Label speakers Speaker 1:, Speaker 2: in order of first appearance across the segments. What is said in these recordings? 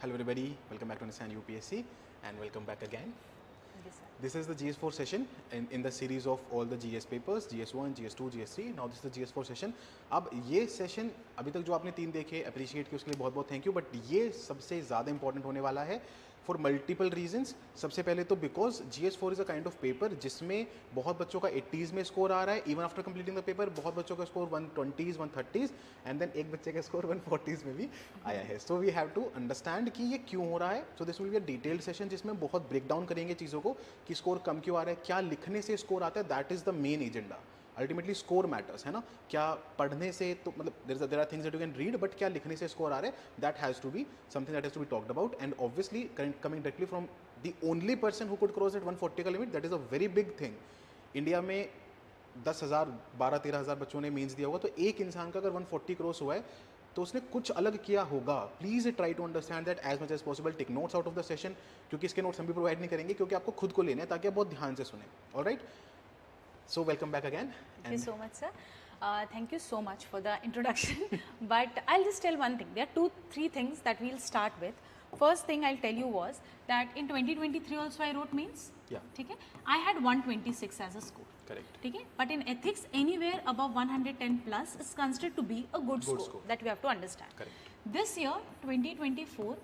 Speaker 1: Hello everybody, welcome back to Understand UPSC and welcome back again.
Speaker 2: Yes, sir.
Speaker 1: This is the GS4 session in the series of all the GS papers, GS1, GS2, GS3. Now this is the GS4 session. अब ये session अभी तक जो आपने 3 देखे appreciate किए उसके लिए बहुत बहुत थैंक यू, बट ये सबसे ज़्यादा इंपॉर्टेंट होने वाला है फॉर मल्टीपल रीजंस. सबसे पहले तो because GS4 is a kind of paper जिसमें बहुत बच्चों का 80s में स्कोर आ रहा है. Even after completing the paper बहुत बच्चों का score 120s 130s and then एक बच्चे का स्कोर 140s में भी आया है. So we have to understand कि ये क्यों हो रहा है. So this will be a detailed session जिसमें बहुत ब्रेक डाउन करेंगे चीज़ों को कि स्कोर कम क्यों आ रहा है, क्या लिखने से स्कोर आता है. That is the main agenda. Ultimately score matters है ना. क्या पढ़ने से तो मतलब there are things that you can read, but क्या लिखने से स्कोर आ रहा है, that has to be something that has to be talked about. And obviously coming directly from the only person who could cross that 140 का limit, that is a very big thing. India में 10,000 12-13,000 बच्चों ने means दिया होगा, तो एक इंसान का अगर 140 क्रॉस हुआ है तो उसने कुछ अलग किया होगा. Please try to understand that as much as possible. Take notes out of the session, क्योंकि इसके नोट्स हम भी प्रोवाइड नहीं करेंगे क्योंकि आपको खुद को लेने हैं ताकि आप बहुत ध्यान से सुने. Alright, so welcome back again.
Speaker 2: Thank you so much, sir. Thank you so much for the introduction. But I'll just tell one thing. There are 2-3 things that we'll start with. First thing I'll tell you was that in 2023 also I wrote mains.
Speaker 1: Yeah.
Speaker 2: ठीक है. I had 126 as a score.
Speaker 1: Correct.
Speaker 2: ठीक है. But in ethics, anywhere above 110 plus is considered to be a good score. That we have to understand.
Speaker 1: Correct.
Speaker 2: This year, 2024,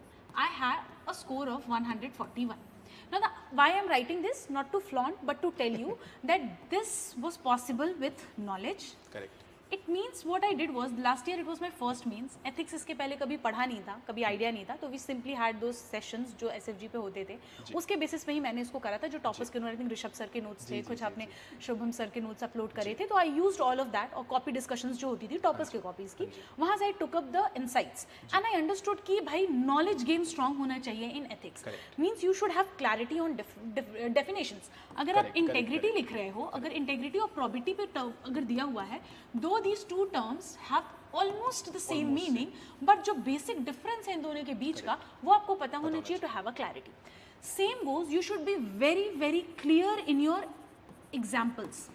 Speaker 2: I had a score of 141. Now, why I am writing this, not to flaunt, but to tell you that this was possible with knowledge.
Speaker 1: Correct.
Speaker 2: It means what I did was last year it was my first means. Ethics इसके पहले कभी पढ़ा नहीं था, कभी idea नहीं था, तो we simply had those sessions जो SFG पे होते थे, उसके बेसिस पे ही मैंने इसको करा था. जो टॉपर्स के नोट्स, ऋषभ सर के नोट्स थे, कुछ आपने शुभम सर के नोट्स अपलोड करे थे, तो I used all of that. और कॉपी डिस्कशंस जो होती थी टॉपर्स के कॉपीज की, वहाँ से I took up the insights and I understood कि भाई नॉलेज गेम स्ट्रॉन्ग होना चाहिए in ethics. Means you should have clarity on definitions. अगर आप इंटेग्रिटी लिख रहे हो, अगर इंटेग्रिटी और प्रोबिटी पे अगर दिया हुआ है, दो these two terms have almost the same meaning, but जो बेसिक डिफरेंस है इन दोनों के बीच का वो आपको पता होना चाहिए to have a clarity. Same goes, you should be very very clear in your examples.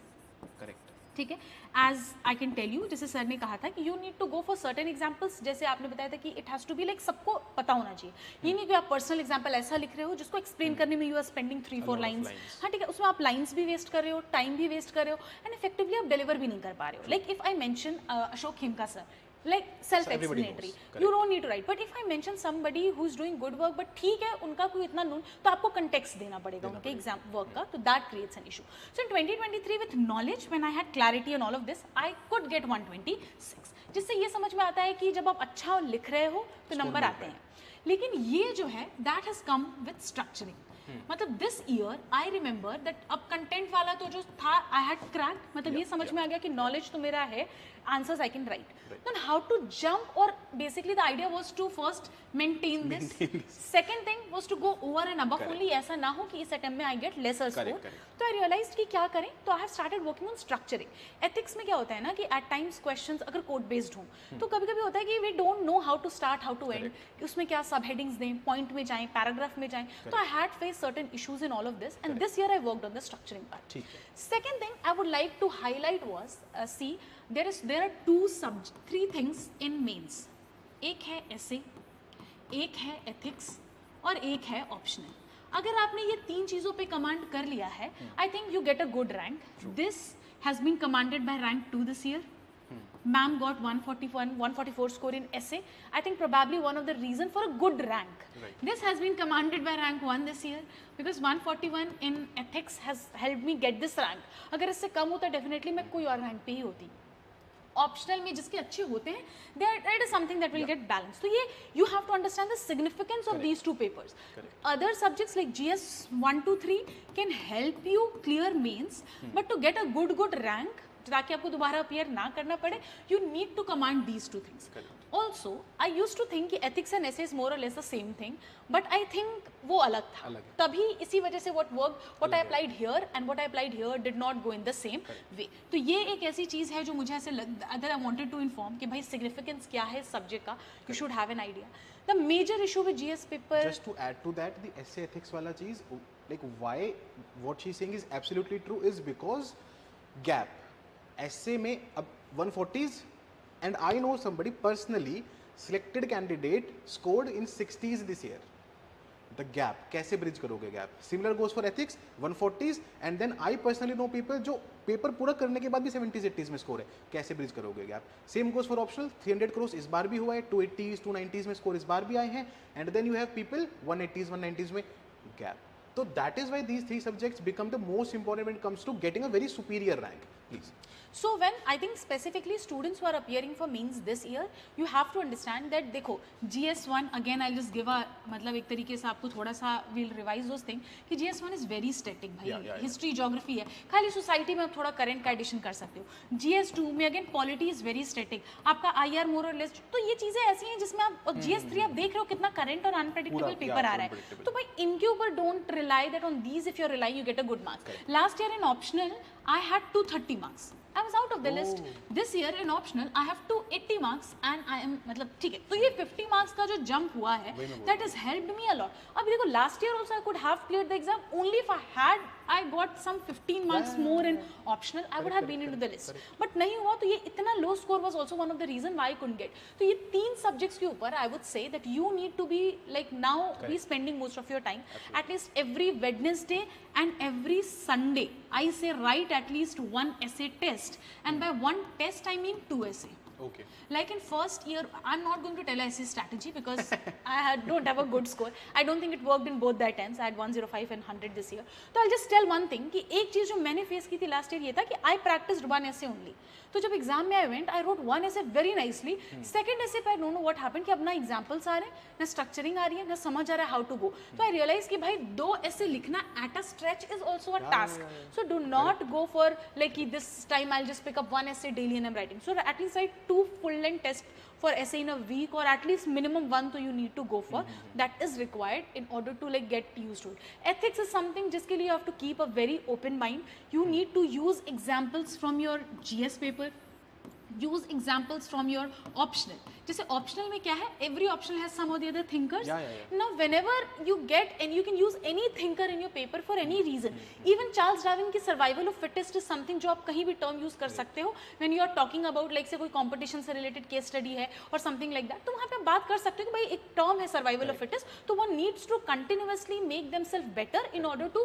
Speaker 1: Correct.
Speaker 2: ठीक है. As I can tell you, जैसे सर ने कहा था कि you need to go for certain examples. जैसे आपने बताया था कि it has to be like सबको पता होना चाहिए. ये नहीं कि आप पर्सनल एग्जाम्पल ऐसा लिख रहे हो जिसको एक्सप्लेन करने में यू आर स्पेंडिंग 3-4 लाइन्स. हाँ ठीक है, उसमें आप लाइन्स भी वेस्ट कर रहे हो, टाइम भी वेस्ट कर रहे हो, एंड इफेक्टिवली आप डिलीवर भी नहीं कर पा रहे हो. Like if I mention Ashok Khemka sir, like self-explanatory, you don't need to write. But if I mention somebody who's doing good work, but ठीक है उनका कोई इतना नून, तो आपको context देना पड़ेगा उनके एग्जाम वर्क का, तो that creates an issue. So in 2023 with knowledge, when I had clarity on all of this, I could get 126. जिससे ये समझ में आता है कि जब आप अच्छा लिख रहे हो तो नंबर आते हैं. लेकिन ये जो है that has come with structuring. मतलब this year I remember that अब कंटेंट वाला तो जो था आई हैड क्रैक. मतलब ये समझ में आ गया कि नॉलेज तो मेरा है, answers I can write. Then how to jump, और basically the idea was to first maintain this. Second thing was to go over and above only. ऐसा ना हो कि इस अटेम्प्ट में आई गेट लेसर स्कोर. तो आई रियलाइज्ड कि क्या करें, तो I have started working on structuring. Ethics में क्या होता है ना कि एट टाइम्स क्वेश्चंस अगर कोड बेस्ड हो तो कभी कभी होता है कि we don't know how to start, how to end, उसमें क्या सब हेडिंग्स दें, पॉइंट में जाएं, पैराग्राफ में जाएं. तो I had face certain issues in all of this, and this year I worked on the structuring part. Second thing I would like to highlight was see there are 3 things in mains. एक है essay, एक है ethics और एक है optional. अगर आपने ये 3 चीज़ों पे कमांड कर लिया है, I think you get a good rank. This has been commanded by rank 2 this year. Ma'am got 144 score in essay. I think probably one of the reason for a good rank. Right. This has been commanded by rank 1 this year because 141 in ethics has helped me get this rank. अगर इससे कम होता definitely मैं कोई और rank पे ही होती. Optional में जिसके अच्छे होते हैं, that is something that will get balanced. तो ये you have to understand the significance of these 2 papers. Other subjects like GS 1 to 3 can help you clear mains, but to get a good rank, ताकि आपको दोबारा appear ना करना पड़े, you need to command these 2 things. Also I used to think कि ethics and essay is more or less the same thing, but I think वो अलग था. तभी इसी वजह से what I applied here and what I applied here did not go in the same way. तो ये एक ऐसी चीज़ है जो मुझे ऐसे other I wanted to inform कि भाई सिग्निफिकेंस क्या है सब्जेक्ट का, you should have an idea. The major issue with GS paper,
Speaker 1: just to add to that, the essay ethics वाला चीज़, like why what she is saying is absolutely true, is because gap essay में अब 140s, and I know somebody personally selected candidate scored in 60s this year. The gap, कैसे bridge करोगे gap? Similar goes for ethics, 140s, and then I personally know people जो paper पूरा करने के बाद भी 70s 80s में score है, कैसे ब्रिज करोगे gap? Same goes for optional, 300 crores इस बार भी हुआ है, 280s 290s में स्कोर इस बार भी आए हैं, and then you have people 180s 190s में gap. So that is why these three subjects become the most important when it comes to getting a very superior rank. Please.
Speaker 2: So when I think specifically students who are appearing for mains this year, you have to understand that देखो GS1 again I'll just give a मतलब एक तरीके से आपको थोड़ा सा we'll revise those things कि GS1 is very static भाई, history geography है, खाली society में आप थोड़ा current का addition कर सकते हो. GS2 में again polity is very static, आपका IR more or less, तो ये चीज़ें ऐसी हैं जिसमें आप और GS3 आप देख रहे हो कितना current और unpredictable पेपर आ रहा है, तो भाई इनके ऊपर don't rely that on these if you're relying you get a good marks. Last year in optional I had 230 marks. I was out of the list. This year in optional I have 280 marks and I am मतलब ठीक है, तो ये 50 marks का जो jump हुआ है that has helped me a lot. अभी देखो last year also I could have cleared the exam only if I got some 15 marks more in optional I would have been into the list. But नहीं हुआ, तो ये इतना low score was also one of the reason why I couldn't get. तो ये तीन subjects के ऊपर I would say that you need to be like now be spending most of your time. At least every Wednesday and every Sunday I say write at least one essay test, and by one test I mean 2 essay.
Speaker 1: Okay.
Speaker 2: Like in first year, I'm not going to tell essay strategy because don't have a good score. I don't think it worked in both the attempts. I had 105 and 100 this year. So I'll just tell one thing कि एक चीज जो मैंने face की थी last year ये था कि I practiced one essay only. तो जब एग्जाम में I went, I wrote one essay very nicely. Second essay पे I don't know what happened कि अब ना एग्जाम्पल्स आ रहे हैं, ना स्ट्रक्चरिंग आ रही है, ना समझ आ रहा है how to go. तो I realized कि भाई 2 essay लिखना at a stretch is also a task. So do not go for like this time I'll just pick up one essay daily and I'm writing. So at least write 2 full-length tests for essay in a week, or at least minimum 1 so you need to go for. That is required in order to like get used to it. Ethics is something जिसके लिए you have to keep a very open mind. You need to use examples from your GS paper. Use examples from your optional. जैसे optional में क्या है? Every optional has some of the other thinkers. Now whenever you get, and you can use any thinker in your paper for any reason. Even Charles Darwin की survival of fittest is something जो आप कहीं भी term use कर सकते हो. When you are talking about like से कोई competition से related case study है or something like that, तो वहाँ पे बात कर सकते हो कि भाई एक term है survival of fittest, तो one needs to continuously make themselves better in order to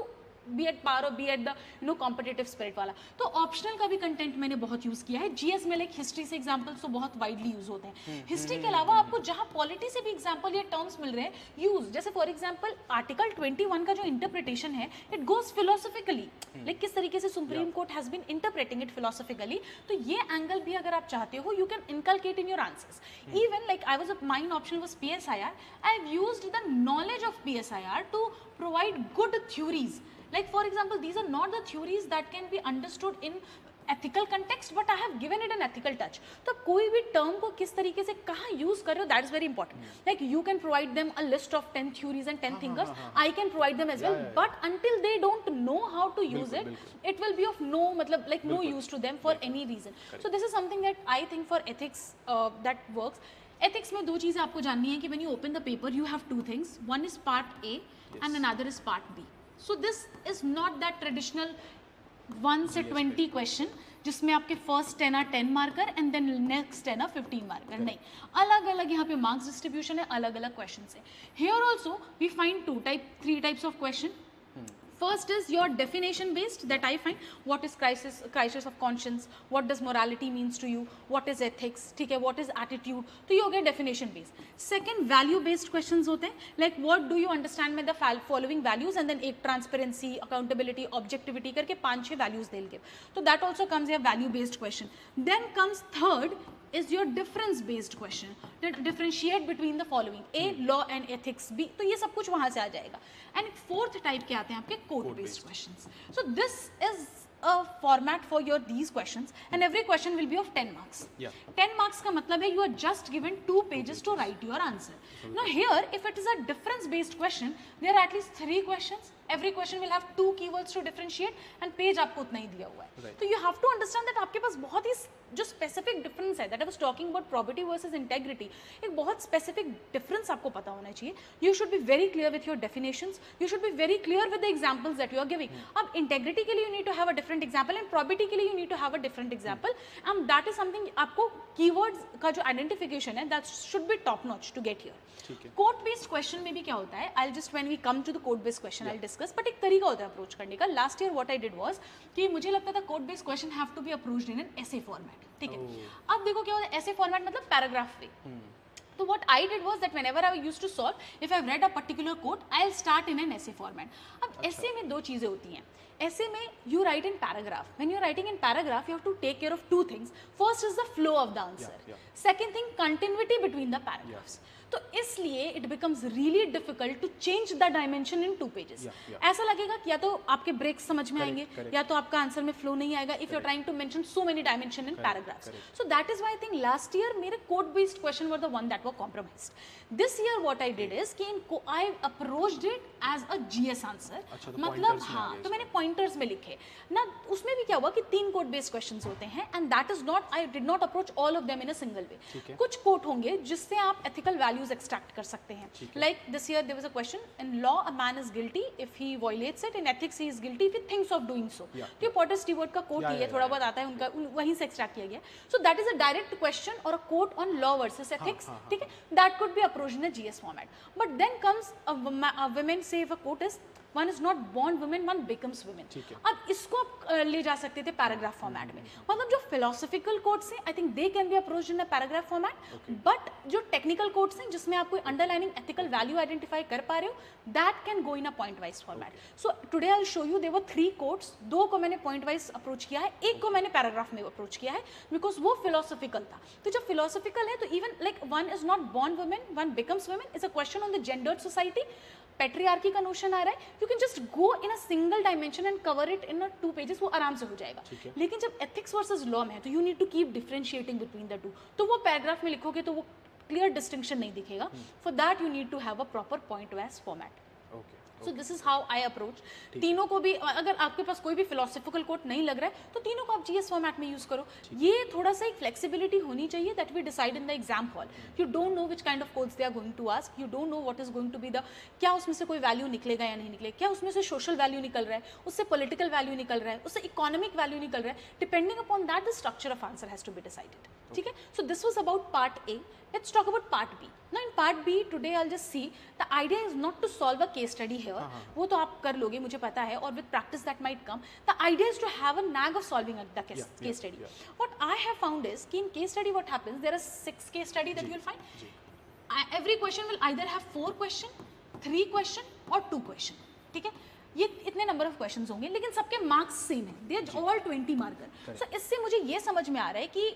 Speaker 2: be at par or be at the competitive spirit वाला. तो ऑप्शनल का भी कंटेंट मैंने बहुत यूज किया है. जीएस में लाइक हिस्ट्री से एग्जांपल्स तो बहुत वाइडली यूज होते हैं. हिस्ट्री के अलावा आपको जहां पॉलिटी से भी एग्जांपल या टर्म्स मिल रहे हैं यूज, जैसे फॉर एग्जांपल आर्टिकल 21 का जो इंटरप्रिटेशन है इट गोज फिलोसॉफिकली, लाइक किस तरीके से Supreme court has been interpreting it philosophically. तो ये एंगल भी अगर आप चाहते हो you can inculcate in your answers. Even like I was a main option was PSIR. I have used the knowledge of PSIR to provide good theories. Like for example, these are not the theories that can be understood in ethical context, but I have given it an ethical touch. तो कोई भी term को किस तरीके से कहाँ use कर रहे हो, that is very important. Like you can provide them a list of 10 theories and 10 thinkers. I can provide them as well. But until they don't know how to use it, it will be of no मतलब like no use to them for any reason. So this is something that I think for ethics that works. Ethics में दो चीज़ें आपको जाननी है कि when you open the paper, you have 2 things. One is part A and another is part B. So this is not that traditional 1 से 20 question जिसमें आपके first 10 are 10 marker and then next 10 are 15 marker. नहीं, अलग अलग यहाँ पे marks distribution है, अलग अलग क्वेश्चन है. Here also we find 3 types of question. First is your definition based, that I find what is crisis of conscience, what does morality means to you, what is ethics, ठीक है, what is attitude, तो ये हो गया definition based. Second value based questions होते हैं, like what do you understand with the following values, and then एक transparency, accountability, objectivity करके 5-6 values they'll give. So that also comes here value based question. Then comes third is your difference based question, that differentiate between the following A law and ethics, B, तो ये सब कुछ वहाँ से आ जाएगा. And fourth type के आते हैं आपके code based questions. So this is a format for your these questions, and every question will be of 10 marks. 10 marks का मतलब है you are just given 2 pages to write your answer. Now here if it is a difference based question, there are at least 3 questions every question will have 2 keywords to differentiate and page आपको उतना ही दिया हुआ है.
Speaker 1: Right.
Speaker 2: तो you have to understand that आपके पास बहुत ही जो स्पेसिफिक डिफरेंस है, that I was talking about property versus integrity, एक बहुत स्पेसिफिक डिफरेंस आपको पता होना चाहिए. You should be very clear with your definitions, you should be very clear with the examples that you are giving. अब integrity के लिए you need to have a different example and property के लिए you need to have a different example, and that is something आपको keywords का जो identification है that should be top notch to get here. Code based question में भी क्या होता है, I just when we come to the code based question I discuss, but एक तरीका होता है अप्रोच करने का. Last year what I did was कि मुझे लगता था code based question have to be approached in an essay format. ठीक है, अब देखो क्या होता है, ऐसे फॉर्मेट मतलब पैराग्राफ पे. So what I did was that whenever I used to solve, if I've read a particular quote, I'll start in an essay format. अब essay में दो चीज़ें होती हैं. Essay में you write in paragraph. When you're writing in paragraph, you have to take care of two things. First is the flow of the answer. Second thing, continuity between the paragraphs. तो इसलिए it becomes really difficult to change the dimension in 2 pages. ऐसा लगेगा कि या तो आपके breaks समझ में आएंगे या तो आपका आंसर में फ्लो नहीं आएगा if you are trying to mention so many dimension in paragraphs. So that is why I think last year मेरे code based question were the one that were compromised. This year what I did is कि I approached it as a GS answer. मतलब हाँ, तो मैंने pointers में लिखे ना. उसमें भी क्या हुआ कि 3 कोड बेस्ड क्वेश्चंस होते हैं and that is not, I did not approach all of them in a single way. कुछ कोट होंगे जिससे आप एथिकल वैल्यूज एक्सट्रैक्ट कर सकते हैं. Like this year there was a question, in law a man is guilty if he violates it, in ethics he is guilty if he thinks of doing so. तो ये Potter Stewart का coat ही है, थोड़ा बहुत आता है उनका, वहीं से एक्सट्रैक्ट किया गया. So that is a direct question और a quote on law versus ethics. ठीक है, that could be approached in a GS format. But then comes a women say if a quote is one is not born women, one becomes women. अब इसको आप ले जा सकते थे paragraph format में. मतलब जो फिलोसफिकल कोट्स हैं I think they can be approached in a paragraph format, but जो टेक्निकल कोट्स हैं जिसमें आप कोई अंडरलाइनिंग एथिकल वैल्यू आइडेंटिफाई कर पा रहे हो, that can go in a point wise format. So today I will show you, there were 3 quotes, 2 को मैंने पॉइंट वाइज अप्रोच किया है, एक को मैंने पैराग्राफ में अप्रोच किया है बिकॉज वो फिलोसफिकल था. तो जब फिलोसफिकल है तो even like one is not born women, one becomes women is a question on the gendered society. Patriarchy का नोशन आ रहा है, you can just go in a single dimension and cover it in 2 pages, वो आराम से हो जाएगा. लेकिन जब एथिक्स वर्सेस लॉ में है तो you need to keep differentiating between the 2. तो वो पैराग्राफ में लिखोगे तो वो क्लियर डिस्टिंक्शन नहीं दिखेगा. For that you need to have a proper point wise format. So this is how I approach. तीनों को भी, अगर आपके पास कोई भी फिलोसफिकल कोट नहीं लग रहा है तो तीनों को आप जीएस फॉर्मेट में यूज करो. ये थोड़ा सा एक फ्लेक्सिबिलिटी होनी चाहिए that we decide in the exam hall. You don't know which kind of codes they are going to ask, you don't know what is going to be the, क्या उसमें से कोई वैल्यू निकलेगा या नहीं निकलेगा, क्या उसमें से सोशल वैल्यू निकल रहा है, उससे पॉलिटिकल वैल्यू निकल रहा है, उससे इकोनॉमिक वैल्यू निकल रहा है. Depending upon that the structure of answer has to be decided. ठीक है, so this was about part A. Let's talk about part B. Now in part B today I'll just see the idea is not to solve a case study here. वो तो आप कर लोगे मुझे पता है, और with practice that might come. The idea is to have a knack of solving the case study. What I have found is कि in case study what happens, there are 6 case study that you will find. Every question will either have 4 question, 3 question और 2 question. ठीक है, ये इतने number of questions होंगे लेकिन सबके marks same है, दे आर ऑल 20 मार्कर. सो इससे मुझे ये समझ में आ रहा है कि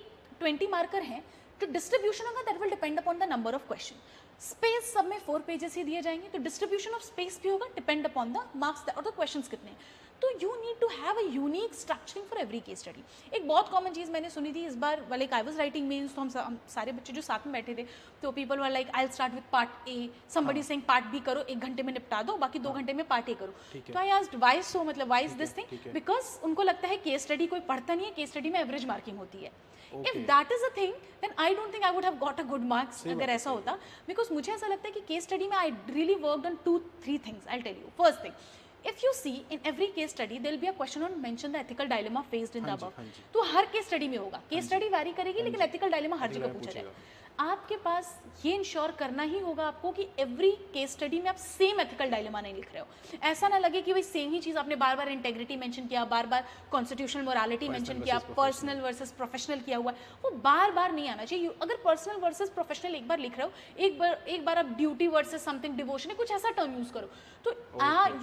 Speaker 2: 20 मार्कर हैं, तो डिस्ट्रीब्यूशन होगा that will depend upon the number of question. Space सब में 4 पेजेस ही दिए जाएंगे, तो डिस्ट्रीब्यूशन ऑफ स्पेस भी होगा डिपेंड अपॉन द मार्क्स और द क्वेश्चंस कितने. तो you need to have a unique structuring for every case study. एक बहुत कॉमन चीज़ मैंने सुनी थी इस बार वाले, आई वाज राइटिंग मेन्स, तो हम सारे बच्चे जो साथ में बैठे थे तो people were like I will start with part A, somebody saying part B करो, 1 घंटे में निपटा दो, बाकी 2 घंटे में पार्ट ए करो. तो आई आस्क्ड व्हाई सो, मतलब why is this thing, because उनको लगता है केस स्टडी कोई पढ़ता नहीं है, केस स्टडी में एवरेज मार्किंग होती है. If that is a thing, then I don't think I would have got a good marks अगर ऐसा होता, because मुझे ऐसा लगता है कि case study में I really worked on 2-3 things. I'll tell you. First thing, if you see in every case study there will be a question on mention the ethical dilemma faced in the above. तो हर case study में होगा, case study vary करेगी लेकिन ethical dilemma हर जगह पूछा जाएगा. आपके पास ये इंश्योर करना ही होगा आपको कि एवरी केस स्टडी में आप सेम एथिकल डायलेमा नहीं लिख रहे हो. ऐसा ना लगे कि भाई सेम ही चीज़ आपने बार बार इंटेग्रिटी मेंशन किया, बार बार कॉन्स्टिट्यूशनल मोरालिटी मेंशन किया, पर्सनल वर्सेस प्रोफेशनल किया हुआ है, वो बार बार नहीं आना चाहिए. अगर पर्सनल वर्सेस प्रोफेशनल एक बार लिख रहे हो, एक बार आप ड्यूटी वर्सेस समथिंग डिवोशन है, कुछ ऐसा टर्म यूज करो. तो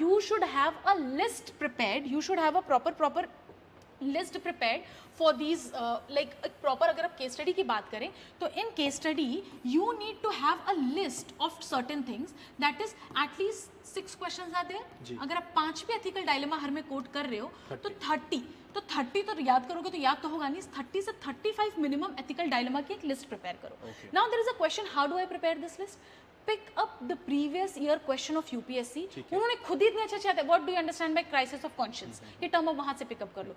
Speaker 2: you should have a list prepared, you should have a proper list prepared for these, like proper. अगर आप केस स्टडी की बात करें तो in case study you need to have a list of certain things, that is at least 6 questions आते हैं. अगर आप 5 भी एथिकल डायलेमा हर में कोट कर रहे हो तो 30 तो याद करोगे तो याद तो होगा नहीं, 30 से 35 मिनिमम एथिकल डायलेमा की एक लिस्ट प्रिपेयर करो. Now there is a question, how do I prepare this list. Pick up the previous year question of UPSC. उन्होंने खुद ही इतने अच्छे आते हैं. What do you understand by crisis of conscience, ये टर्म आप वहां से पिकअप कर लो.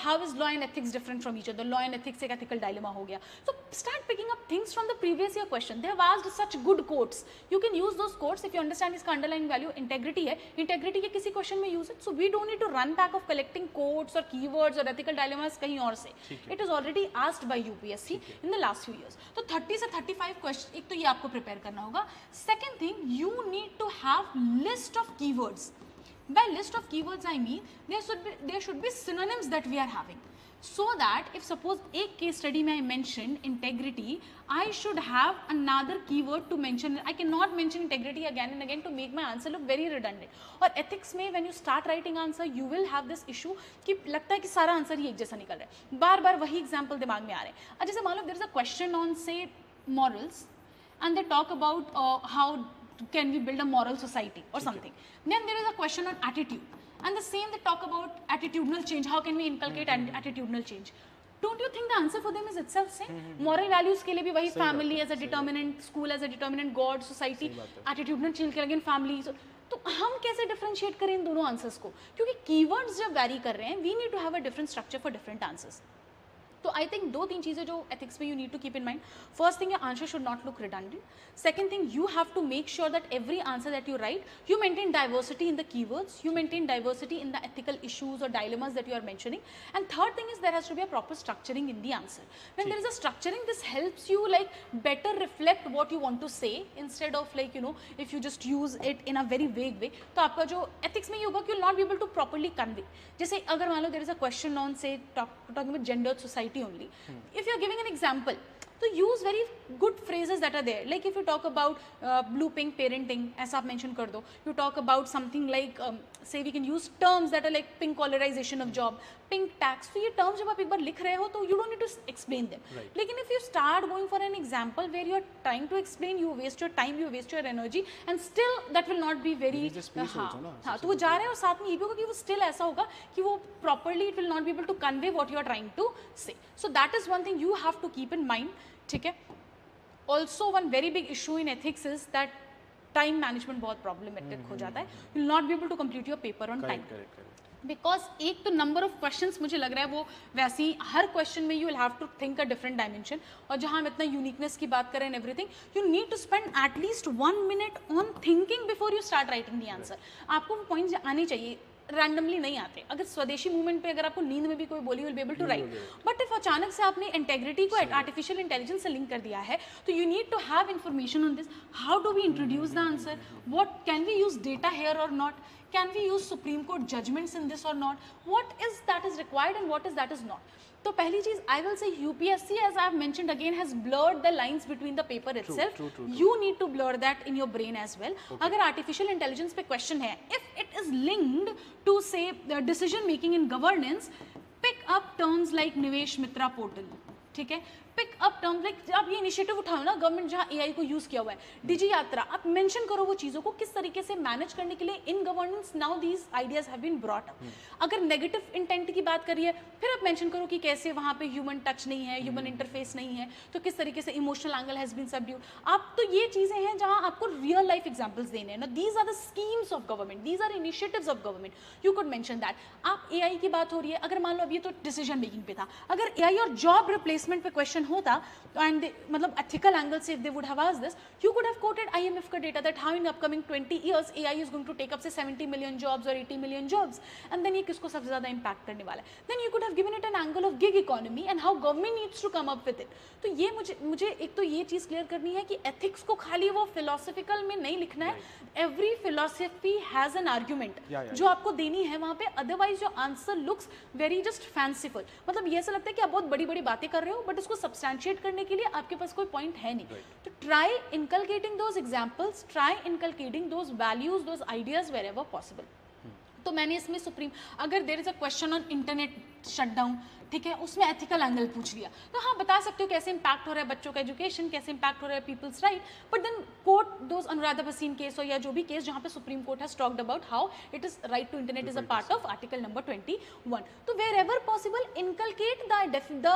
Speaker 2: How is law and ethics different from each other, law and ethics एक एथिकल डायलेमा हो गया. So start picking up things from the previous year question. They have asked such good quotes, you can use those quotes if you understand इसका underlying value integrity है, integrity के किसी question में use it. So we don't need to run back of collecting quotes और keywords और ethical dilemmas कहीं और से. It is already asked by UPSC in the last few years. तो 30 से 35 क्वेश्चन, एक तो ये आपको प्रिपेयर करना होगा. Second thing, you need to have list of keywords. By list of keywords I mean there should be synonyms that we are having, so that if suppose एक case study में I mentioned integrity, I should have another keyword to mention. I cannot mention integrity again and again to make my answer look very redundant. और ethics में when you start writing answer you will have this issue कि लगता है कि सारा answer ही एक जैसा निकल रहा है, बार बार वही एग्जाम्पल दिमाग में आ रहे हैं. अब जैसे मान लो there is a question on say morals and they talk about how can we build a moral society or something. Then there is a question on attitude, and the same they talk about attitudinal change, how can we inculcate attitudinal change. Don't you think the answer for them is itself same? Moral values के लिए भी वही, family as a determinant, school as a determinant, God, society, attitudinal change के लिए again family. तो हम कैसे differentiate करें इन दोनों आंसर्स को, क्योंकि कीवर्ड्स जब वैरी कर रहे हैं we need to have a different structure for different answers. तो आई थिंक 2-3 चीज़ें जो एथिक्स में you need to keep in mind. First thing, your answer should not look redundant. Second thing, you have to make sure that every answer that you write you maintain diversity in the keywords, you maintain diversity in the ethical issues और dilemmas that you are mentioning. And third thing is there has to be a proper structuring in the answer. When there is a structuring this helps you like better reflect what you want to say instead of like you know if you just use it in a very vague way. तो आपका जो ethics में ये होगा कि you will not be able to properly convey. जैसे अगर मान लो there is a question on say talking about gendered society only, if you are giving an example, so use very good phrases that are there. Like if you talk about blue pink parenting, ऐसा आप mention कर दो. You talk about something like say we can use terms that are like pink collarization of job, pink tax. तो ये terms जब आप एक बार लिख रहे हो तो you don't need to explain them.
Speaker 1: Right.
Speaker 2: लेकिन if you start going for an example where you are trying to explain, you waste your time, you waste your energy, and still that will not be very. हाँ, तो वो जा रहे हैं और साथ में ये भी होगा कि वो still ऐसा होगा कि वो properly it will not be able to convey what you are trying to say. So that is one thing you have to keep in mind. ठीक है. Also one very big issue in ethics is that time management बहुत problematic हो जाता है. You will not be able to complete your paper on time, because एक तो number of questions मुझे लग रहा है वो वैसे ही हर क्वेश्चन में you will have to think a different dimension. और जहाँ हम इतना यूनिकनेस की बात करें and everything, you need to spend at least 1 minute on thinking before you start writing the answer. आपको वो पॉइंट्स आने चाहिए, रैंडमली नहीं आते. अगर स्वदेशी मूवमेंट पे अगर आपको नींद में भी कोई बोली will be able to write, but if अचानक से आपने इंटेग्रिटी को आर्टिफिशियल इंटेलिजेंस से लिंक कर दिया है तो you need to have information on this. How do we introduce the answer, what can we use data here or not, can we use supreme court judgments in this or not, what is that is required and what is that is not. तो पहली चीज I will say UPSC as I have mentioned again has blurred the lines between the paper itself. You need to blur that in your brain as well. अगर artificial intelligence पे question है, if it is linked to say decision making in governance, pick up terms like Nivesh Mitra portal. ठीक है, pick up terms like आप ये initiative उठाओ ना, government जहाँ एआई को यूज किया हुआ है, डिजी यात्रा, आप मेंशन करो वो चीज़ों को किस तरीके से मैनेज करने के लिए in governance now these ideas have been brought up. अगर नेगेटिव इंटेंट की बात करिए फिर आप मेंशन करो कि कैसे वहाँ पे ह्यूमन टच नहीं है, ह्यूमन इंटरफेस नहीं है, तो किस तरीके से emotional angle has been subdued. आप तो ये चीज़ें हैं जहाँ आपको रियल लाइफ एग्जाम्पल्स देने हैं ना. These are the schemes of government, these are initiatives of government, you could mention that. आप एआई की बात हो रही है, अगर मान लो अब ये तो डिसीजन मेकिंग पे था, अगर एआई और जॉब रिप्लेसमेंट पे क्वेश्चन होता and मतलब ethical angle से if they would have asked this, you could have quoted IMF का data that how in upcoming 20 years AI is going to take up say 70 million jobs or 80 million jobs, and then ये किसको सबसे ज़्यादा impact करने वाला है. Then you could have given it an angle of gig economy and how government needs to come up with it. तो ये मुझे एक तो ये चीज़ क्लियर करनी है कि ethics को खाली वो philosophical में नहीं लिखना है. Every philosophy has an argument जो आपको देनी है वहाँ पे, otherwise your answer looks very just fanciful. मतलब ये ऐसा लगता है कि आप बहुत बड़ी बड़ी बातें कर रहे हो बट उसको substantiate करने के लिए आपके पास कोई पॉइंट है नहीं. तो try inculcating those examples, try inculcating those values, those ideas wherever possible. तो मैंने इसमें सुप्रीम, अगर there is a question on internet shutdown, ठीक है, उसमें एथिकल एंगल पूछ लिया तो हाँ बता सकते हो कैसे इंपैक्ट हो रहा है बच्चों का एजुकेशन, कैसे इंपैक्ट हो रहा है people's right, but then quote those Anuradha Bhasin case और या जो भी केस जहाँ पे supreme court has talked about how it is right to internet is a part of article number 21. तो wherever possible inculcate the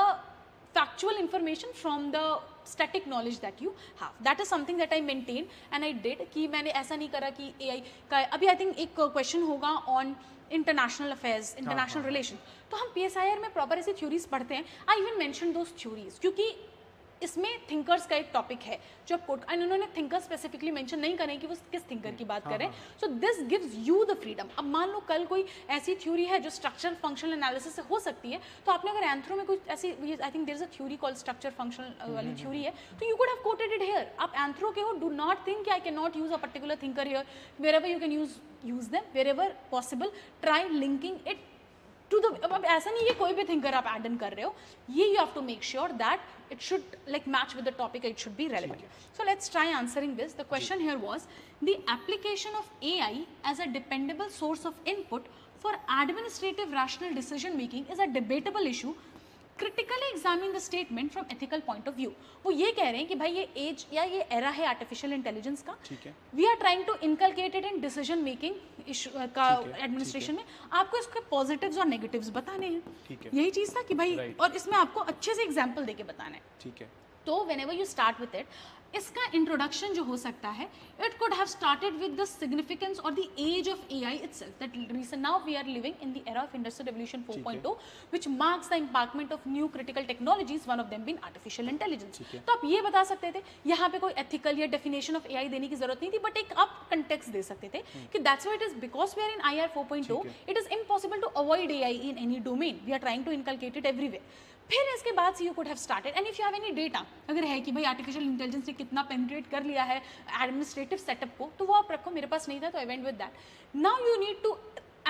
Speaker 2: factual information from the static knowledge that you have. That is something that I maintain and I did कि मैंने ऐसा नहीं करा कि AI का अभी I think एक question होगा on international affairs, international relation, तो हम PSIR में प्रॉपर ऐसी थ्योरीज पढ़ते हैं. I even mention those theories क्योंकि इसमें थिंकर्स का एक टॉपिक है जो आप कोट, एंड उन्होंने थिंकर स्पेसिफिकली मेंशन नहीं करें कि वो किस थिंकर की बात करें. So this gives you the freedom. अब मान लो कल कोई ऐसी थ्योरी है जो स्ट्रक्चर फंक्शनल एनालिसिस से हो सकती है, तो आपने अगर एंथ्रो में कोई ऐसी, I think there is a theory called structure functional वाली थ्योरी है, तो you could have quoted it here. आप एंथ्रो के हो, डू नॉट थिंक कि I can not use a particular thinker here. Wherever you can use them, wherever possible try linking it to the. अब ऐसा नहीं है कोई भी थिंकर आप एड इन कर रहे हो, ये you have to make sure that it should like match with the topic, it should be relevant. So let's try answering this. The question here was, the application of AI as a dependable source of input for administrative rational decision making is a debatable issue. Critically examine the statement from ethical point of view. वो ये कह रहे हैं कि भाई ये as या ये एरा है आर्टिफिशियल इंटेलिजेंस का, we are trying to inculcate it in decision making issue का एडमिनिस्ट्रेशन में. आपको इसके पॉजिटिव्स और नेगेटिव्स बताने हैं. यही चीज था कि भाई और इसमें आपको अच्छे से एग्जाम्पल देके बताना है.
Speaker 1: ठीक है.
Speaker 2: तो whenever you start with it, इसका इंट्रोडक्शन जो हो सकता है, it could have started with the significance और the age of AI itself, that recent now we are living in the era of industrial revolution 4.0 which marks the embarkment of new critical technologies, one of them being artificial intelligence. तो आप ये बता सकते थे, यहाँ पे कोई ethical या definition of AI देने की जरूरत नहीं थी, बट एक आप context दे सकते थे कि that's why it is because we are in IR 4.0 it is impossible to avoid AI in any domain, we are trying to inculcate it everywhere. फिर इसके बाद से you could have started, and if you have any data, अगर है कि भाई artificial intelligence ने कितना पेनिट्रेट कर लिया है एडमिनिस्ट्रेटिव सेटअप को, तो वो आप रखो. मेरे पास नहीं था तो I went with that. Now you need to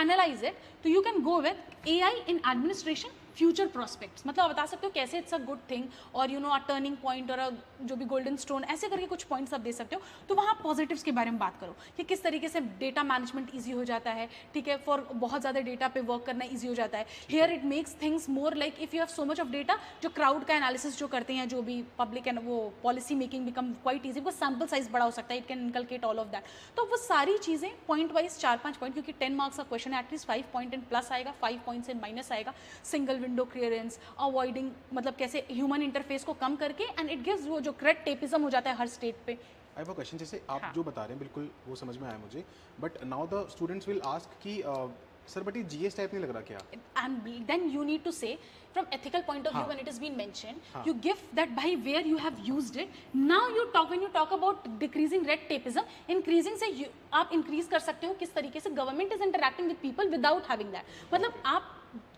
Speaker 2: analyze it, तो you can go with AI in administration future prospects. मतलब आप बता सकते हो कैसे इट्स अ गुड थिंग और you know a turning point और जो भी गोल्डन स्टोन, ऐसे करके कुछ पॉइंट्स आप दे सकते हो. तो वहाँ पॉजिटिव्स के बारे में बात करो कि किस तरीके से डेटा मैनेजमेंट ईजी हो जाता है. ठीक है, फॉर बहुत ज़्यादा डेटा पे वर्क करना ईजी हो जाता है. Here it makes things more like if you have so much of data, जो क्राउड का एनालिसिस जो करते हैं, जो भी पब्लिक एंड वो policy making become quite easy, because sample size बड़ा हो सकता है, it can inculcate all of that. तो वो सारी चीज़ें पॉइंट वाइज 4-5 पॉइंट, क्योंकि 10 मार्क्स का क्वेश्चन है, एटलीस्ट 5 पॉइंट इन प्लस आएगा, 5 पॉइंट्स इन माइनस आएगा. सिंगल विंडो क्लियरेंस, अवॉइडिंग, मतलब कैसे ह्यूमन इंटरफेस को कम करके, एंड इट गिव्स वो जो रेड टेपिज्म हो जाता है हर स्टेट पे.
Speaker 1: I have a question. जैसे आप जो बता रहे हैं बिल्कुल वो समझ में आया मुझे, but now the students will ask कि सर बट ये GS टाइप नहीं लग रहा क्या?
Speaker 2: And then you need to say from ethical point of view, when it has been mentioned, you give that by where you have used it. Now you talk, when you talk about decreasing red tapeism, increasing से आप increase कर सकते हो किस तरीके से government is interacting with people without having that. मतलब आप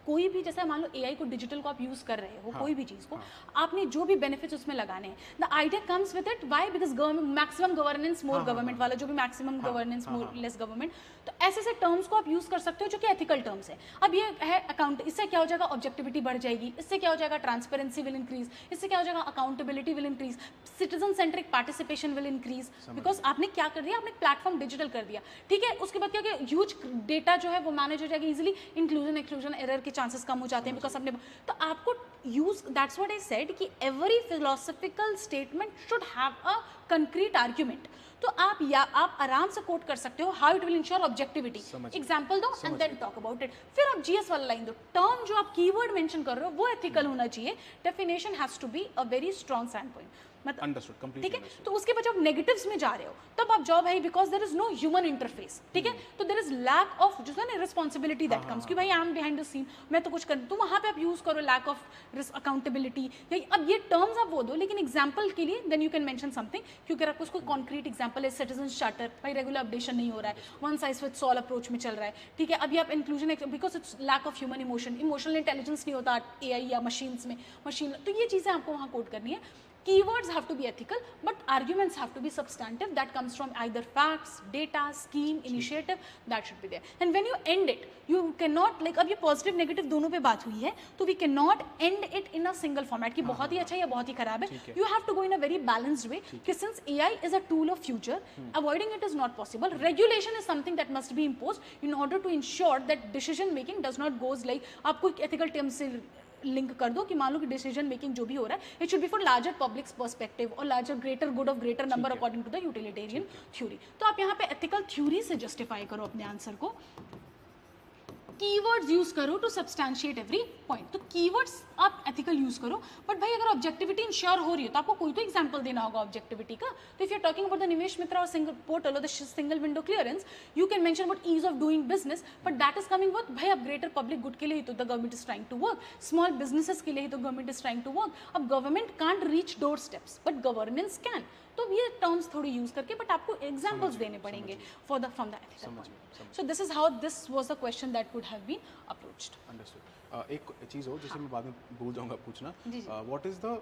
Speaker 2: कोई भी, जैसे मान लो AI को, डिजिटल को आप यूज कर रहे हो, कोई भी चीज को, आपने जो भी बेनिफिट्स उसमें लगाने हैं, the idea comes with it. Why? Because maximum governance more government वाला, जो भी maximum governance more less government, तो ऐसे ऐसे टर्म्स को आप यूज कर सकते हो जो कि एथिकल टर्म्स है. अब ये है अकाउंट, इससे क्या हो जाएगा, ऑब्जेक्टिविटी बढ़ जाएगी, इससे क्या हो जाएगा, ट्रांसपेरेंसी विल इंक्रीज, इससे क्या हो जाएगा, accountability will increase, citizen centric participation will increase, because आपने क्या कर दिया, आपने प्लेटफॉर्म डिजिटल कर दिया. ठीक है, उसके बाद क्या कि ह्यूज डेटा जो है वो मैनेज हो जाएगा इजीली, इंक्लूजन एक्सक्लूजन एरर के चांसेस कम हो जाते हैं, बिकॉज आपने, तो आपको use, that's what I said कि every philosophical statement should have a concrete argument. तो आप आराम से कोट कर सकते हो how it will ensure objectivity. Example दो and then talk about it. फिर आप GS वाला लाइन दो, टर्म जो आप कीवर्ड मेंशन कर रहे हो वो एथिकल होना चाहिए. Definition has to be a very strong stand point.
Speaker 1: Understood, completely.
Speaker 2: ठीक है, तो उसके बाद जब नेगेटिव्स में जा रहे हो तब आप जाओ भाई, because there is no human interface. ठीक है, तो देयर इज लैक ऑफ जो है ना रिस्पॉन्सिबिलिटी दैट कम्स कि भाई I am behind the scene, मैं तो कुछ कर, तो वहाँ पे आप यूज करो लैक ऑफ अकाउंटेबिलिटी. अब ये टर्म्स आप वो दो, लेकिन एग्जाम्पल के लिए then you can mention something, क्योंकि आपको उसको कॉन्क्रीट एग्जाम्पल है, सिटीजन चार्टर, भाई रेगुलर अपडेशन नहीं हो रहा है, one size fits all approach में चल रहा है. ठीक है, अभी आप inclusion, because it's lack of human emotion, emotional intelligence नहीं होता AI या मशीन्स में, मशीन, तो ये चीज़ें आपको वहाँ कोट करनी है. Keywords have to be ethical, but arguments have to be substantive. That comes from either facts, data, scheme, initiative. That should be there. And when you end it, you cannot like, अब ये positive, negative दोनों पे बात हुई है, तो we cannot end it in a single format कि बहुत ही अच्छा या बहुत ही खराब है. You have to go in a very balanced way. कि since AI is a tool of future, avoiding it is not possible. Regulation is something that must be imposed in order to ensure that decision making does not goes like, आपको ethical terms से link कर दो कि मान लो कि decision making जो भी हो रहा है, it should be for larger public perspective और larger greater good of greater number according to the utilitarian theory. तो आप यहाँ पे एथिकल थ्योरी से जस्टिफाई करो अपने आंसर को. कीवर्ड्स यूज करो टू सब्सटैंशिएट एवरी पॉइंट। तो कीवर्ड्स आप एथिकल यूज करो, बट भाई अगर ऑब्जेक्टिविटी इंश्योर हो रही है तो आपको कोई तो एग्जांपल देना होगा ऑब्जेक्टिविटी का। तो if you are talking about the Nivesh Mitra और सिंगल पोर्टल और the single window clearance, you can mention about ease of doing business, but that is coming with भाई अब ग्रेटर पब्लिक गुड के लिए ही तो the government is trying to work, small businesses के लिए ही तो government is trying to work. अब government can't reach door steps but governance can. तो ये टर्म्स थोड़ी यूज करके बट आपको एग्जांपल्स देने पड़ेंगे for the from the ethical point. So this is how this was the question that could have been approached.
Speaker 1: Understood. एक चीज़ हो जिसे मैं बाद में भूल जाऊंगा पूछना,
Speaker 2: जी, जी।
Speaker 1: व्हाट इज द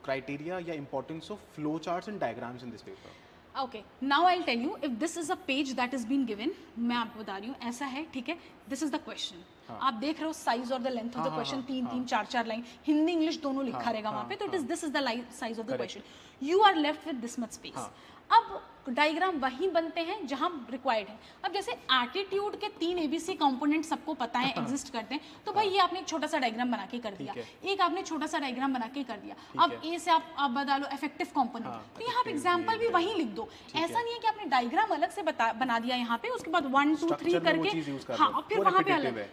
Speaker 1: क्राइटेरिया या importance of flow charts and diagrams in this paper?
Speaker 2: Okay, now I will tell you if this is a page that is been given. मैं आपको बता रही हूँ ऐसा है, ठीक है, दिस इज द क्वेश्चन। आप देख रहे हो साइज और the length of the question, तीन चार लाइन, हिंदी इंग्लिश दोनों लिखा रहेगा वहाँ पे। तो it is this is the size of the question, you are left with this much space. अब डायग्राम वही बनते हैं जहां रिक्वायर्ड है। अब जैसे एटीट्यूड के 3 ABC कंपोनेंट सबको पता है एग्जिस्ट करते हैं, तो भाई ये आपने एक छोटा सा डायग्राम बना के कर दिया, एक आपने छोटा सा डायग्राम बना के कर दिया। अब ए से आप बता लो इफेक्टिव कंपोनेंट, तो यहाँ आप एग्जांपल भी वही लिख दो। ऐसा नहीं है कि आपने डायग्राम अलग से बना दिया यहाँ पे, उसके बाद 1 2 3 करके, हाँ, और फिर वहाँ पे अलग,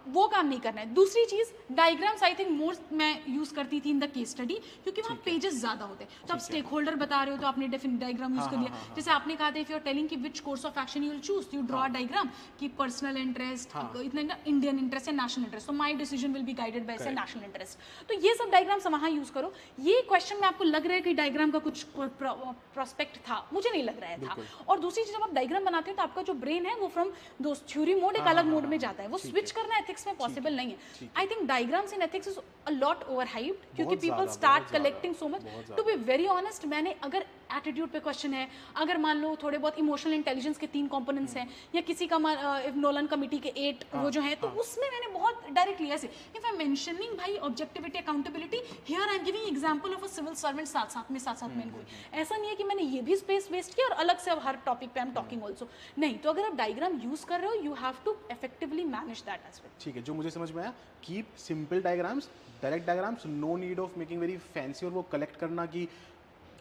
Speaker 2: वो काम नहीं करना है। दूसरी चीज, डायग्राम्स आई थिंक मोर मैं यूज करती थी इन द केस स्टडी, क्योंकि वहाँ पेजेस ज्यादा होते हैं। तो आप स्टेक होल्डर बता रहे हो तो आपने डेफिनेट डायग्राम यूज कर दिया। जैसे आपने कहा था इफ यू आर टेलिंग कि which course of action you will choose, you draw a diagram कि पर्सनल इंटरेस्ट, इतना इंडियन इंटरेस्ट या नेशनल इंटरेस्ट, तो my decision will be guided by से नेशनल इंटरेस्ट। तो ये सब डायग्राम्स वहाँ यूज करो। ये क्वेश्चन में आपको लग रहा है कि डायग्राम का कुछ प्रोस्पेक्ट था, मुझे नहीं लग रहा था। और दूसरी चीज, जब आप डायग्राम बनाते हो तो आपका जो ब्रेन है वो फ्रॉम दो थ्योरी मोड एक अलग मोड में जाता है, वो स्विच करना एथिक्स में पॉसिबल नहीं है। I think diagrams in ethics is a lot overhyped, क्योंकि people start collecting so much. To be very honest, मैंने अगर एटीट्यूड पे क्वेश्चन है, अगर मान लो थोड़े बहुत इमोशनल इंटेलिजेंस के 3 कंपोनेंट्स हैं, या किसी का नोलन कमिटी के 8 वो जो है, तो उसमें मैंने बहुत डायरेक्टली ऐसे इफ आई एम मेंशनिंग भाई objectivity accountability, here I am giving example of a civil servant साथ में इनको। ऐसा नहीं है कि मैंने ये भी स्पेस वेस्ट किया और अलग से अब हर टॉपिक पे आई एम टॉकिंग आल्सो, नहीं। तो अगर आप डायग्राम यूज कर रहे हो, you have to effectively manage that as well.
Speaker 1: ठीक है, जो मुझे समझ में आया, keep simple diagrams, direct diagrams, no need of making very fancy और वो कलेक्ट करना कि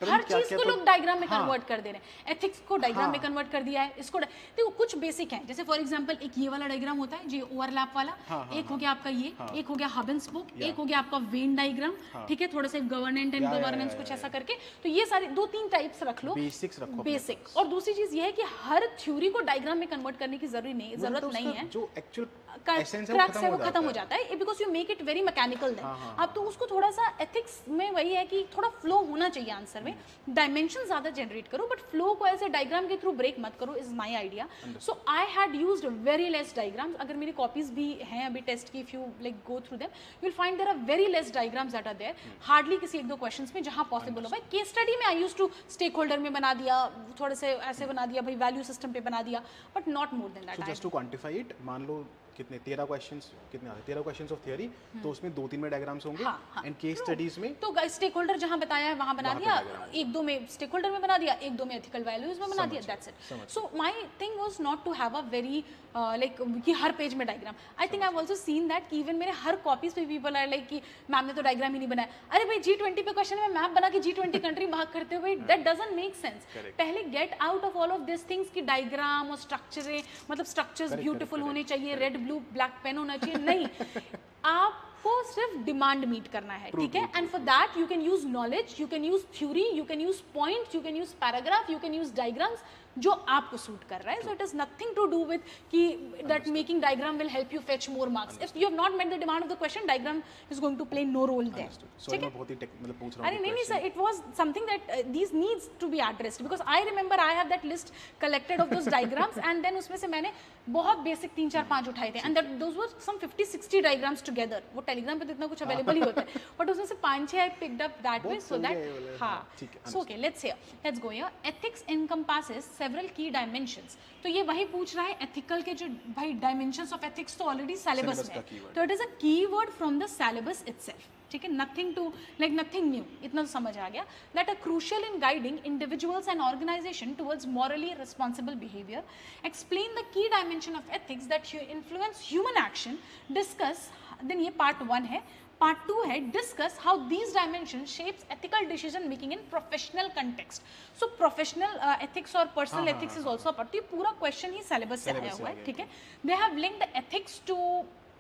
Speaker 2: हर चीज को लोग डायग्राम में कन्वर्ट कर दे रहे हैं। एथिक्स को डायग्राम में कन्वर्ट कर दिया है, इसको देखो कुछ बेसिक है। जैसे फॉर एग्जांपल एक ये वाला डायग्राम होता है जो ओवरलैप वाला, एक हो गया आपका ये, एक हो गया हब एंड स्पोक, एक हो गया आपका वेन डायग्राम, ठीक है, थोड़ा सा गवर्नेंट एंड गवर्नेंस कुछ ऐसा करके। तो ये सारे 2-3 टाइप्स रख लो,
Speaker 1: बेसिक्स रखो,
Speaker 2: बेसिक। और दूसरी चीज ये है कि हर थ्योरी को डायग्राम में कन्वर्ट करने की जरूरत नहीं है,
Speaker 1: जो एक्चुअल
Speaker 2: एसेंस है वो खत्म हो जाता है, because you make it very mechanical then. अब तो उसको थोड़ा सा एथिक्स में वही है कि थोड़ा फ्लो होना चाहिए आंसर में, डायमेंशन ज्यादा जनरेट करो बट फ्लो को ऐसे डायग्राम के थ्रू ब्रेक मत करो, is my idea. So I had used very less diagrams. अगर मेरी कॉपीज भी हैं अभी टेस्ट की, if you like go through them you will find there are very less diagrams that are there, hardly किसी 1-2 questions में जहां possible हो। भाई केस स्टडी में I used to stakeholder में बना दिया, थोड़े से ऐसे बना दिया, भाई वैल्यू सिस्टम पे बना दिया, but not more than that.
Speaker 1: So just to quantify it, मान लो कितने 13 क्वेश्चंस, कितने आते 13 क्वेश्चंस ऑफ थ्योरी, तो उसमें 2-3 में डायग्राम्स होंगे, एंड केस स्टडीज में
Speaker 2: तो स्टेक होल्डर जहां बताया है वहां बना दिया, 1-2 में स्टेक होल्डर में बना दिया, 1-2 में एथिकल वैल्यूज में बना दिया, that's it. So my thing was not to have a very like कि हर पेज में diagram. I think I have also seen that कि इवन मेरे हर कॉपीज पे पीपल आर लाइक कि मैम ने तो डायग्राम ही नहीं बनाया। अरे भाई G20 पे क्वेश्चन में मैप बना के G20 कंट्री भाग करते हुए, दैट डजंट मेक सेंस। पहले get out of all of this things कि डायग्राम और स्ट्रक्चर, मतलब स्ट्रक्चर्स ब्यूटीफुल होने चाहिए, रेड ब्लू ब्लैक पेन होना चाहिए, नहीं। आपको सिर्फ डिमांड मीट करना है, ठीक है। And for that you can use knowledge, you can use theory, you can use points, you can use paragraph, you can use diagrams जो आपको सूट कर रहा है। So it is nothing to do with कि that making diagram will help you fetch more marks. If you have not met the demand of the question, diagram is going to play no role there, ठीक है।
Speaker 1: बहुत ही मतलब पूछ रहा हूं।
Speaker 2: अरे नहीं sir, it was something that these needs to be addressed, because I remember I have that list collected of those diagrams, and then उसमें से मैंने बहुत बेसिक 3-4-5 उठाए थे, and that those were some 50-60 diagrams together. वो Telegram पे तो इतना कुछ अवेलेबल ही होता है, बट उसमें से 5-6 I picked up that way, so that so okay let's go here. Ethics encompasses several की डायमेंशंस। तो ये वही पूछ रहा है एथिकल के जो भाई डायमेंशंस ऑफ एथिक्स तो ऑलरेडी सिलेबस में है, तो it is a keyword from the syllabus itself, ठीक है। Nothing to like nothing new, इतना तो समझ आ गया। That are crucial in guiding individuals and organisation towards morally responsible behaviour. Explain the key dimension of ethics that influence human action. Discuss, then ये part 1 है, part 2 है discuss how these dimension shapes ethical decision making in professional context. So professional ethics और personal ethics is also part. ये पूरा question ही syllabus से आया हुआ है, ठीक है. They have linked ethics to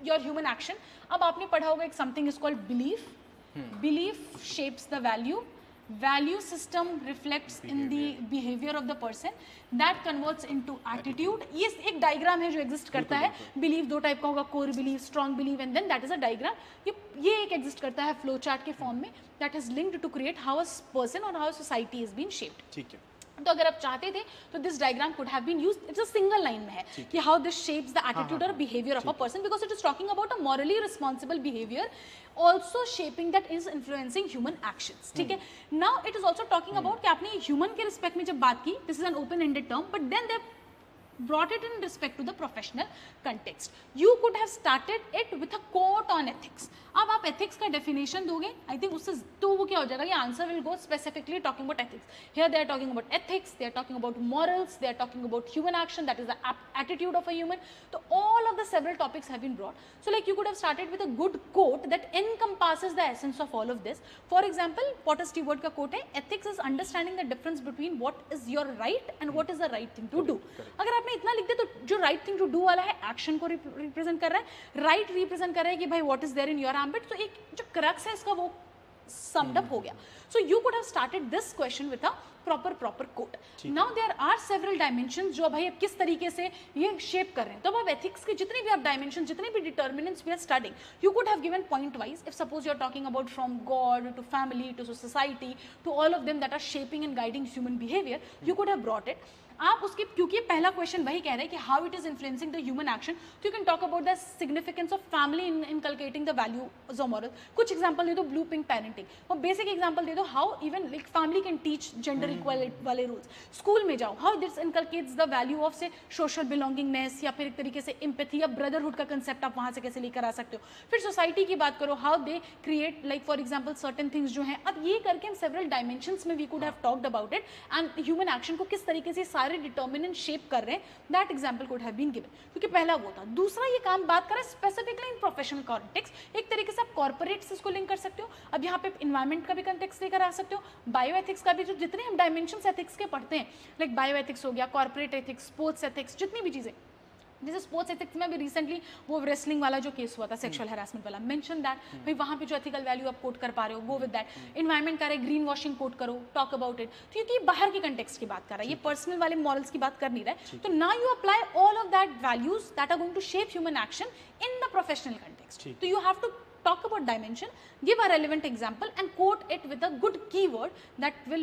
Speaker 2: your human action. अब आपने पढ़ा होगा एक something is called belief. Belief shapes the value. Value system reflects in the behavior of the person that converts into attitude. ये एक डायग्राम है जो एग्जिस्ट करता है. बिलीव दो टाइप का होगा, core believe, strong believe, and then that is a diagram. ये एक एग्जिस्ट करता है फ्लो चार्ट के फॉर्म में, that is linked to create how a person और how society is been shaped.
Speaker 1: ठीक है.
Speaker 2: तो अगर आप चाहते थे तो this diagram could have been used. It's a single line में है कि how this shapes the attitude और behaviour of a person, because it is talking about a morally responsible behaviour also shaping that is influencing human actions. ठीक है. Now it is also talking about कि आपने human के respect में जब बात की, this is an open ended term, but then they brought it in respect to the professional context. You could have started it with a quote on ethics. अब आप ethics का definition दोगे, I think उससे तो वो क्या हो जाएगा, ये answer will go specifically talking about ethics. Here they are talking about ethics, they are talking about morals, they are talking about human action, that is the attitude of a human. So all of the several topics have been brought. So like you could have started with a good quote that encompasses the essence of all of this. For example, Potter Stewart का quote है, ethics is understanding the difference between what is your right and what is the right thing to do. अगर आपने इतना लिख दिया तो जो right thing to do वाला है एक्शन को रिप्रेजेंट कर रहा है, राइट रिप्रेजेंट कर रहा है कि भाई what is there in your ambit. तो एक जो क्रक्स है इसका वो सम्ड अप हो गया. So you could have started this question with a proper quote. Now there are several dimensions जो भाई अब किस तरीके से ये शेप कर रहे हैं. तो अब एथिक्स के जितने भी आप डायमेंशन, जितने भी determinants we are studying, you could have given point wise. If suppose you are talking about from god to family to society to all of them that are shaping and guiding human behaviour, you could have brought it. आप उसके, क्योंकि पहला question वही कह रहे हैं कि how it is influencing the human action, तो you can talk about the significance of family in inculcating the values और मॉरल. कुछ एग्जांपल दे दो, ब्लू पिंक पेरेंटिंग, और बेसिक एग्जांपल दे दो how even like family can teach gender equality वाले rules. School में जाओ, how this inculcates the value of say social belongingness, या फिर एक तरीके से एम्पैथी या ब्रदरहुड का कंसेप्ट आप वहाँ से कैसे लेकर आ सकते हो. फिर सोसाइटी की बात करो, how they create like for example certain things जो हैं. अब ये करके हम सेवरल डायमेंशंस में we could have talked about it, and human action को किस तरीके से सारे डिटर्मिनेंट शेप कर रहे हैं, that example could have been given. क्योंकि पहला वो था. दूसरा ये काम बात करें स्पेसिफिकली इन प्रोफेशनल कॉन्टेक्स्ट. एक तरीके से आप कॉर्पोरेट्स इसको लिंक कर सकते हो. अब यहाँ पे इन्वायरमेंट का भी कंटेक्स्ट लेकर आ सकते हो, बायो एथिक्स का भी, जो जितने हम डायमेंशंस एथिक्स के पढ़ते हैं, लाइक बायो एथिक्स हो गया, कॉर्पोरेट एथिक्स, स्पोर्ट्स एथिक्स, जितनी भी चीज़ें. जैसे स्पोर्ट्स एथिक्स में भी रिसेंटली वो रेसलिंग वाला जो केस हुआ था, सेक्सुअल हैरासमेंट वाला, मेंशन दैट भाई वहाँ पे जो एथिकल वैल्यू आप कोट कर पा रहे हो, गो विद दैट. इन्वायरमेंट का रहे, ग्रीन वॉशिंग कोट करो, टॉक अबाउट इट. तो क्योंकि ये बाहर के कंटेक्स्ट की बात कर रहा है, ये पर्सनल वाले मॉरल्स की बात कर नहीं रहा है. तो now you apply all of that values that are going to shape human action in the professional context. तो you have to talk about dimension, give a relevant example and quote it with a good keyword that will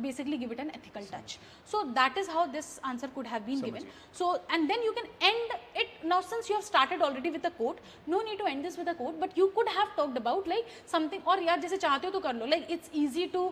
Speaker 2: basically give it an ethical touch. So that is how this answer could have been given. So and then you can end it. Now since you have started already with a quote, no need to end this with a quote, but you could have talked about like something, और यार जैसे चाहते हो तो कर लो, like it's easy to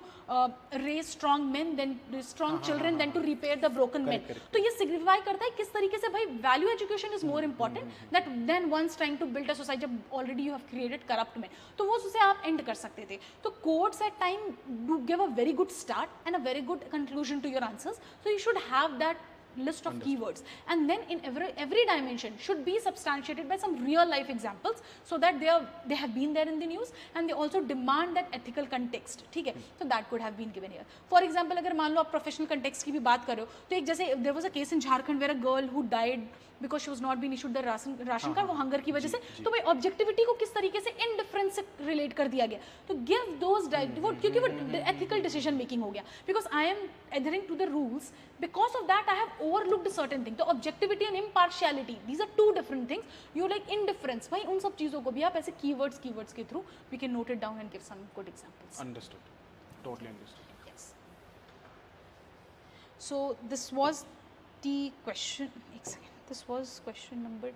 Speaker 2: raise strong men then strong children than to repair the broken men. तो ये signify करता है किस तरीके से भाई value education is more important that than once trying to build a society जब already you have created corrupt में. तो वो उसे आप एंड कर सकते थे. तो quotes at time do give a very good start and a very good conclusion to your answers. So you should have that list of keywords, and then in every dimension should be substantiated by some real life examples so that they have been there in the news and they also demand that ethical context. ठीक है. So that could have been given here. For example, अगर मान लो आप professional context की भी बात कर रहे हो, तो एक जैसे there was a case in Jharkhand where a girl who died because she was not being issued the ration card, वो हंगर की वजह से. तो भाई ऑब्जेक्टिविटी को किस तरीके से इनडिफरेंस से रिलेट कर दिया गया. तो गिव दोज क्योंकि वो एथिकल डिसीजन मेकिंग हो गया, because I am adhering to the rules, because of that I have overlooked a certain thing. तो objectivity and impartiality, these are two different things. You like indifference, भाई उन सब चीज़ों को भी आप ऐसे keywords के through we can note it down and give some good examples.
Speaker 1: Understood. Totally understood.
Speaker 2: Yes. So this was the question. एक second. This was question number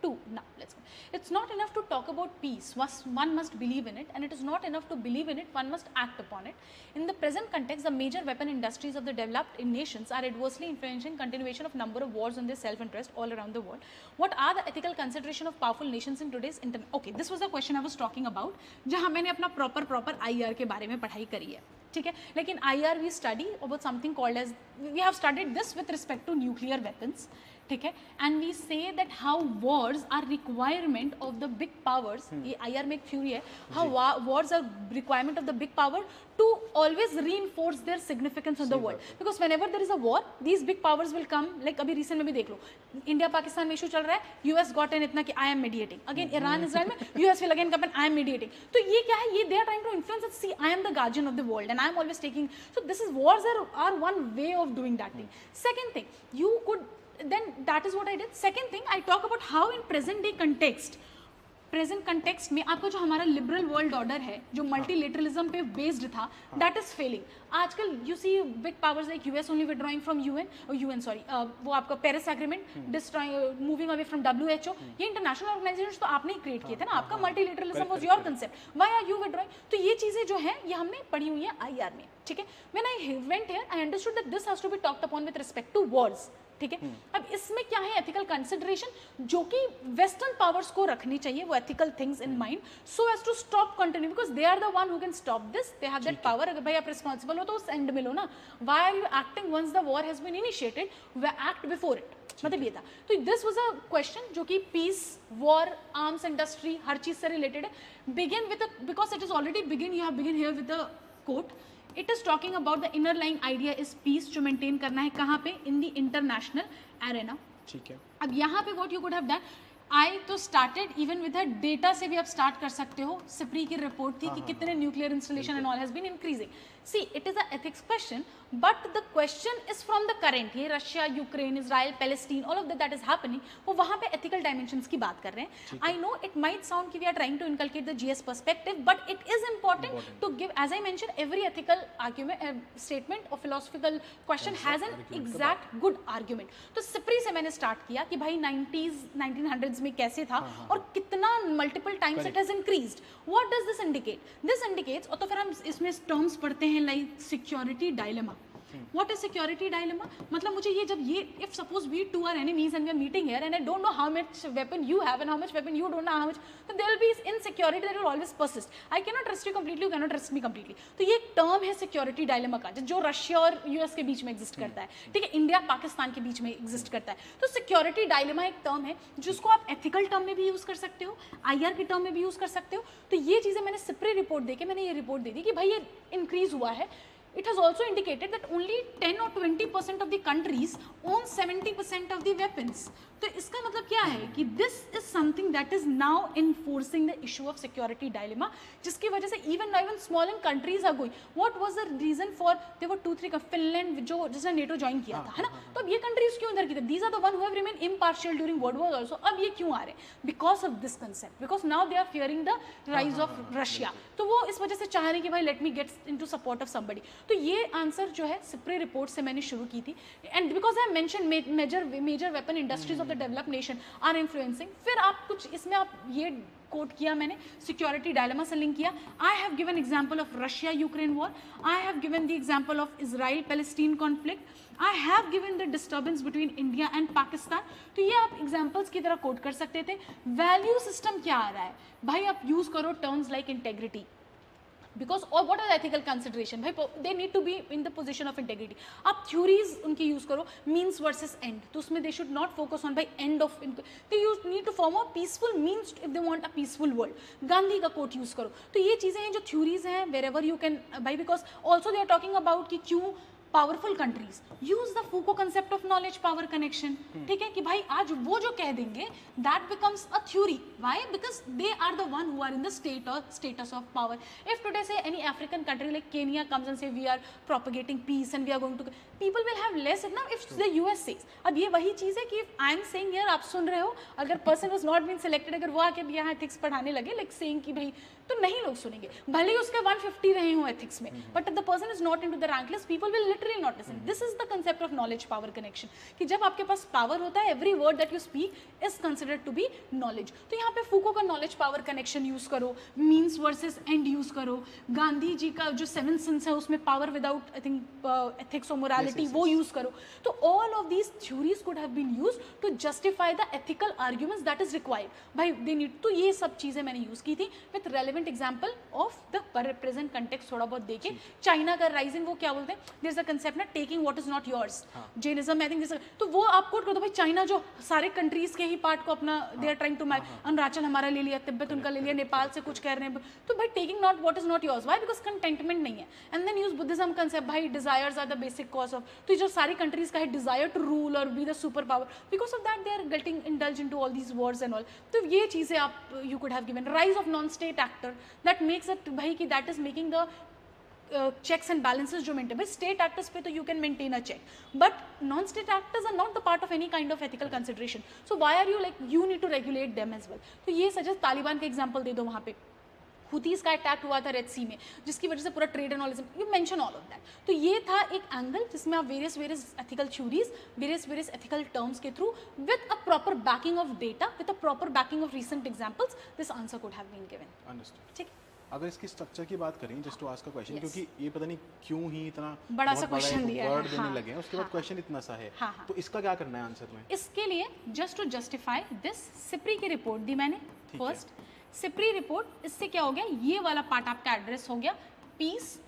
Speaker 2: 2. Now let's go. It's not enough to talk about peace. One must believe in it, and it is not enough to believe in it. One must act upon it. In the present context, the major weapon industries of the developed nations are adversely influencing continuation of number of wars on their self-interest all around the world. What are the ethical consideration of powerful nations in today's internet? Okay, this was the question I was talking about. जहाँ मैंने अपना proper IR के बारे में पढ़ाई करी है. ठीक है, लेकिन IR we study about something called age, we have studied this with respect to nuclear weapons, ठीक है, and we say that how wars are requirement of the big powers, ये IR में एक थ्योरी है, how wars are requirement of the big power to always reinforce their significance on the world, because whenever there is a war these big powers will come, like अभी recent में भी देख लो, India Pakistan में issue चल रहा है, US got in इतना कि I am mediating, again Iran Israel में US will again come and I am mediating, तो ये क्या है, ये they are trying to influence us, see I am the guardian of the world and I am always taking, so this is wars are one way of doing that thing. Second thing, you could then, that is what I did. Second thing, I talk about how in present day context, present context में आपका जो हमारा liberal world order है जो multilateralism पे based था, that is failing. आजकल you see big powers like US only withdrawing from UN sorry, वो आपका Paris agreement, destroying, moving away from WHO, ये इंटरनेशनल ऑर्गेनाइजेशन तो आपने ही क्रिएट किए थे ना, आपका multilateralism was your concept, why are you withdrawing. तो ये चीजें जो है ये हमने पढ़ी हुई है IR में, ठीक है. When I went here I understood that this has to be talked upon with respect to wars, ठीक है. अब इसमें क्या है, एथिकल कंसिडरेशन जो कि वेस्टर्न पावर्स को रखनी चाहिए, वो ethical things in mind, so as to stop continue, because they are the one who can stop this, they have that power. अगर भाई आप रिस्पॉन्सिबल हो तो उस एंड में लो ना, why are you acting once the war has been initiated, we act before it, मतलब ये था. तो दिस वाज अ क्वेश्चन जो कि पीस, वॉर, आर्म्स इंडस्ट्री, हर चीज से रिलेटेड है. Begin with, because it is already begin, you have begin here with a quote. It is talking about the inner lying idea is peace, जो maintain करना है कहाँ पे, इन द इंटरनेशनल एरेना, ठीक है. अब यहाँ पे what you could have done, I तो स्टार्टेड इवन विद डेटा से भी आप स्टार्ट कर सकते हो. सिप्री की रिपोर्ट थी कि कितने nuclear installation and all has been increasing. See it is a ethics question, but the question is from the current, ये Russia, Ukraine, Israel, Palestine, all of that is happening, वो वहाँ पे ethical dimensions की बात कर रहे हैं. I know it might sound कि we are trying to inculcate the GS perspective, but it is important to give, as I mention, every ethical argument, statement और philosophical question has an exact good argument. तो SIPRI से मैंने start किया कि भाई 90s 1900s में कैसे था और कितना multiple times it has increased. What does this indicate? This indicates, और तो फिर हम इसमें टर्म्स पढ़ते हैं like security dilemma. What is security dilemma? मतलब मुझे ये जब ये, if suppose we two are enemies and we are meeting here and I don't know how much weapon you have and how much weapon you don't know how much, so there will be insecurity that will always persist. I cannot trust you completely, you cannot trust me completely. तो ये term है security dilemma का, जो Russia और US के बीच में exist करता है, ठीक है, इंडिया पाकिस्तान के बीच में एग्जिस्ट करता है. तो security dilemma एक टर्म है जिसको आप एथिकल टर्म में भी यूज कर सकते हो, IR के टर्म में भी यूज कर सकते हो. तो ये चीजें मैंने सिप्री रिपोर्ट देके मैंने ये रिपोर्ट दे दी कि भाई ये इंक्रीज हुआ है. It has also indicated that only 10 or 20% of the countries own 70% of the weapons. तो इसका मतलब क्या है कि this is something that is now enforcing the issue of security dilemma, जिसकी वजह से even smaller countries are going. What was the reason for, there were 2-3 Finland जो जिसने NATO ज्वाइन किया था, है ना, तो अब ये countries क्यों इधर की तरफ, these are the one who have remained impartial during World War also, अब ये क्यों आ रहे, because of this concept, because now they are fearing the rise of Russia. तो वो इस वजह से चाह रहे हैं कि भाई let me get into support of somebody. तो ये आंसर जो है सिप्री रिपोर्ट से मैंने शुरू की थी, and because I mention major weapon industries of the developed nation are influencing. फिर आप कुछ इसमें आप ये कोट किया मैंने, सिक्योरिटी डायलेमा से लिंक किया. I have given example of Russia Ukraine war, I have given the example of Israel Palestine conflict, I have given the disturbance between India and Pakistan. तो ये आप एग्जांपल्स की तरह कोट कर सकते थे. वैल्यू सिस्टम क्या आ रहा है भाई, आप यूज करो terms like integrity, because or what are the ethical consideration, भाई they need to be in the position of integrity. आप theories उनकी use करो, means versus end, तो उसमें they should not focus on by end of, they need to form a peaceful means if they want a peaceful world. Gandhi का quote use करो. तो ये चीज़ें हैं जो theories हैं, wherever you can, भाई because also they are talking about कि क्यों powerful countries use the Foucault concept of knowledge power connection. ठीक है कि भाई आज वो जो कह देंगे that becomes a theory. Why? Because they are the one who are in the status of power. If today say any African country like Kenya comes and say we are propagating peace and we are going to, people will have less it. Now if the US says, अब ये वही चीज है कि if I am saying here, आप सुन रहे हो, अगर person was not been selected, अगर वो आके यहाँ एथिक्स पढ़ाने लगे लाइक सेइंग कि भाई, तो नहीं लोग सुनेंगे, भले ही उसके 150 रहे हो एथिक्स में, but the person is not into the rank list, people will literally not listen. This is the concept of knowledge power connection, कि जब आपके पास पावर होता है, every word that you speak is considered to be knowledge. तो यहाँ पे Foucault का नॉलेज पावर कनेक्शन यूज करो, मीन्स वर्सेस एंड यूज करो. गांधी जी का जो 7 सिंस है उसमें power without I think ethics और मोरालिटी सिक्योरिटी वो यूज करो. तो all of these theories could have been used to justify the ethical arguments that is required. भाई दे नीड, तो ये सब चीजें मैंने यूज की थी with relevant example of the present context. थोड़ा बहुत देखे चाइना का राइजिंग, वो क्या बोलते हैं, देयर इज अ कांसेप्ट ना, taking what is not yours. Jainism I think this, तो वो आप कोट कर दो भाई, चाइना जो सारे कंट्रीज के ही पार्ट को अपना they are trying to match, Arunachal हमारा ले लिया, तिब्बत उनका ले लिया, नेपाल से कुछ कह रहे हैं, तो भाई taking not what is not yours, why, because contentment नहीं है. And then use Buddhism concept, भाई desires are the basic cause of, तो जो सारी कंट्रीज का है डिजायर टू रूल और be the superpower, because of that they are getting indulge into all these wars and all. तो ये चीजें आप you could have given. Rise of non state actor, that makes it भाई कि that is making the checks and balances जो maintain. भाई state actors पे तो you can maintain a check, but non-state actors are not the part of any kind of ethical consideration. So why are you like, you need to regulate them as well. तो ये suggest Taliban का example दे दो, वहाँ पे हुतीज का attack हुआ था रेड सी में, जिसकी वजह से पूरा ट्रेड एंड ऑलिज्म, you mention all of that. तो ये था एक एंगल जिसमें आप various ethical theories, various ethical terms के through with a proper backing of data, with a proper backing of recent examples, this answer could have been given.
Speaker 1: Understood.
Speaker 2: ठीक.
Speaker 1: अगर इसकी स्ट्रक्चर की बात करें, just to ask a question, क्योंकि ये पता नहीं क्यों ही इतना
Speaker 2: बड़ा सा क्वेश्चन दिया है,
Speaker 1: वर्ड देने लगे हैं, उसके बाद क्वेश्चन इतना सा है, तो इसका क्या करना है आंसर में?
Speaker 2: इसके लिए just to justify this, SIPRI की रिपोर्ट दी मैंने फर्स्ट. सिप्री रिपोर्ट, इससे क्या हो गया, ये वाला पार्ट आपका एड्रेस हो गया पीस,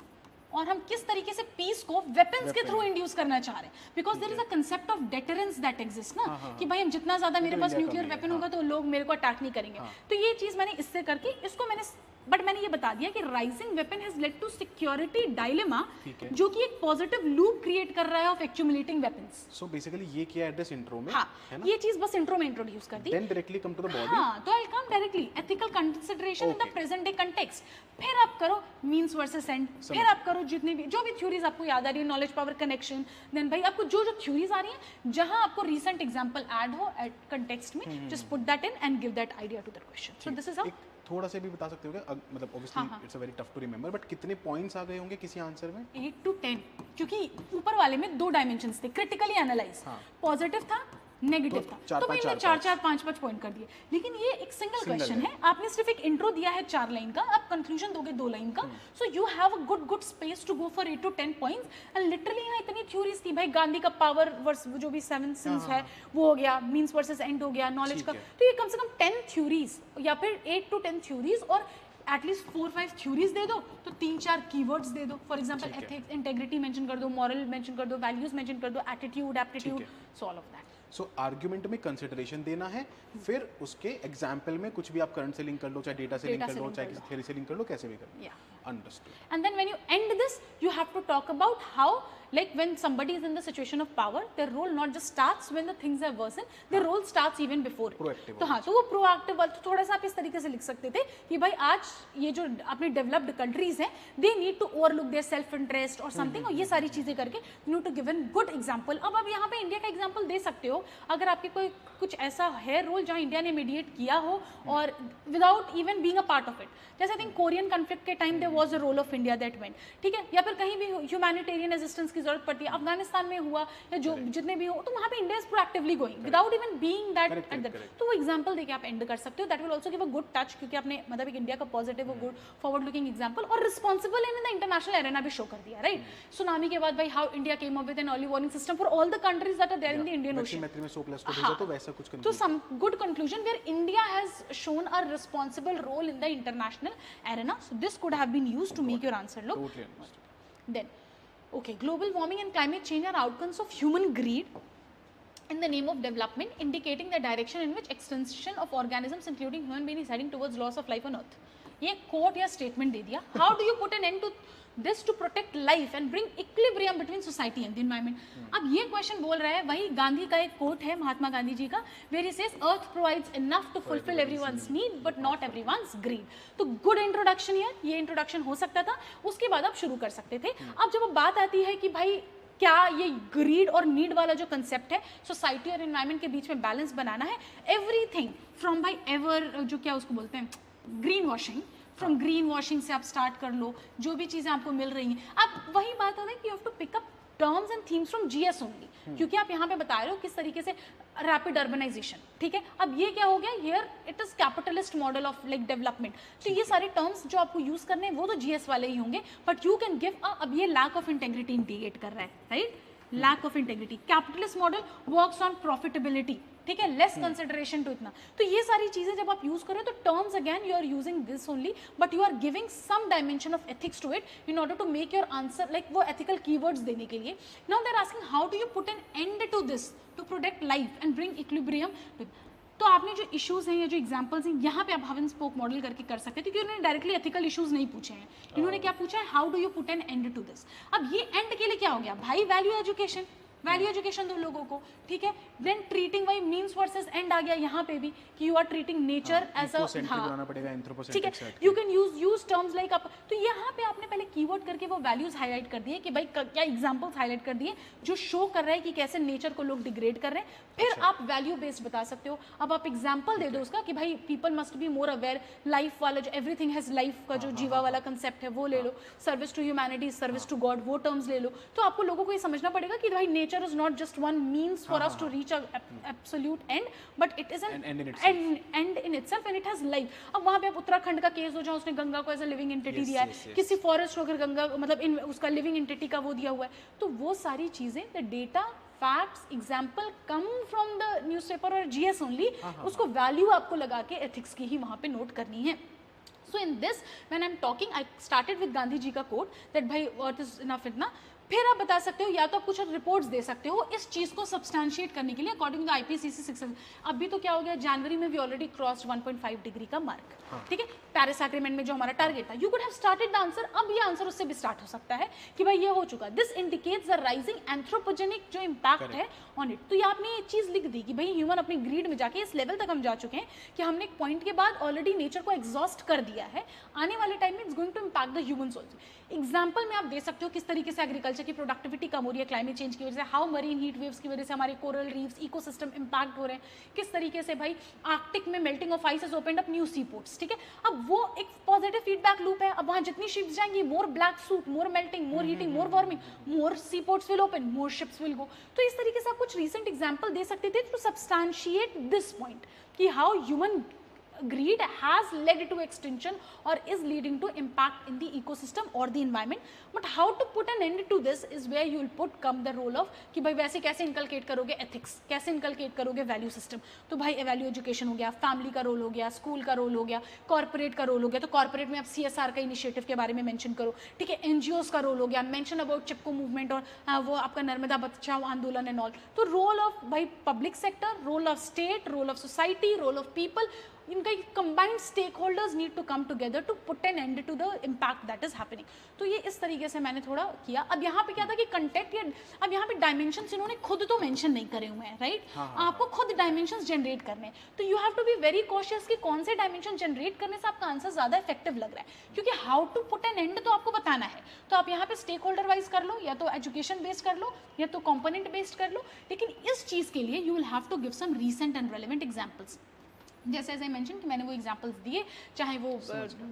Speaker 2: और हम किस तरीके से पीस को वेपन्स के थ्रू इंड्यूस करना चाह रहे हैं, because there is a concept of deterrence that exist ना, कि भाई हम जितना ज्यादा मेरे पास न्यूक्लियर वेपन होगा तो लोग मेरे को अटैक नहीं करेंगे. तो ये चीज मैंने इससे करके इसको मैंने, बट मैंने ये बता दिया कि rising weapon has led to security dilemma, जो कि एक पॉजिटिव लूप क्रिएट कर रहा है of accumulating weapons.
Speaker 1: So basically ये किया एड्रेस इंट्रो में,
Speaker 2: हाँ,
Speaker 1: है ना?
Speaker 2: ये चीज बस इंट्रो में इंट्रोड्यूस कर दी.
Speaker 1: Then directly come to the body.
Speaker 2: हाँ, तो I come directly ethical consideration in the present day context. फिर आप करो मींस वर्सेस एंड, फिर आप करो जितनी भी जो भी थ्योरीज आपको याद आ रही है, नॉलेज पावर कनेक्शन, देन भाई आपको जो जो थ्योरीज आ रही हैं, जहां आपको रीसेंट एग्जांपल ऐड हो एट कंटेक्स्ट में, just put that in and give that idea to the question. So this is how.
Speaker 1: थोड़ा सा भी बता सकते हो क्या, मतलब obviously it's a very tough to remember, but कितने पॉइंट्स आ गए होंगे किसी आंसर में?
Speaker 2: 8 to 10, क्योंकि ऊपर वाले में 2 डायमेंशंस थे, क्रिटिकली एनालाइज, पॉजिटिव था, नेगेटिव था, तो भाई मैं 4 5 पॉइंट कर दिए. लेकिन ये एक सिंगल क्वेश्चन है, आपने सिर्फ एक इंट्रो दिया है 4 लाइन का, आप कंक्लूजन दोगे 2 लाइन का, so you have a good space to go for 8 to 10 points. And literally यहाँ इतनी थ्योरीज थी भाई, गांधी का पावर वर्स जो भी 7 सिंस है वो हो गया, मींस वर्सेस एंड हो गया, नॉलेज का, तो ये कम से कम 10 थ्योरीज या फिर 8 to 10 थ्योरीज, और एटलीस्ट 4-5 थ्योरीज दे दो, तो 3-4 कीवर्ड्स दे दो. For example ethics, integrity mention कर दो, मॉरल मेंशन कर दो, वैल्यूज मेंशन कर दो, attitude, aptitude, so all of that.
Speaker 1: So argument में कंसिडरेशन देना है, फिर उसके एग्जाम्पल में कुछ भी आप करंट से लिंक कर लो, चाहे डेटा से लिंक कर लो, चाहे किसी थ्योरी से लिंक कर लो, कैसे भी कर लो. Understood.
Speaker 2: And then when you end this, you have to talk about how, like when somebody is in the situation of power, their role not just starts when the things have worsened, their role starts even before.
Speaker 1: Proactive.
Speaker 2: तो हाँ, तो वो proactive वाला, तो थोड़ा सा आप इस तरीके से लिख सकते थे कि भाई आज ये जो अपनी डेवलप्ड कंट्रीज हैं, they need to overlook their self interest और समथिंग, और ये सारी चीजें करके you need to give an good example. अब आप यहाँ पे इंडिया का एग्जांपल दे सकते हो, अगर आपके कोई कुछ ऐसा है रोल जहाँ इंडिया ने मीडिएट किया हो और without even being a part of it. जैसे आई थिंक कोरियन कॉन्फ्लिक्ट के time there was a role of India that went, ठीक है, या फिर कहीं भी ह्यूमैनिटेरियन असिस्टेंस की जरूरत पड़ती है, अफगानिस्तान में हुआ या जो जितने भी हो, तो वहाँ पे India is proactively going without even being that at that. तो वो एग्जांपल देके आप एंड कर सकते हो. That will also give a good touch, क्योंकि आपने मतलब एक इंडिया का पॉजिटिव और गुड फॉरवर्ड लुकिंग एग्जांपल और responsible in the international arena भी शो कर दिया, राइट. सुनामी के बाद भाई how India came up with an early warning system for all the countries that are there in the Indian ocean.
Speaker 1: में 100+ को भेजा, तो वैसा कुछ
Speaker 2: तो some good conclusion where India has shown a responsible role in the international arena. So this could have been used to make your answer look.
Speaker 1: Totally understood.
Speaker 2: Then, okay, global warming and climate change are outcomes of human greed in the name of development, indicating the direction in which extinction of organisms, including human beings, is heading towards loss of life on Earth. ये coat या statement दे दिया. How do you put an end to this to protect life and bring equilibrium between society and the environment? अब ये question बोल रहा है, वही गांधी का एक कोट है, महात्मा गांधी जी का, where he says earth provides enough to fulfill everyone's need but not everyone's greed. तो गुड इंट्रोडक्शन है, ये इंट्रोडक्शन हो सकता था, उसके बाद आप शुरू कर सकते थे. अब जब बात आती है कि भाई क्या ये ग्रीड और नीड वाला जो कंसेप्ट है, सोसाइटी और एनवायरनमेंट के बीच में बैलेंस बनाना है, एवरीथिंग फ्रॉम भाई एवर जो क्या उसको बोलते हैं green washing, from green washing से आप स्टार्ट कर लो, जो भी चीज़ें आपको मिल रही हैं. अब वही बात होता है कि you have to pick up terms and themes from GS only, क्योंकि आप यहाँ पे बता रहे हो किस तरीके से रैपिड अर्बनाइजेशन, ठीक है. अब ये क्या हो गया, here it is capitalist model of like development. तो ये सारे टर्म्स जो आपको यूज करने हैं वो तो जीएस वाले ही होंगे, बट यू कैन गिव अब ये लैक ऑफ इंटेग्रिटी इंडिकेट कर रहा है, right. Lack of integrity. Capitalist model works on profitability, ठीक है, लेस कंसिडरेशन टू इतना। तो ये सारी चीजें जब आप यूज करें तो terms again you are using this only, but you are giving some dimension of ethics to it in order to make your answer like वो एथिकल कीवर्ड्स देने के लिए। Now they are asking how do you put an end to this to protect life and bring equilibrium. तो आपने जो issues हैं या जो एग्जांपल्स हैं यहाँ पे आप हब एंड स्पोक मॉडल करके कर सकते हैं, क्योंकि उन्होंने डायरेक्टली एथिकल इश्यूज नहीं पूछे हैं, इन्होंने क्या पूछा है, how do you put an end to this. अब ये एंड के लिए क्या हो गया भाई, वैल्यू एजुकेशन, वैल्यू एजुकेशन दो लोगों को, ठीक है। Then treating why means versus end आ गया यहाँ पे भी कि you are treating nature as a, ठीक है, you can use terms like आप। तो यहाँ पे आपने पहले कीवर्ड करके वो वैल्यूज हाईलाइट कर दिए कि भाई क्या एग्जांपल्स हाईलाइट कर दिए जो शो कर रहा है कि कैसे नेचर को लोग डिग्रेड कर रहे हैं, फिर आप वैल्यू बेस्ड बता सकते हो। अब आप एग्जाम्पल दे दो उसका कि भाई people must be more aware, life वाला जो एवरीथिंग हैज लाइफ का जो जीवा वाला कंसेप्ट है वो ले लो, service to humanity, service to God, वो टर्म्स ले लो। तो आपको लोगों को ये समझना पड़ेगा कि भाई nature is not just one means for us to reach a absolute end, but it is an end in itself and it has life. अब वहां पे आप उत्तराखंड का केस हो जहां उसने गंगा को एज अ लिविंग एंटिटी दिया है, किसी फॉरेस्ट को अगर गंगा मतलब उसका लिविंग एंटिटी का वो दिया हुआ है, तो वो सारी चीजें the data facts example come from the newspaper और जीएस ओनली, उसको वैल्यू आपको लगा के एथिक्स की ही वहां पे नोट करनी है। So in this, when I'm talking, I started with Gandhi ji का कोट that भाई what is enough इतना, फिर आप बता सकते हो या तो आप कुछ रिपोर्ट्स दे सकते हो इस चीज को सब्सटैंशिएट करने के लिए अकॉर्डिंग टू आईपीसीसी 6। अभी तो क्या हो गया, जनवरी में वी ऑलरेडी क्रॉस्ड 1.5 डिग्री का मार्क, ठीक है, पेरिस एग्रीमेंट में जो हमारा टारगेट था। You could have started the answer, अब ये आंसर उससे भी स्टार्ट हो सकता है कि भाई ये हो चुका, this indicates the rising anthropogenic जो इम्पैक्ट है ऑन इट। तो ये आपने ये चीज लिख दी कि भाई ह्यूमन अपनी ग्रीड में जाके इस लेवल तक हम जा चुके हैं कि हमने एक पॉइंट के बाद ऑलरेडी नेचर को एग्जॉस्ट कर दिया है, आने वाले टाइम में it's going to impact the human souls. Example में आप दे सकते हो किस तरीके से एग्रीकल्चर की प्रोडक्टिविटी कम हो रही है क्लाइमेट चेंज की वजह से, हाउ मरीन हीट वेव्स की वजह से हमारे कोरल रीफ्स इकोसिस्टम इम्पैक्ट हो रहे हैं, किस तरीके से भाई आर्कटिक में melting of ice has opened up new sea ports, ठीक है। अब वो एक पॉजिटिव फीडबैक लूप है, अब वहां जितनी शिप्स जाएंगी, more black soot, more melting, more heating, more warming, more sea ports will open, more ships will go. तो इस तरीके से आप कुछ रीसेंट एग्जाम्पल दे सकते थे टू सब्सटैंशिएट दिस पॉइंट कि how human greed has led to extinction or is leading to impact in the ecosystem or the environment, but how to put an end to this is where you will put come the role of कि भाई वैसे कैसे inculcate करोगे ethics, कैसे inculcate करोगे value system। तो भाई value education हो गया, family का रोल हो गया, स्कूल का रोल हो गया, corporate का रोल हो गया, तो corporate में आप CSR का इनिशिएटिव के बारे में मेंशन करो, ठीक है, NGOs का रोल हो गया, मेंशन अबाउट चिपको मूवमेंट और वो आपका नर्मदा बचाओ आंदोलन एंड ऑल। तो रोल ऑफ भाई public sector, role of state, role of society, role of people, इनका combined stakeholders need to come together to put an end to the impact that is happening. तो ये इस तरीके से मैंने थोड़ा किया। अब यहाँ पे क्या था कि कंटेंट या अब यहाँ पे डायमेंशंस इन्होंने खुद तो मेंशन नहीं करे हुए हैं, राइट, आपको खुद डायमेंशंस जनरेट करने हैं, तो you have to be very cautious कि कौन से डायमेंशन जनरेट करने से आपका आंसर ज्यादा इफेक्टिव लग रहा है, क्योंकि how to put an end तो आपको बताना है। तो आप यहाँ पे स्टेक होल्डर वाइज कर लो, या तो एजुकेशन बेस्ड कर लो, या तो कॉम्पोनेंट बेस्ड कर लो, लेकिन इस चीज के लिए you will have to give some recent and relevant examples. जैसे एज आई मेंशन कि मैंने वो एग्जांपल्स दिए, चाहे वो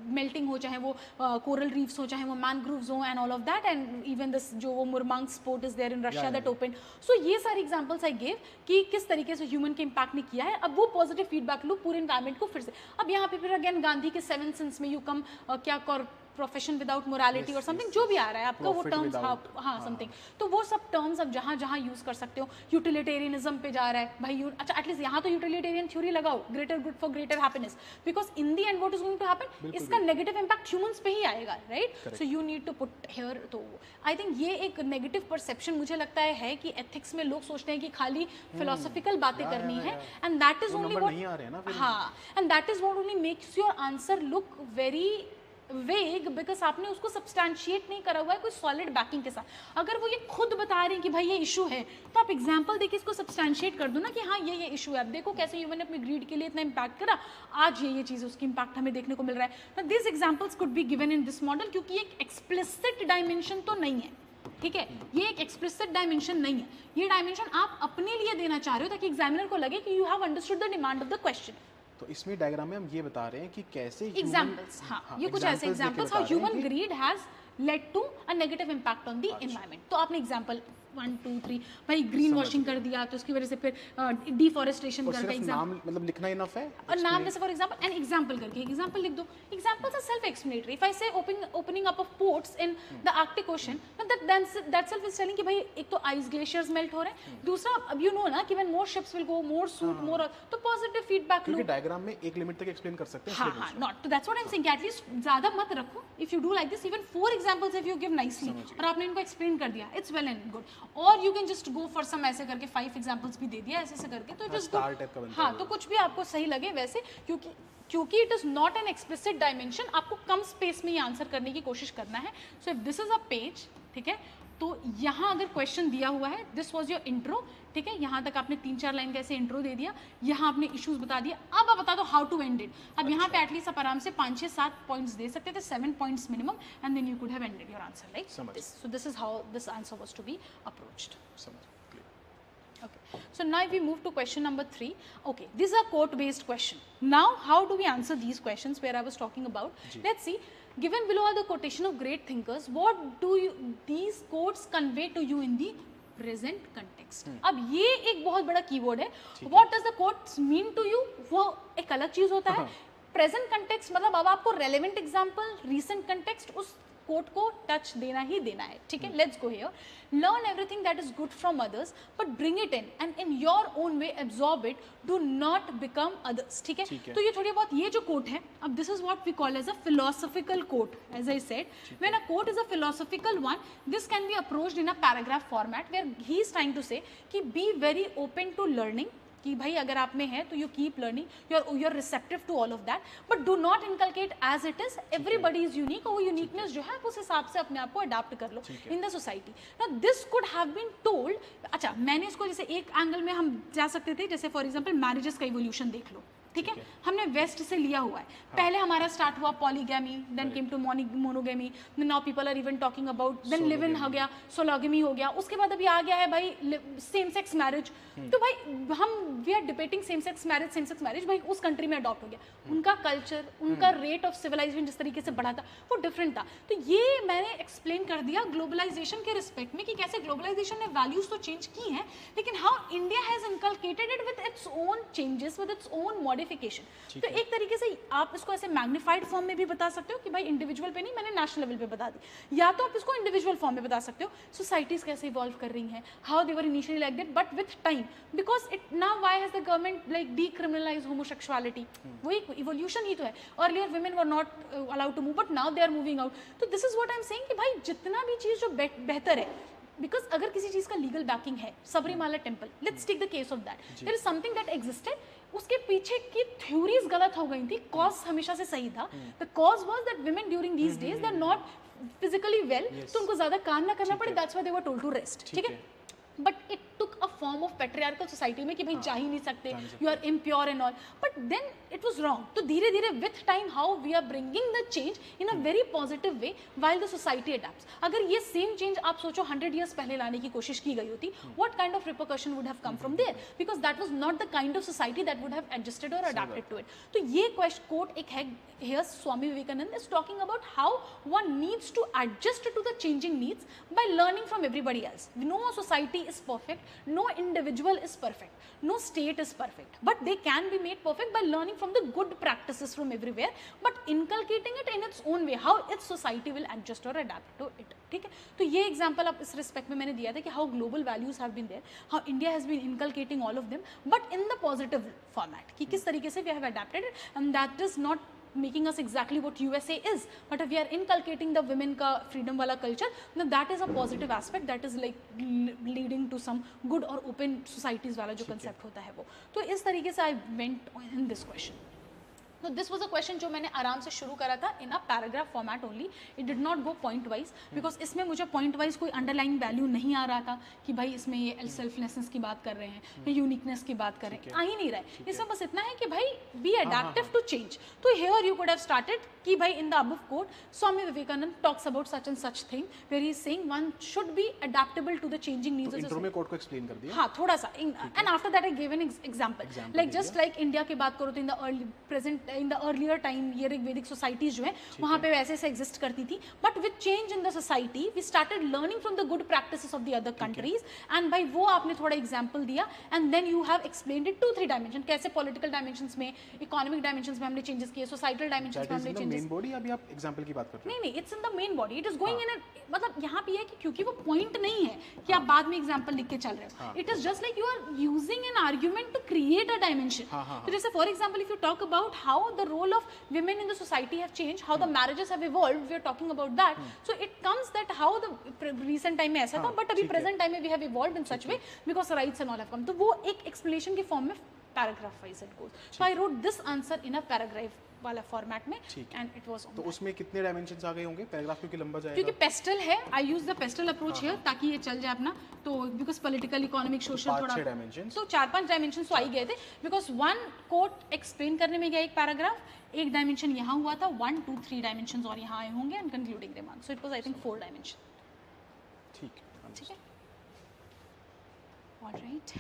Speaker 2: मेल्टिंग हो, चाहे वो कोरल रीफ्स हो, चाहे वो मैनग्रोव्स हो and all of that, and even this जो वो Murmansk port is there in Russia that open. So ये सारे एग्जांपल्स आई गेव कि किस तरीके से ह्यूमन के इम्पैक्ट ने किया है। अब वो पॉजिटिव फीडबैक लूप पूरे एनवायरमेंट को फिर से, अब यहाँ पे फिर अगेन गांधी के 7 सिंस में यू कम क्या प्रोफेशन विदाउट मोरालिटी और समथिंग जो भी आ रहा है आपका वो टर्म्स, हाँ समथिंग, तो वो सब टर्म्स अब जहाँ जहाँ यूज कर सकते हो। यूटिलिटेरियनिज्म पे जा रहा है भाई, अच्छा एटलीस्ट यहाँ तो यूटिलिटेरियन थ्योरी लगाओ, greater good for greater happiness, because in the end what is going to happen, इसका नेगेटिव इंपैक्ट ह्यूमंस पे ही आएगा, right. So you need to put here. तो आई थिंक ये एक नेगेटिव परसेप्शन मुझे लगता है कि एथिक्स में लोग सोचते हैं कि खाली फिलोसॉफिकल बातें करनी है, and that is only what, हाँ, and that is what only makes your answer look very vague, because आपने उसको सब्सटैंशिएट नहीं करा हुआ है कोई सॉलिड बैकिंग के साथ। अगर वो ये खुद बता रहे हैं कि भाई ये इशू है, तो आप एग्जांपल देके इसको सब्सटैंशिएट कर दो ना कि हाँ ये इशू है, अब देखो कैसे ह्यूमन ने अपनी ग्रीड के लिए इतना इम्पैक्ट करा, आज ये चीज़ उसकी इम्पैक्ट हमें देखने को मिल रहा है। This examples could be given in this model, क्योंकि एक एक्सप्लिसिट डायमेंशन तो नहीं है, ठीक है, ये एक एक्सप्लिसिट डायमेंशन नहीं है, ये डायमेंशन आप अपने लिए देना चाह रहे हो ताकि एग्जामिनर को लगे कि you have understood the demand of the question.
Speaker 1: तो इसमें डायग्राम में हम ये बता रहे हैं कि कैसे
Speaker 2: एग्जांपल्स, हाँ, ये कुछ ऐसे examples how human greed has led to a negative impact on the environment. तो आपने एग्जांपल 1 2 3 भाई ग्रीन वॉशिंग कर दिया तो उसकी वजह से फिर डिफॉरेस्टेशन
Speaker 1: और
Speaker 2: करके
Speaker 1: सिर्फ
Speaker 2: एग्जाम
Speaker 1: नाम मतलब लिखना इनफ है
Speaker 2: और नाम जैसे फॉर एग्जांपल एन एग्जांपल करके एग्जांपल लिख दो examples are self explanatory if I say opening up of ports in the Arctic Ocean that self is telling कि भाई एक तो आइस ग्लेशियर्स मेल्ट हो रहे हैं दूसरा अब यू नो ना कि when more ships will go more soot more तो पॉजिटिव फीडबैक
Speaker 1: क्योंकि डायग्राम में एक लिमिट तक एक्सप्लेन कर सकते हैं
Speaker 2: हाँ हाँ नॉट तो that's what I am saying at least ज्यादा मत रखो if you do like this even 4 examples if you give nicely और आपने इनको एक्सप्लेन कर दिया इट्स वेल एंड गुड और you can just go for some ऐसे करके 5 एग्जांपल्स भी दे दिया ऐसे ऐसे करके तो जस्ट हाँ तो कुछ भी आपको सही लगे वैसे क्योंकि it is not an explicit dimension आपको कम स्पेस में ये आंसर करने की कोशिश करना है so if this is a page ठीक है तो यहाँ अगर क्वेश्चन दिया हुआ है दिस वाज योर इंट्रो ठीक है यहाँ तक आपने 3-4 लाइन कैसे इंट्रो दे दिया यहाँ आपने इश्यूज बता दिया अब आप बता दो हाउ टू एंड इट अब यहाँ पे एटलीस्ट आप आराम से 5-6-7 पॉइंट्स दे सकते थे 7 points minimum and then you could have ended your answer like this so this is how this answer was to be approached Okay, so now we move to question number 3. Okay, these are quote based question. Now how do we answer these questions where I was talking about? Let's see. Given below are the quotation of great thinkers, what do these quotes convey to you in the present context? अब ये एक बहुत बड़ा keyword है. What does the quotes mean to you? वो एक अलग चीज होता है. Present context मतलब अब आपको relevant example, recent context उस कोट को टच देना ही देना है ठीक है let's go here learn everything that is good from others but bring it in and in your own way absorb it do not become others ठीक है तो ये थोड़ी बहुत ये जो कोट है अब this is what we call as a philosophical quote as I said when a quote is a philosophical one this can be approached in a paragraph format where he is trying to say कि be very open to learning कि भाई अगर आप में है तो you keep learning you are receptive to all of that but do not inculcate as it is everybody is unique और वो यूनिकनेस जो है उस हिसाब से अपने आप को अडाप्ट कर लो in the society now this could have been told अच्छा मैंने इसको जैसे एक एंगल में हम जा सकते थे जैसे फॉर एग्जाम्पल मैरिजेस का इवोल्यूशन देख लो ठीक है हमने वेस्ट से लिया हुआ है पहले हमारा स्टार्ट हुआ polygamy then came to monogamy now people are even talking about then live in हो गया सोलोगैमी हो गया उसके बाद अभी आ गया है भाई सेम सेक्स मैरिज तो भाई हम we are debating same sex marriage भाई उस कंट्री में अडॉप्ट हो गया उनका कल्चर उनका रेट ऑफ सिविलाइजेशन जिस तरीके से बढ़ा था वो डिफरेंट था तो ये मैंने एक्सप्लेन कर दिया ग्लोबलाइजेशन के रिस्पेक्ट में कि कैसे ग्लोबलाइजेशन ने वैल्यूज तो चेंज की हैं लेकिन how India has inculcated it with its own changes with its own modification तो एक तरीके से आप इसको ऐसे मैग्नीफाइड फॉर्म में भी बता सकते हो कि भाई इंडिविजुअल पे नहीं मैंने नेशनल लेवल पे बता दी या तो आप इसको इंडिविजुअल फॉर्म में बता सकते हो सोसाइटीज कैसे इवॉल्व कर रही हैं how they were initially like that but with time because it now why has the government like decriminalise homosexuality वो एक इवोल्यूशन ही तो है earlier women were not allowed to move but now they are moving out तो this is what I am saying कि भाई जितना भी चीज जो बेहतर है बिकॉज अगर किसी चीज का लीगल बैकिंग है Sabarimala temple let's take the case of that there is something that existed उसके पीछे की थ्योरीज गलत हो गई थी कॉज हमेशा से सही था the cause was that women during these days they are not physically well तो उनको ज्यादा काम ना करना पड़े that's why they were told to rest ठीक है but it took a form of patriarchal society में कि भाई जा ही नहीं सकते you are impure and all but then it was wrong तो धीरे धीरे with time how we are bringing the change in a very positive way while the society adapts अगर ये सेम चेंज आप सोचो 100 years पहले लाने की कोशिश की गई होती what kind of repercussion would have come from there because that was not the kind of society that would have adjusted और अडैप्टेड टू इट तो ये कोट एक है here Swami Vivekananda is talking about how one needs to adjust to the changing needs by learning from everybody else. No society is perfect, no individual is perfect, no state is perfect, but they can be made perfect by learning from the good practices from everywhere, but inculcating it in its own way, how its society will adjust or adapt to it. ठीक है तो ये example आप इस respect में मैंने दिया था कि how global values have been there how India has been inculcating all of them but in the positive format कि किस तरीके से we have adapted it and that is not making us exactly what USA is but if we are inculcating the women ka freedom wala culture then that is a positive aspect that is like leading to some good or open societies wala jo concept hota hai wo to is tarike se I went in this question तो this was a question जो मैंने आराम से शुरू करा था in a paragraph format only it did not go point wise because इसमें मुझे पॉइंट वाइज कोई अंडरलाइन वैल्यू नहीं आ रहा था कि भाई इसमें ये सेल्फलेसनेस की बात कर रहे हैं यूनिकनेस की बात कर रहे हैं आ ही नहीं रहा है इसमें बस इतना है कि भाई बी अडेप्टिव टू चेंज तो here you could have started कि भाई in the above quote Swami Vivekananda talks about such and such thing where he is saying one should be adaptable to the changing needs
Speaker 1: intro में quote को explain कर दिया
Speaker 2: हाँ थोड़ा सा and after that I give an example like just like India की बात करो तो in the early present in the earlier time ये वैदिक सोसाइटीज जो है वहाँ पे वैसे से एग्जिस्ट करती थी, but with change in the society we started learning from the good practices of the other countries, and भाई वो आपने थोड़ा एग्जाम्पल दिया, and then you have explained it 2-3 dimension, कैसे पॉलिटिकल डायमेंशंस में, इकोनॉमिक डायमेंशंस में हमने चेंजेस किए, सोसाइटल डायमेंशंस में हमने चेंजेस।
Speaker 1: मेन बॉडी अभी आप एग्जांपल की बात कर रहे हो?
Speaker 2: नहीं, it's in the main body, it is going in, मतलब यहाँ पे है कि क्योंकि वो पॉइंट नहीं है कि आप बाद में एग्जांपल लिख के चल रहे हो, it is just like you are using an argument to create a dimension. तो जैसे for example if you talk about how the role of women in the society have changed, how the marriages have evolved, we are talking about that. So it comes that how the recent time में ऐसा था, but अभी present time में we have evolved in such way because rights and all have come. तो वो एक explanation के form में paragraph wise it goes. So I wrote this answer in a paragraph वाला फॉर्मेट में, and it was on
Speaker 1: तो उसमें कितने डायमेंशंस आ गए होंगे? पैराग्राफ क्योंकि लंबा जाएगा,
Speaker 2: क्योंकि पेस्टल है, I use the PESTEL approach here ताकि ये चल जाए अपना, तो बिकॉज पॉलिटिकल इकोनॉमिक सोशल थोड़ा, तो 4-5 डायमेंशंस तो आ ही गए थे, बिकॉज वन कोट एक्सप्लेन करने में गया एक पैराग्राफ, एक डायमेंशन यहाँ हुआ था, 1, 2, 3 डायमेंशंस और यहाँ आए होंगे, and concluding remark, so it was I think 4 dimension.
Speaker 1: ठीक है।
Speaker 2: Alright,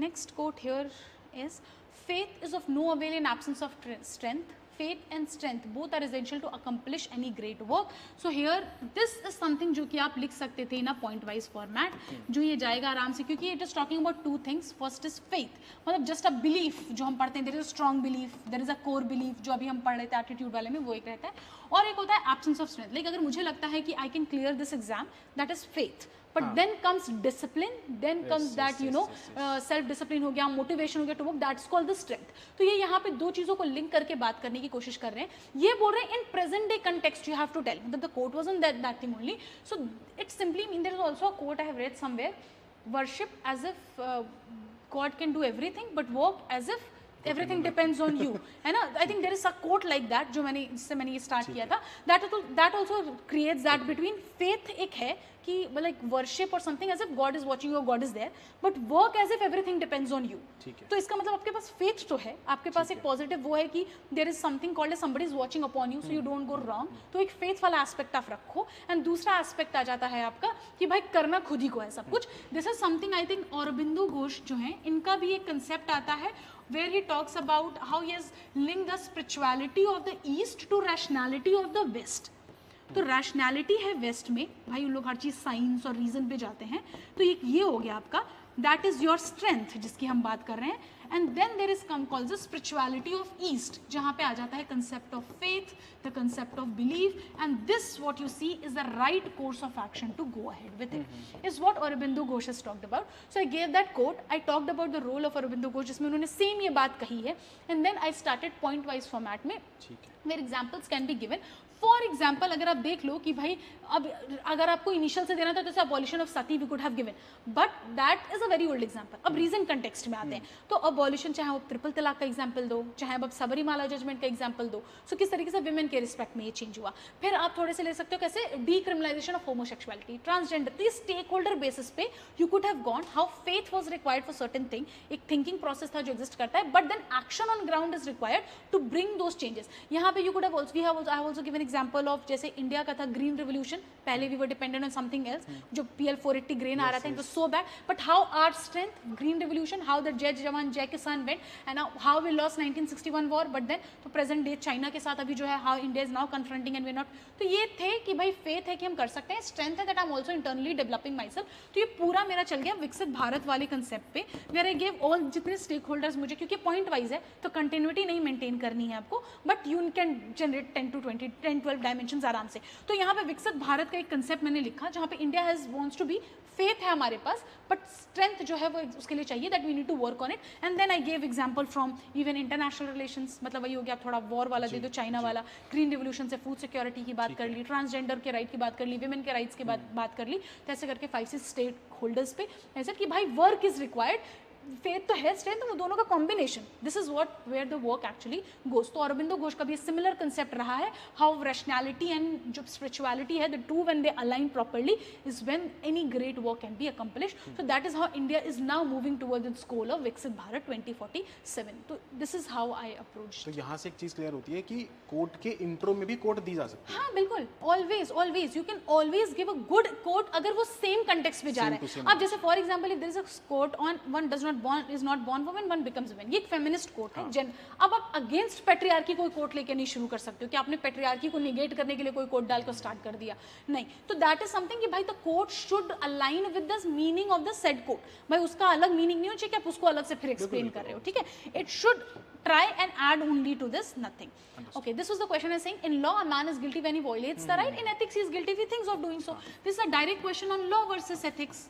Speaker 2: next coat here is faith is of no avail in absence of strength. Faith and strength both are essential to accomplish any great work. So here this is something जो कि आप लिख सकते थे in a point wise format, जो ये जाएगा आराम से, क्योंकि it is talking about 2 things. First is faith, मतलब just a belief जो हम पढ़ते हैं, there is a strong belief, there is a core belief जो अभी हम पढ़ रहे थे एप्टीट्यूड वाले में, वो एक रहता है, और एक होता है absence of strength, like अगर मुझे लगता है कि I can clear this exam, that is faith. But then comes discipline, then comes that you know self discipline हो गया, motivation हो गया to work, that's called the strength. तो ये यहाँ पे दो चीज़ों को लिंक करके बात करने की कोशिश कर रहे हैं, ये बोल रहे हैं in present day context you have to tell, मतलब the quote wasn't that thing only, so it simply means there is also a quote I have read somewhere, worship as if God can do everything but work as if everything depends on you, है ना? I think there is a quote like that जो जिससे मैंने ये start किया था, that also creates that between faith एक है कि like worship or something as if God is watching you or God is there, but work as if everything depends on you. तो इसका मतलब आपके पास faith तो है, आपके पास एक पॉजिटिव वो है कि there is something called as somebody is watching upon you so you don't go wrong, तो एक faith वाला एस्पेक्ट आप रखो, एंड दूसरा एस्पेक्ट आ जाता है आपका कि भाई करना खुद ही को है सब कुछ। This is something I think Aurobindo Ghosh जो है इनका भी एक कंसेप्ट आता है where he talks about how he has linked the spirituality of the east to rationality of the west. तो रैशनैलिटी है वेस्ट में, भाई उन लोग हर चीज़ साइंस और रीजन पे जाते हैं, तो ये हो गया आपका, दैट इज योर स्ट्रेंथ जिसकी हम बात कर रहे हैं, and then there is come called the spirituality of east, जहाँ पे आ जाता है concept of faith, the concept of belief, and this what you see is the right course of action to go ahead with it, is what Aurobindo Ghosh has talked about. So I gave that quote, I talked about the role of Aurobindo Ghosh, जिसमें उन्होंने same ये बात कही है, and then I started point wise format में where examples can be given. For example अगर आप देख लो कि भाई अब अगर आपको इनिशियल से देना था तो abolition of sati we could have given, but that is a very old example. अब रीजन कंटेक्स्ट में आते हैं, तो अबॉलिशन चाहे आप ट्रिपल तलाक का एग्जाम्पल दो, चाहे आप सबरीमाला जजमेंट का एग्जाम्पल दो, सो किस तरीके से विमेन के रिस्पेक्ट में ये चेंज हुआ. फिर आप थोड़े से ले सकते हो कैसे decriminalisation of homosexuality, transgender, this stakeholder basis पे you could have gone how faith was required for certain thing, एक थिंकिंग प्रोसेस था जो एग्जिस्ट करता है, but then action on ground is required to bring those changes. यहाँ पे you could have also, we have also given example of जैसे India का था ग्रीन रिवोल्यूशन, पहले we were dependent on something else, जो PL 480 grain आ रहा था, it was so bad, but how our strength green revolution, how the Jai Jawan Jai Kisan went, and how we lost 1961 war, but then तो present day China के साथ अभी जो है how India is now confronting and we not. तो ये थे कि भाई फेथ है कि हम कर सकते हैं, स्ट्रेंथ है that I am also internally developing my self. तो ये पूरा मेरा चल गया विकसित भारत वाले कंसेप्ट पे, वेयर आई गेव ऑल जितने स्टेक होल्डर्स मुझे, क्योंकि पॉइंट वाइज है तो कंटिन्यूटी नहीं मेंटेन करनी है आपको, but you can generate 10-12 dimensions आराम से. तो यहाँ पे विकसित भारत का एक कंसेप्ट मैंने लिखा जहाँ पे India has wants to be, faith है हमारे पास, बट स्ट्रेंथ जो है वो उसके लिए चाहिए, that we need to work on it. And then I gave example from even international relations, मतलब वही हो गया, थोड़ा वॉर वाला दे दो, चाइना वाला, ग्रीन रिवोल्यूशन से फूड सिक्योरिटी की बात कर ली, ट्रांसजेंडर के राइट की बात कर ली, वुमेन के राइट्स की बात कर ली, तो ऐसे करके 5-6 स्टेक होल्डर्स पे ऐसा कि भाई वर्क इज रिक्वायर्ड, फेथ तो है, स्ट्रेंथ, वो दोनों का combination, this is what where the work actually goes. तो अरबिंदो घोष का भी सिमिलर कंसेप्ट रहा है, हाउ रैशनैलिटी एंड जो स्पिरिचुअलिटी है, the two when they align properly is when any great work can be accomplished. So that is how India is now moving towards its goal of Viksit Bharat 2047. तो this is how I approach.
Speaker 1: तो यहाँ से एक चीज clear होती है कि coat के इंट्रो में भी कोट दी जा सकती है.
Speaker 2: हाँ बिल्कुल, always you can always give a good quote अगर वो सेम कंटेक्स्ट में जा रहा है. अब जैसे for example if there is a quote on one does not is not born women, one becomes women, ये एक फेमिनिस्ट कोट है। अब आप अगेंस्ट पेट्रियार्की कोई कोट लेके नहीं शुरू कर सकते हो कि आपने पेट्रियार्की को निगेट करने के लिए कोई कोट डालकर स्टार्ट कर दिया, नहीं। तो दैट इज समथिंग कि भाई the quote should align with the meaning of the said quote, भाई उसका अलग मीनिंग नहीं हो चाहिए कि आप उसको अलग से फिर एक्सप्लेन कर रहे हो, ठीक है। It should try and add only to this, nothing. Okay, this was the question I was saying. In law, a man is guilty when he violates the right. In ethics, he is guilty if he thinks of doing so. This is a direct question on law versus ethics.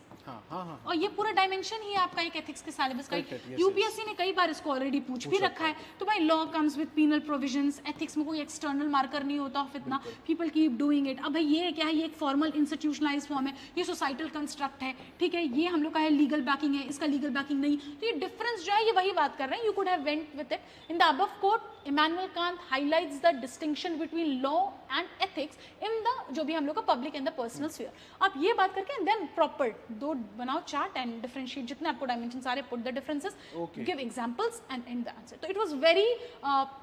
Speaker 2: और ये पूरा dimension ही आपका एक ethics के syllabus का, UPSC ने कई बार इसको ऑलरेडी पूछ भी रखा है। तो भाई law comes with penal provisions, ethics में कोई एक्सटर्नल मार्कर नहीं होता ऑफ इतना, पीपल कीप डूइंग इट। अब भाई ये क्या है, ये एक फॉर्मल इंस्टीट्यूशनलाइज्ड फॉर्म है, ये सोसाइटल कंस्ट्रक्ट है, ठीक है, ये हम लोग का है लीगल बैकिंग है, इसका लीगल बैकिंग नहीं। तो ये डिफरेंस जो है ये वही बात कर रहे हैं, you could have went with it in the above quote. Immanuel Kant highlights the distinction between law and ethics in the जो भी हम लोग का public and the personal sphere. आप ये बात करके देन प्रॉपर दो बनाओ चार्ट एंड डिफरेंशिएट जितने आपको डायमेंशन सारे, put the differences, give examples and in the answer. तो it was very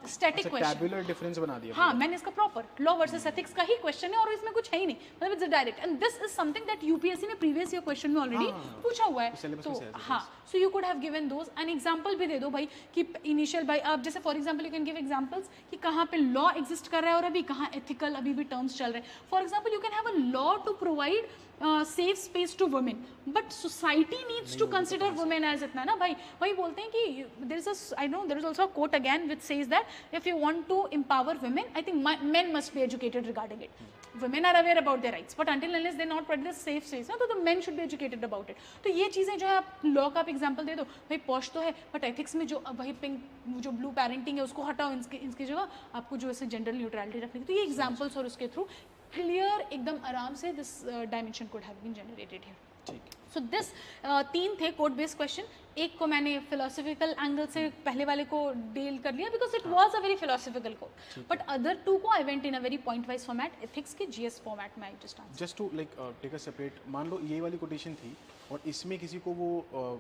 Speaker 2: static question,
Speaker 1: tabular difference बना दिया।
Speaker 2: हाँ, मैंने इसका प्रॉपर लॉ वर्सेस एथिक्स का ही क्वेश्चन है और इसमें कुछ है ही नहीं, मतलब it's direct. And this is something that UPSC ने प्रीवियस ईयर क्वेश्चन में ऑलरेडी पूछा हुआ है। तो हाँ, सो you could have given those. An example भी दे दो भाई कि इनिशियल भाई आप जैसे for example you can give examples कि कहाँ पे लॉ एग्जिस्ट कर रहा है और अभी कहाँ एथिकल अभी भी टर्म्स चल रहे हैं। For example you can have a law to provide safe space to women, but society needs to consider women as इतना ना भाई, वही बोलते हैं कि there is a, I know there is also a quote again which says that if you want to empower women, I think men must be educated regarding it. Women are aware about their rights, but until unless they not provide the safe space, ना तो the men should be educated about it. तो ये चीज़ें जो है आप law का आप एग्जाम्पल दे दो, भाई पॉश तो है, बट एथिक्स में जो वही पिंक जो ब्लू पेरेंटिंग है उसको हटाओ, इसकी जगह आपको जो ऐसे जेंडर न्यूट्रलिटी रखनी। तो ये एग्जाम्पल्स और उसके थ्रू क्लियर एकदम आराम से this dimension could have been generated here. So this 3 थे कोड बेस्ड क्वेश्चन। एक को मैंने फिलोसफिकल एंगल से पहले वाले को डील कर लिया because it was a very philosophical code, but other 2 को I went in a very point wise format, ethics के जीएस फॉर्मेट में। I just
Speaker 1: to like take a separate, मान लो ये वाली कोटेशन थी और इसमें किसी को वो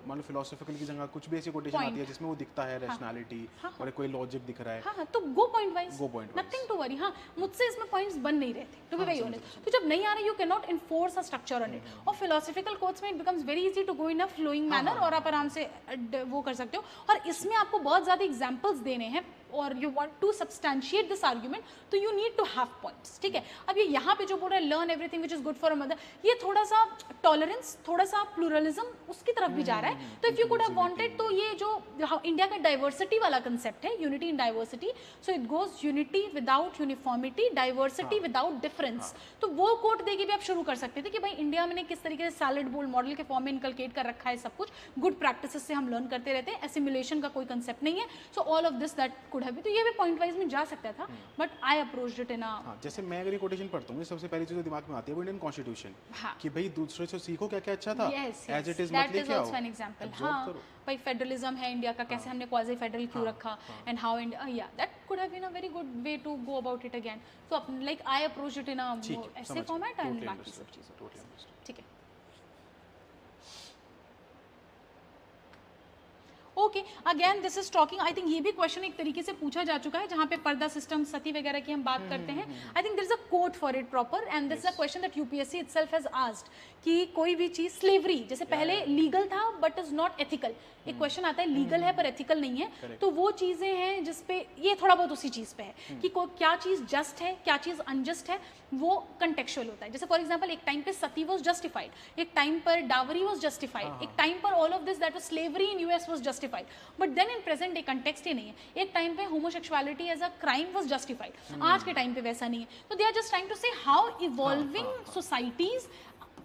Speaker 1: मान लो फिलोसफिकल की जगह कुछ भी ऐसी कोटेशन आती है जिसमें वो दिखता है रैशनैलिटी और कोई लॉजिक दिख रहा है,
Speaker 2: हाँ, तो go point wise, nothing to worry. हाँ, मुझसे इसमें पॉइंट्स बन नहीं रहे थे टू बी वेरी ऑनेस्ट, तो जब नहीं आ रहे you can not enforce a structure on it. और फिलोसफिकल कोट्स में it becomes very easy to go in a flowing manner और आप आराम से वो कर सकते हो। और इसमें आपको बहुत ज़्यादा एग्जाम्पल्स देने हैं और you want to substantiate this argument, तो you need to have points, ठीक है। अब ये यहाँ पे जो बोल रहा है learn everything which is good for a mother, ये थोड़ा सा टॉलरेंस, थोड़ा सा प्लूरलिज्म उसकी तरफ भी जा रहा है। तो if you could have wanted, तो ये जो इंडिया का डाइवर्सिटी वाला कंसेप्ट है, unity in diversity, so it goes unity without uniformity, diversity without difference. तो वो कोट देके भी आप शुरू कर सकते थे कि भाई इंडिया में किस तरीके से सैलड बोल मॉडल के फॉर्म में इनकलकेट कर रखा है सब कुछ, गुड प्रैक्टिसेस से हम लर्न करते रहते हैं, एसिमुलेशन का कोई कंसेप्ट नहीं है। So all of this that could have, तो ये भी पॉइंट वाइज में जा सकता था, but I approached it in a,
Speaker 1: जैसे मैं अगर ये कोटेशन पढ़ता हूँ सबसे पहली चीज जो दिमाग में आती है वो इंडियन कॉन्स्टिट्यूशन, कि भाई दूसरे से सीखो क्या क्या अच्छा था, एज इट इज मत लेके आओ।
Speaker 2: एन एग्जांपल, हाँ भाई फेडरलिज्म है इंडिया का, कैसे हमने क्वाजी फेडरल क्यों रखा, एंड हाउ इंडिया, या that could have been a very good way to go about it again. तो like I approached it in a ऐसे फॉर्मेट एंड बाकी सब चीजें, ठीक है। Okay, again this is talking, I think ये भी क्वेश्चन एक तरीके से पूछा जा चुका है जहाँ पे पर्दा सिस्टम सती वगैरह की हम बात करते हैं। I think there is a code for it proper and this is a question that UPSC itself has asked कि कोई भी चीज स्लेवरी जैसे पहले लीगल था बट इज नॉट एथिकल, एक क्वेश्चन आता है लीगल है पर एथिकल नहीं है, तो वो चीजें हैं जिसपे ये थोड़ा बहुत उसी चीज पे है कि क्या चीज जस्ट है क्या चीज अनजस्ट है, वो कंटेक्चुअल होता है। जैसे फॉर एग्जांपल एक टाइम पे सती वाज जस्टिफाइड, एक टाइम पर डावरी वाज जस्टिफाइड, एक टाइम पर all of this that was slavery in US was justified, but then in present day context ही नहीं है। एक टाइम पे homosexuality as a crime was justified, आज के टाइम पे वैसा नहीं है। तो they are just trying to say how evolving societies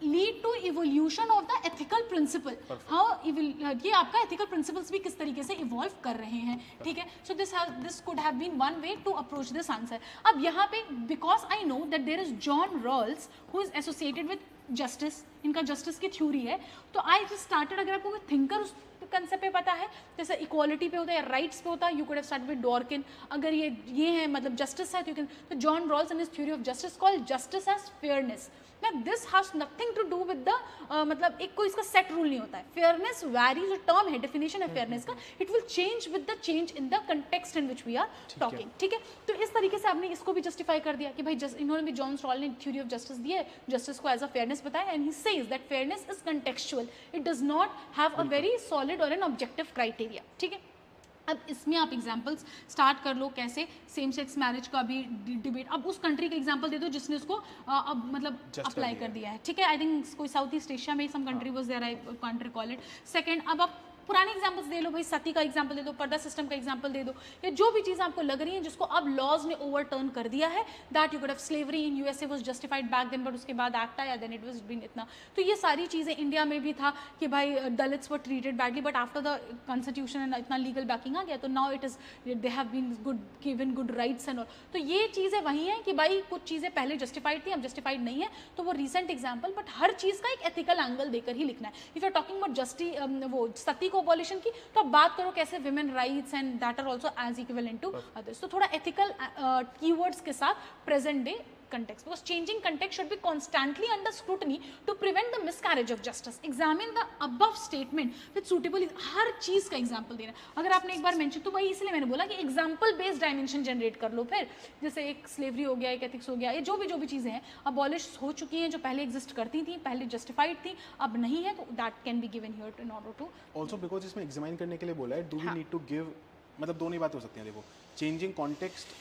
Speaker 2: lead to evolution of the ethical principle, how ये आपका ethical principles भी किस तरीके से evolve कर रहे हैं, ठीक है। so this could have been one way to approach this answer। अब यहाँ पे because I know that there is John Rawls who is associated with justice, इनका justice की theory है, तो I just started, अगर आपको कोई thinker उस कंसेप्ट पे पता है, जैसे इक्वालिटी पे होता है या राइट्स पे होता है, you could have started with Dworkin. अगर ये है मतलब जस्टिस है, तो John Rawls and his theory of justice called justice as fairness. Now this has nothing to do with the मतलब एक कोई इसका सेट रूल नहीं होता है। फेयरनेस वैरी जो टर्म है, डेफिनेशन है फेयरनेस का, it will change with the change in the context in which we are talking, ठीक है। तो इस तरीके से आपने इसको भी जस्टिफाई कर दिया कि भाई इन्होंने भी जॉन रॉल्स ने थ्योरी ऑफ जस्टिस दी है, जस्टिस को एज अ फेयरनेस बताया, and he says that fairness is contextual, it does not have a very solid solid और एन ऑब्जेक्टिव क्राइटेरिया, ठीक है। अब इसमें आप एग्जांपल्स स्टार्ट कर लो, कैसे सेम सेक्स मैरिज का भी डिबेट, अब उस कंट्री का एग्जांपल दे दो जिसने उसको अब मतलब अप्लाई कर दिया है, ठीक है। आई थिंक कोई साउथ ईस्ट एशिया में some country was there, I can't recall it. Second, अब आप पुराने एग्जांपल्स दे लो भाई, सती का एग्जांपल दे दो, पर्दा सिस्टम का एग्जांपल दे दो, या जो भी चीज़ आपको लग रही है जिसको अब लॉज ने ओवरटर्न कर दिया है, that you could have slavery in USA was justified back then, but उसके बाद एक्ट आया, देन इट वाज बीन इतना। तो ये सारी चीज़ें इंडिया में भी था कि भाई Dalits were treated badly, but after the constitution and इतना लीगल बैकिंग आ गया, तो now it is they have been good given good rights and all. तो ये चीज़ें वही हैं कि भाई कुछ चीज़ें पहले जस्टिफाइड थी, अब जस्टिफाइड नहीं है, तो वो रिसेंट एग्जाम्पल, बट हर चीज़ का एक एथिकल एंगल देकर ही लिखना है। If you are talking about वो सती को अबॉलिशन की, तो अब बात करो कैसे women rights and that are also as equivalent to others. तो थोड़ा एथिकल कीवर्ड्स के साथ present day context, because changing context should be constantly under scrutiny to prevent the miscarriage of justice. Examine the above statement with suitable, हर चीज का example देना। अगर आपने एक बार मेंशन, तो भाई इसलिए मैंने बोला कि एग्जाम्पल बेस्ड डायमेंशन जनरेट कर लो। फिर जैसे एक स्लेवरी हो गया, एक एथिक्स हो गया, ये जो भी चीज़ें हैं अबॉलिश हो चुकी हैं, जो पहले एग्जिस्ट करती थी, पहले जस्टिफाइड थी, अब नहीं है, तो that can be given here in order to
Speaker 1: also, because इसमें एग्जामिन करने के लिए बोला है, do we need to give, मतलब दोनों ही बातें हो सकती हैं। देखो, changing context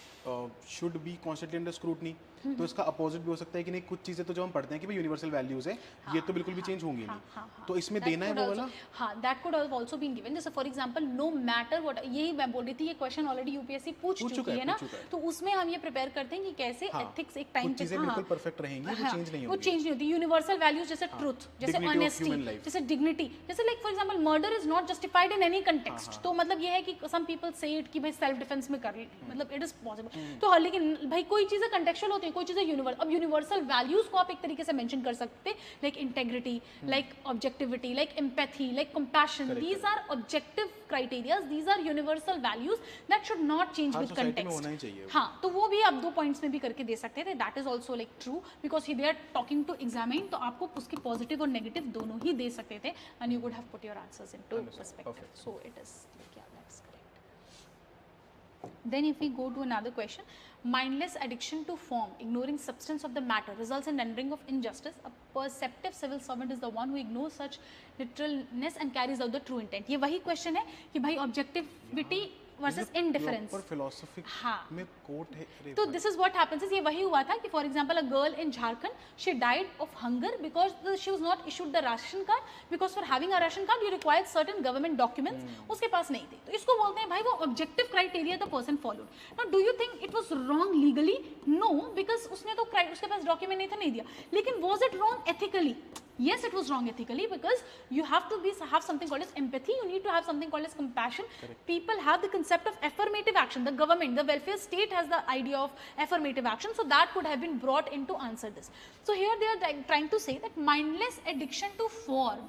Speaker 1: should be constantly under scrutiny, तो इसका अपोजिट भी हो सकता है कि नहीं, कुछ चीज़ें तो जो हम पढ़ते हैं कि भाई यूनिवर्सल वैल्यूज है, ये तो बिल्कुल भी चेंज होंगी नहीं, तो इसमें देना है वो वाला।
Speaker 2: हाँ, that could also been given. जैसे for example, no matter what, यही मैं बोल रही थी, ये क्वेश्चन ऑलरेडी यूपीएससी पूछ चुकी है ना, तो उसमें हम ये प्रिपेयर करते हैं कि कैसे एथिक्स एक टाइम पे
Speaker 1: बिल्कुल परफेक्ट रहेंगी, वो चेंज नहीं होंगी,
Speaker 2: वो चेंज नहीं होती। यूनिवर्सल वैल्यूज जैसे ट्रुथ, जैसे ऑनेस्टी, जैसे डिग्निटी, जैसे like for example murder is not justified in any context, तो मतलब ये है कि सम पीपल से इट कि भाई सेल्फ डिफेंस में कर, मतलब इट इज पॉसिबल, तो लेकिन भाई कोई चीज़ें कंटेक्चुअल होती है, कोई चीज़ें यूनिवर्सल। अब यूनिवर्सल वैल्यूज को आप एक तरीके से मेंशन कर सकते हैं, like integrity, like objectivity, like empathy, like compassion, these are objective criterias, these are universal values that should not change with context. हाँ, तो वो भी आप 2 पॉइंट्स में भी करके दे सकते थे, that is also like true, because they are talking to examine, तो आपको उसके पॉजिटिव और नेगेटिव दोनों ही दे सकते थे, and you would have put your answers into perspective, so it is that's correct. Then if we go to another question, mindless addiction to form, ignoring substance of the matter, results in rendering of injustice. A perceptive civil servant is the one who ignores such literalness and carries out the true intent. ये वही question है कि भाई objectivity versus indifference,
Speaker 1: philosophy में coat है।
Speaker 2: तो this is what happens is, ये वही हुआ था कि for example a girl in Jharkhand, she died of hunger because she was not issued the ration card, because for having a ration card you required certain government documents, उसके पास नहीं थे, तो इसको बोलते हैं भाई वो objective criteria the person followed. Now do you think it was wrong legally? No, because उसने तो उसके पास डॉक्यूमेंट नहीं था, नहीं दिया, लेकिन was it wrong ethically? Yes, it was wrong ethically, because you have to have something called as empathy, you need to have something called as compassion. Correct. People have the concept of affirmative action, the government, the welfare state has the idea of affirmative action, so that could have been brought in to answer this. So here they are trying to say that mindless addiction to form,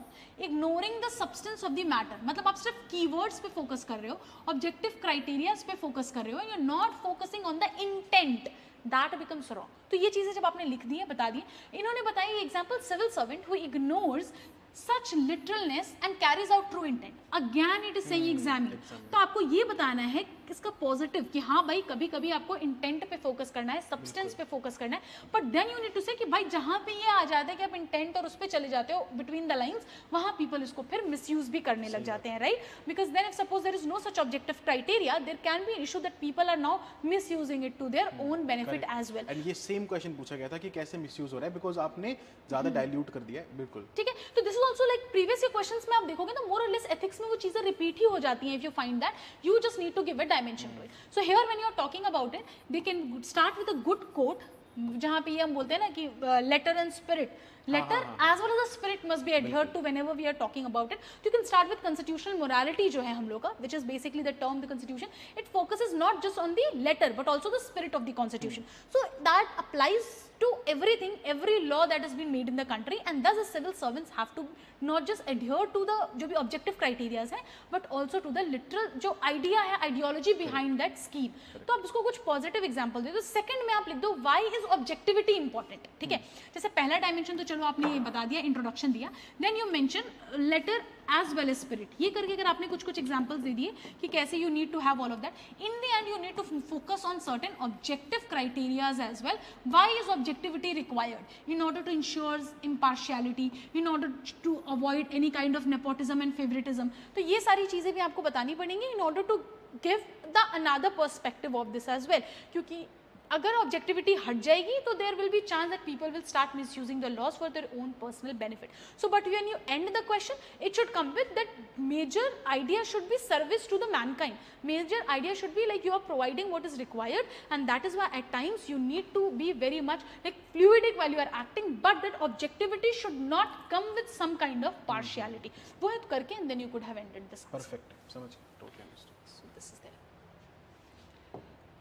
Speaker 2: ignoring the substance of the matter, मतलब आप सिर्फ keywords पे focus कर रहे हो, objective criteria पे focus कर रहे हो, you're not focusing on the intent, that becomes wrong. तो ये चीजें जब आपने लिख दी है, बता दी, इन्होंने बताई example, civil servant who ignores such literalness and carries out true intent, again it is saying examine. तो आपको ये बताना है इसका पॉजिटिव कि हाँ भाई कभी कभी आपको इंटेंट पे फोकस करना है, सब्सटेंस पे फोकस करना है, but then you need to say कि भाई जहाँ पे ये आ जाता है कि आप इंटेंट और उस पे चले जाते हो बिटवीन द लाइंस, वहाँ पीपल इसको फिर मिसयूज भी करने लग जाते हैं, right? Because then if suppose there is no such objective criteria, there can be issue that people are now misusing it to their own benefit as well.
Speaker 1: And ये same question पूछा गया था कि कैसे मिसयूज हो रहा है, because आपने ज्यादा डाइल्यूट कर दिया है। बिल्कुल
Speaker 2: ठीक है, तो this is also like previous questions में आप देखोगे ना, मोर और लेस एथिक्स में वो चीजें रिपीट ही हो जाती हैं। If you find that, you just need to give a dimension to it. So here when you are talking about it, they can start with a good quote, जहाँ पे ये हम बोलते हैं ना कि letter and spirit, letter as well as the spirit must be adhered to whenever we are talking about it. So you can start with constitutional morality जो है हम लोग का, which is basically the term, the constitution. It focuses not just on the letter but also the spirit of the constitution. So that applies to everything, every law that has been made in the country, and thus the civil servants have to not just adhere to the जो भी objective criteria है, but also to the literal जो idea है, ideology behind that scheme. तो आप उसको कुछ positive example दे दो। Second में आप लिख दो why is objectivity important, ठीक है? जैसे पहला dimension तो चलो आपने ये बता दिया, इंट्रोडक्शन दिया, then you mention letter as well as spirit. ये करके अगर आपने कुछ कुछ एग्जांपल्स दे दिए कि कैसे you need to have all of that, in the end you need to focus on certain objective criterias as well. Why is objectivity required? In order to ensure impartiality, in order to avoid any kind of nepotism and favoritism। तो ये सारी चीज़ें भी आपको बतानी पड़ेंगी in order to give the another perspective of this as well। क्योंकि अगर ऑब्जेक्टिविटी हट जाएगी तो there will be chance that people will start misusing the laws for their own personal benefit. So but when you and the question it should come with that major idea should be service to the mankind. Major idea should be like you are providing what is required, and that is why at times you need to be very much like fluidic while you are acting, but that objectivity should not come with some kind of partiality। वो है तो करके and then you could have ended this answer।
Speaker 1: Perfect, समझ गया, totally understood।
Speaker 2: So this is there।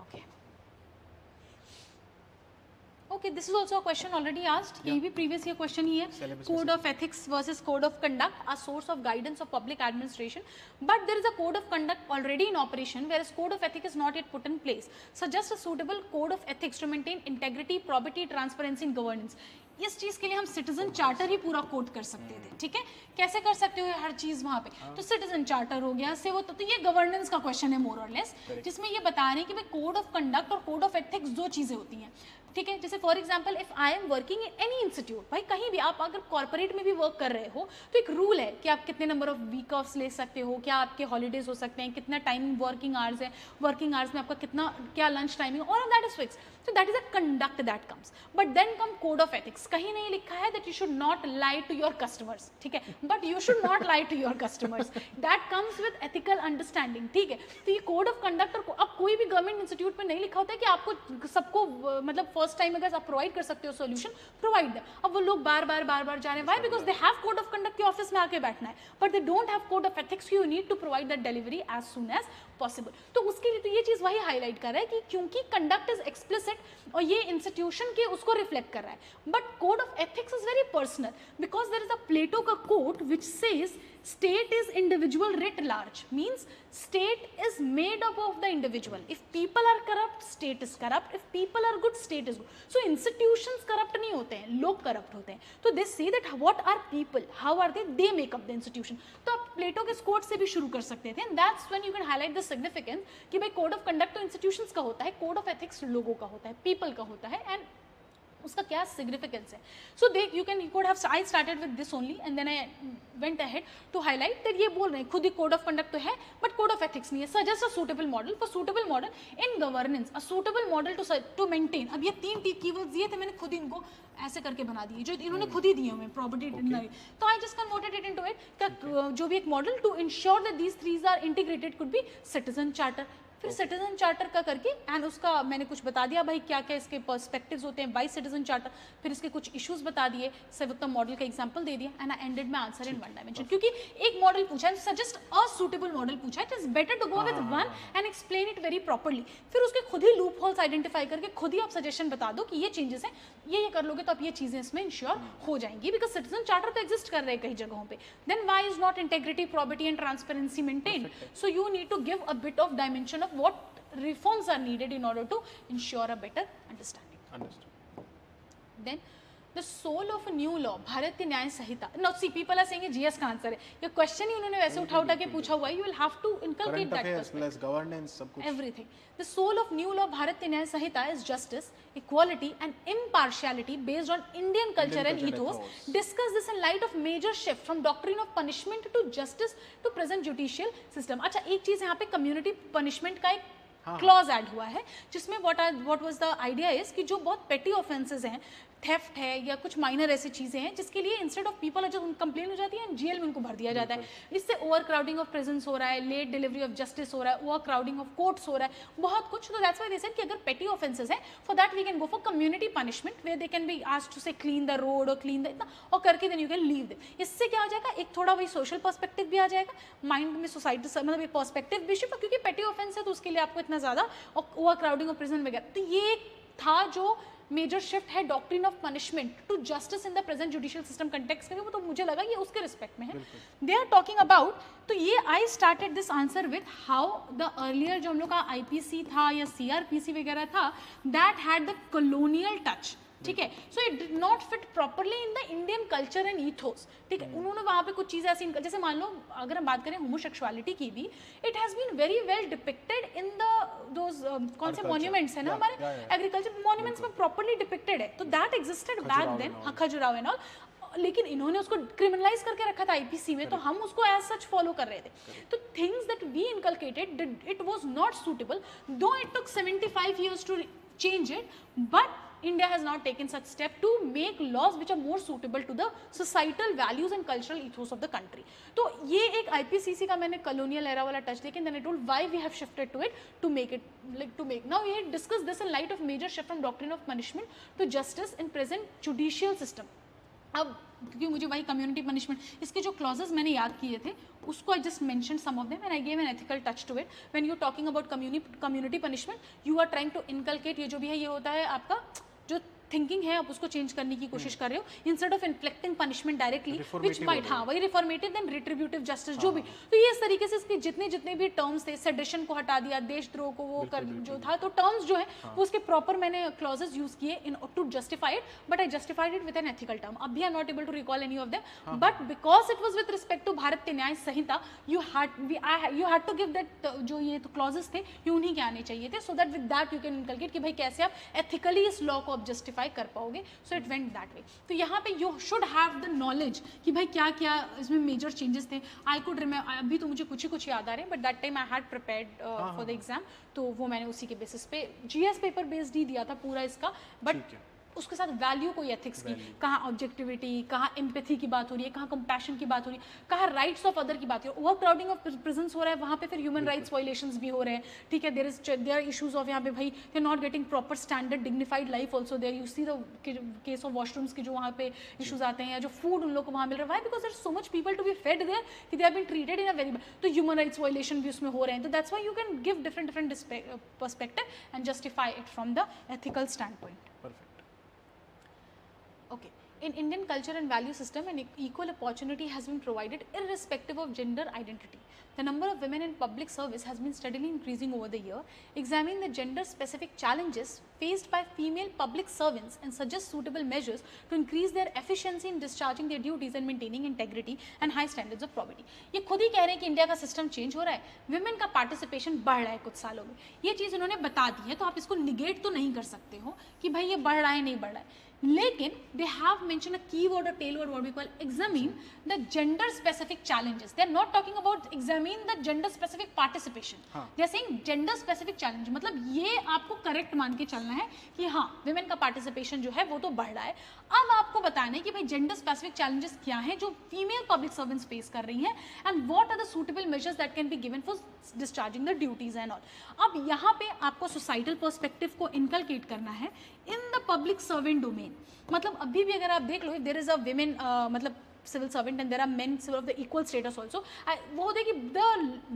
Speaker 2: Okay, okay, this is also a question already asked। ये भी previous year question ही है।
Speaker 1: Syllabus
Speaker 2: Code of ethics versus code of conduct, a source of guidance of public administration, but there is a code of conduct already in operation, whereas code of ethics is not yet put in place। Suggest a suitable code of ethics to maintain integrity, probity, transparency and governance। इस चीज के लिए हम citizen charter ही पूरा code कर सकते थे, ठीक है? कैसे कर सकते हो हर चीज वहां पे? तो सिटीजन चार्टर हो गया से वो, तो ये गवर्नेंस का क्वेश्चन है मोर और लेस, जिसमें ये बता रहे हैं कि भाई कोड ऑफ कंडक्ट और कोड ऑफ एथिक्स दो चीजें होती हैं, ठीक है? जैसे for example if I am working in any institute, भाई कहीं भी आप अगर कॉर्पोरेट में भी वर्क कर रहे हो तो एक रूल है कि आप कितने नंबर ऑफ वीक ऑफ्स ले सकते हो, क्या आपके हॉलीडेज हो सकते हैं, कितना टाइम वर्किंग आवर्स है, वर्किंग आवर्स में आपका कितना क्या lunch timing, all of that is fix. So that is a conduct that comes, but then come code of ethics। कहीं नहीं लिखा है that you should not lie to your customers, ठीक है? But you should not lie to your customers। That comes with ethical understanding, ठीक है? तो ये code of conduct और अब कोई भी गवर्नमेंट इंस्टीट्यूट में नहीं लिखा होता है कि आपको सबको मतलब फर्स्ट टाइम अगर आप प्रोवाइड कर सकते हो सोल्यूशन, प्रोवाइड देम। अब वो लोग बार बार जा रहे हैं, why? Because they have code of conduct के ऑफिस में आके बैठना है, but they don't have code of ethics. You need to provide that delivery as soon as possible. तो उसके लिए तो ये चीज़ वही हाईलाइट कर रहा है कि क्योंकि कंडक्ट इज एक्सप्लिसिट और ये इंस्टीट्यूशन के उसको रिफ्लेक्ट कर रहा है, but code of ethics is very personal because there is a Plato का quote which says state is individual writ large, means state is made up of the individual। if people are corrupt, state is corrupt। if people are good, state is good। so institutions corrupt नहीं होते हैं, लोग corrupt होते हैं। तो they say that what are people, how are they make up the institution। तो आप प्लेटो के कोट से भी शुरू कर सकते थे, and that's when you can highlight the significance कि भाई कोड ऑफ कंडक्ट तो institutions का होता है, कोड ऑफ एथिक्स लोगों का होता है, people का होता है, एंड उसका क्या सिग्निफिकेंस है। सो देख you could have, I started with this only and then I went ahead to highlight that ये बोल रहे हैं खुद ही कोड ऑफ कंडक्ट तो है बट कोड ऑफ एथिक्स नहीं है। Suggest a suitable model for suitable model in governance, a suitable model to maintain. अब ये तीन कीवर्ड्स दिए थे मैंने, खुद ही इनको ऐसे करके बना दिए जो इन्होंने खुद ही दिए हुए प्रॉपर्टी। तो I just converted it into it जो भी एक model to ensure that these threes are integrated could be citizen charter. फिर सिटीजन चार्टर का करके एंड उसका मैंने कुछ बता दिया भाई क्या क्या इसके पर्सपेक्टिव्स होते हैं बाई सिटीजन चार्टर, फिर इसके कुछ इश्यूज बता दिए, सर्वोत्तम मॉडल का एग्जांपल दे दिया, and I ended my answer in one dimension. क्योंकि एक मॉडल पूछा है, सजेस्ट अ सूटेबल मॉडल पूछा है, it is better to go with one and explain it very properly. फिर उसके खुद ही लूप होल्स आइडेंटिफाई करके खुद ही आप सजेशन बता दो कि ये चेंजेस हैं, ये कर लोगे तो आप ये चीजें इसमें इंश्योर हो जाएंगी, बिकॉज सिटीजन चार्टर तो एग्जिस्ट कर रहे हैं कई जगहों पे। Then why is not integrity, property and transparency maintain? So you need to give a bit of dimension of what reforms are needed in order to ensure a better understanding।
Speaker 1: Understood।
Speaker 2: Then the soul of a new law, भारतीय न्याय संहिता। Now see, people are saying GS का answer है, ये question ही उन्होंने वैसे उठा के पूछा हुआ है, you will have to inculcate that
Speaker 1: plus governance सब कुछ
Speaker 2: everything। The soul of new law भारतीय न्याय संहिता is justice, equality and impartiality based on Indian culture and ethos। Discuss this in light of major shift from doctrine of punishment to justice to present judicial system। अच्छा एक चीज यहाँ पे community punishment का एक clause add हुआ है जिसमें what was the idea is कि जो बहुत पेटी ऑफेंसेस हैं, थेफ्ट है या कुछ माइनर ऐसी चीज़ें हैं जिसके लिए इंस्टेड ऑफ पीपल जो कंप्लेन हो जाती है जेल में उनको भर दिया जाता है। इससे ओवर क्राउडिंग ऑफ प्रिजन्स हो रहा है, लेट डिलीवरी ऑफ जस्टिस हो रहा है, ओवर क्राउडिंग ऑफ कोर्ट्स हो रहा है, बहुत कुछ। तो दैट्स व्हाई दे सेड कि अगर पेटी ऑफेंसेस है for that we can go for community punishment where they can be asked to say clean the road और क्लीन द इतना और करके then you can leave them. इससे क्या हो जाएगा, एक थोड़ा वही सोशल पर्सपेक्टिव भी आ जाएगा माइंड में, सोसाइटी मतलब एक पर्सपेक्टिव भी शिफ्ट, क्योंकि पेटी ऑफेंस है तो उसके लिए आपको इतना ज़्यादा ओवर क्राउडिंग ऑफ प्रिजन वगैरह। तो ये था जो मेजर शिफ्ट है doctrine of punishment to justice in the present judicial system context करके, वो तो मुझे लगा ये उसके रिस्पेक्ट में है। दे आर टॉकिंग अबाउट, तो ये I started this answer with how the earlier जो हम लोग का आईपीसी था या सीआरपीसी वगैरह था that had the colonial touch, ठीक है. So it did not fit properly in the Indian culture and ethos. ठीक है, उन्होंने वहाँ पे कुछ चीज़ें ऐसी, जैसे मान लो अगर हम बात करें होमोसेक्सुअलिटी की भी, it has been very well depicted in the those कौन से मॉन्यूमेंट्स है ना हमारे एग्रीकल्चर मॉन्यूमेंट्स में प्रॉपरली डिपिक्टेड है. तो that existed back then, Khajuraho and all. लेकिन इन्होंने उसको क्रिमिनलाइज करके रखा था आईपीसी में, तो हम उसको एज सच फॉलो कर रहे थे. तो things that we inculcated, it was not suitable, though it took 75 years to change it, but India has now taken such step to make laws which are more suitable to the societal values and cultural ethos of the country. तो ये एक IPCC का मैंने colonial era वाला touch लेकिन then I told why we have shifted to it to make it like to make. Now we had discussed this in light of major shift from doctrine of punishment to justice in present judicial system. अब क्योंकि मुझे वही community punishment, इसके जो clauses मैंने याद किए थे उसको I just mention some of them and I gave an ethical touch to it. When you talking about community punishment, you are trying to inculcate, ये जो भी है ये होता है आपका जो थिंकिंग है आप उसको चेंज करने की कोशिश कर रहे हो, instead of inflicting punishment directly which might, हाँ वही रिफॉर्मेटिव देन रिट्रीब्यूटिव जस्टिस जो भी. तो ये इस तरीके से इसके जितने भी टर्म्स थे, सेडिशन को हटा दिया, देशद्रोह को वो कर जो था, तो टर्म्स जो है वो उसके प्रॉपर मैंने क्लॉजेस यूज किए in to justify it, but I justified it with an ethical term. अभी I am not able to recall any of them, but because it was with respect to Bharatiya Nyaya Sanhita, you had to give that, जो ये clauses थे ये उन्हीं के आने चाहिए थे, so that with that you can inculcate कि भाई कैसे आप एथिकली इस लॉ को आप जस्टिफाई कर पाओगे. So it went that way. तो यहाँ पे you should have the knowledge कि भाई क्या क्या इसमें मेजर चेंजेस थे. आई कुड रिमेंबर, अभी तो मुझे कुछ याद आ रहे हैं, but that time I had prepared for the exam, तो वो मैंने उसी के बेसिस पे जीएस पेपर बेस्ड ही दिया था पूरा इसका, बट उसके साथ वैल्यू कोई एथिक्स की, कहाँ ऑब्जेक्टिविटी, कहाँ एम्पैथी की बात हो रही है, कहाँ कंपैशन की बात हो रही है, कहाँ राइट्स ऑफ अदर की बात हो रही है. ओवर क्राउडिंग ऑफ प्रिजन्स हो रहा है, वहाँ पे फिर ह्यूमन राइट्स वायलेशंस भी हो रहे हैं. ठीक है, देयर आर इशूज ऑफ यहाँ पे भाई they are not getting proper standard dignified life also there. You see the case of washrooms के जो वहाँ पे इशूज आते हैं, या जो फूड उन लोग को वहाँ मिल रहा है, why because there so much people to be fed there कि they have been treated in a very, तो ह्यूमन राइट्स वायलेशन भी उसमें हो रहे हैं. तो that's why you can give different perspective and justify it from the ethical stand point. Okay. In Indian culture and value system, an equal opportunity has been provided irrespective of gender identity. The number of women in public service has been steadily increasing over the year. Examine the gender-specific challenges faced by female public servants and suggest suitable measures to increase their efficiency in discharging their duties and maintaining integrity and high standards of probity. ये खुद ही कह रहे हैं कि India का system change हो रहा है, विमेन का पार्टिसिपेशन बढ़ रहा है कुछ सालों में. ये चीज़ उन्होंने बता दी है, तो आप इसको निगेट तो नहीं कर सकते हो कि भाई ये बढ़ रहा है नहीं बढ़ रहा है. लेकिन they have mentioned a keyword or tailword, what we call examine the gender specific challenges. They are not talking about examine the gender specific participation. They are saying gender specific challenge. मतलब ये आपको correct मान के चलना है कि हाँ women का participation जो है वो तो बढ़ रहा है. अब आपको बताना है कि भाई gender specific challenges क्या हैं जो female public servants face कर रही हैं, and what are the suitable measures that can be given for discharging the duties and all. अब यहाँ पे आपको societal perspective को inculcate करना है in the public servant domain. मतलब अभी भी अगर आप देख लो, देयर इज अ विमेन मतलब civil servant and there are men civil of the equal status also, वो होता है कि the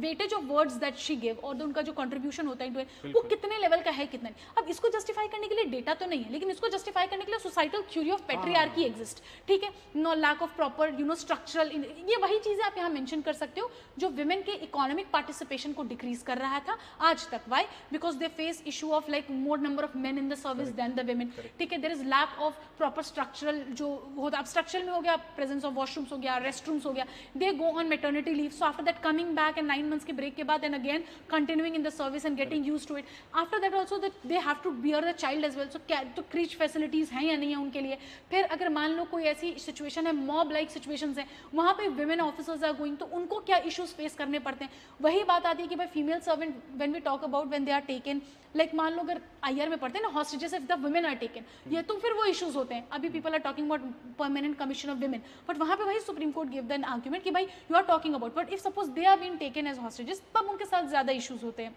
Speaker 2: weightage of words that she give और उनका जो contribution होता है वो कितने लेवल का है कितना नहीं. अब इसको जस्टिफाई करने के लिए डेटा तो नहीं है, लेकिन इसको जस्टिफाई करने के लिए societal theory of patriarchy exist. ठीक है, no lack of proper structural, ये वही चीज़ें आप यहाँ मेंशन कर सकते हो जो विमेन के इकोनॉमिक पार्टिसिपेशन को डिक्रीज कर रहा था आज तक. Why? Because they face issue of like more number of men in the service then the women. ठीक है, there is lack of proper structural जो होता है. अब स्ट्रक्चरल में हो गया प्रेजेंस ऑफ वॉशरूम्स हो गया, रेस्टरूम्स हो गया, they go on maternity leave, so after that coming back and 9 months के ब्रेक के बाद and again continuing in the service and getting used to it. After that also they have to bear the child as well. So क्या तो crèche facilities हैं या नहीं है उनके लिए. फिर अगर मान लो कोई ऐसी सिचुएशन है, मॉब लाइक सिचुएशंस हैं, वहाँ पे विमेन ऑफिसर्स आर गोइंग, तो उनको क्या इश्यूज फेस करने पड़ते हैं. वही बात आती है कि भाई female servant when we talk about when they are taken, like मान लो अगर आईआर में पढ़ते हैं ना hostages if the women are taken, ये तो फिर वो इश्यूज होते हैं. अभी people are talking about permanent commission of women, but वहाँ पे भाई supreme court give the argument कि भाई you are talking about, but if suppose they are been taken as hostages तब उनके साथ ज़्यादा इश्यूज होते हैं.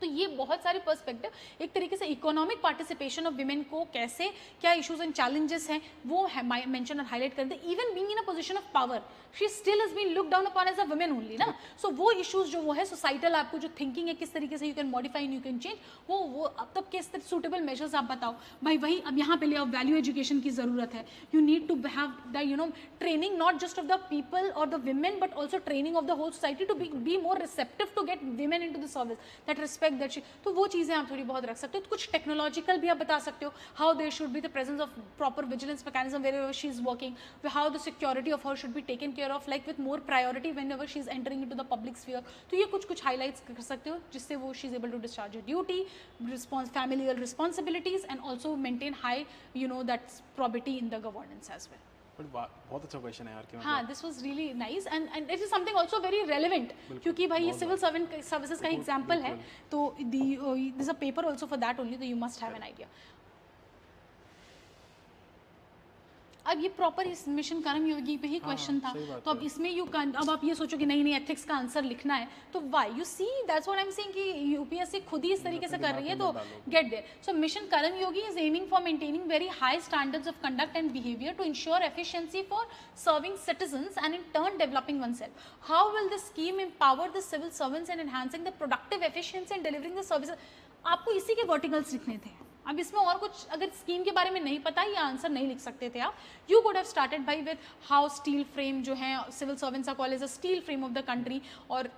Speaker 2: तो ये बहुत सारे पर्सपेक्टिव एक तरीके से इकोनॉमिक पार्टिसिपेशन ऑफ विमेन को कैसे क्या इश्यूज एंड चैलेंजेस हैं वो मेंशन और हाईलाइट करते हैं. Even being in a position of power she still is been look down upon as a women only ना. सो वो इश्यूज जो वो है सोसाइटल, आपको जो थिंकिंग है किस तरीके से you can modify and you can change, वो अब तक किस तरह सूटेबल मेजर्स आप बताओ. भाई वही अब यहाँ पे ले आओ, वैल्यू एजुकेशन की जरूरत है. You need to have the training not just of the people और the women but also training of the whole society to be more receptive to get women in to the service, that respect check that she, तो वो चीज़ें आप थोड़ी बहुत रख सकते हो. तो कुछ टेक्नोलॉजिकल भी आप बता सकते हो, how there should be the presence of proper vigilance mechanism where she is working, how the security of her should be taken care of like with more priority whenever she is entering into the public sphere. तो ये कुछ highlights कर सकते हो जिससे वो she is able to discharge your duty, response familial responsibilities and also maintain high that probity in the governance as well.
Speaker 1: But बहुत अच्छा क्वेश्चन है यार कि
Speaker 2: हाँ, this was really nice and it is something also very relevant क्योंकि भाई ये civil services का एग्जाम्पल है, तो there's a paper also for that only, so you must have an idea. अब ये प्रॉपर इस मिशन कर्मयोगी पे ही क्वेश्चन था, तो अब इसमें अब आप ये सोचो कि नहीं एथिक्स का आंसर लिखना है, तो why you see that's what I am saying कि यूपीएससी खुद ही इस तरीके से कर रही है, तो get there. So mission Karmayogi is aiming for maintaining very high standards of conduct and behaviour to ensure efficiency for serving citizens and in turn developing oneself. How will this scheme empower the civil servants and enhancing the productive efficiency and delivering the services? आपको इसी के verticals लिखने थे. अब इसमें और कुछ अगर स्कीम के बारे में नहीं पता, ये आंसर नहीं लिख सकते थे आप. You could have started by with how steel frame जो है civil servants are called as a steel frame of the country, और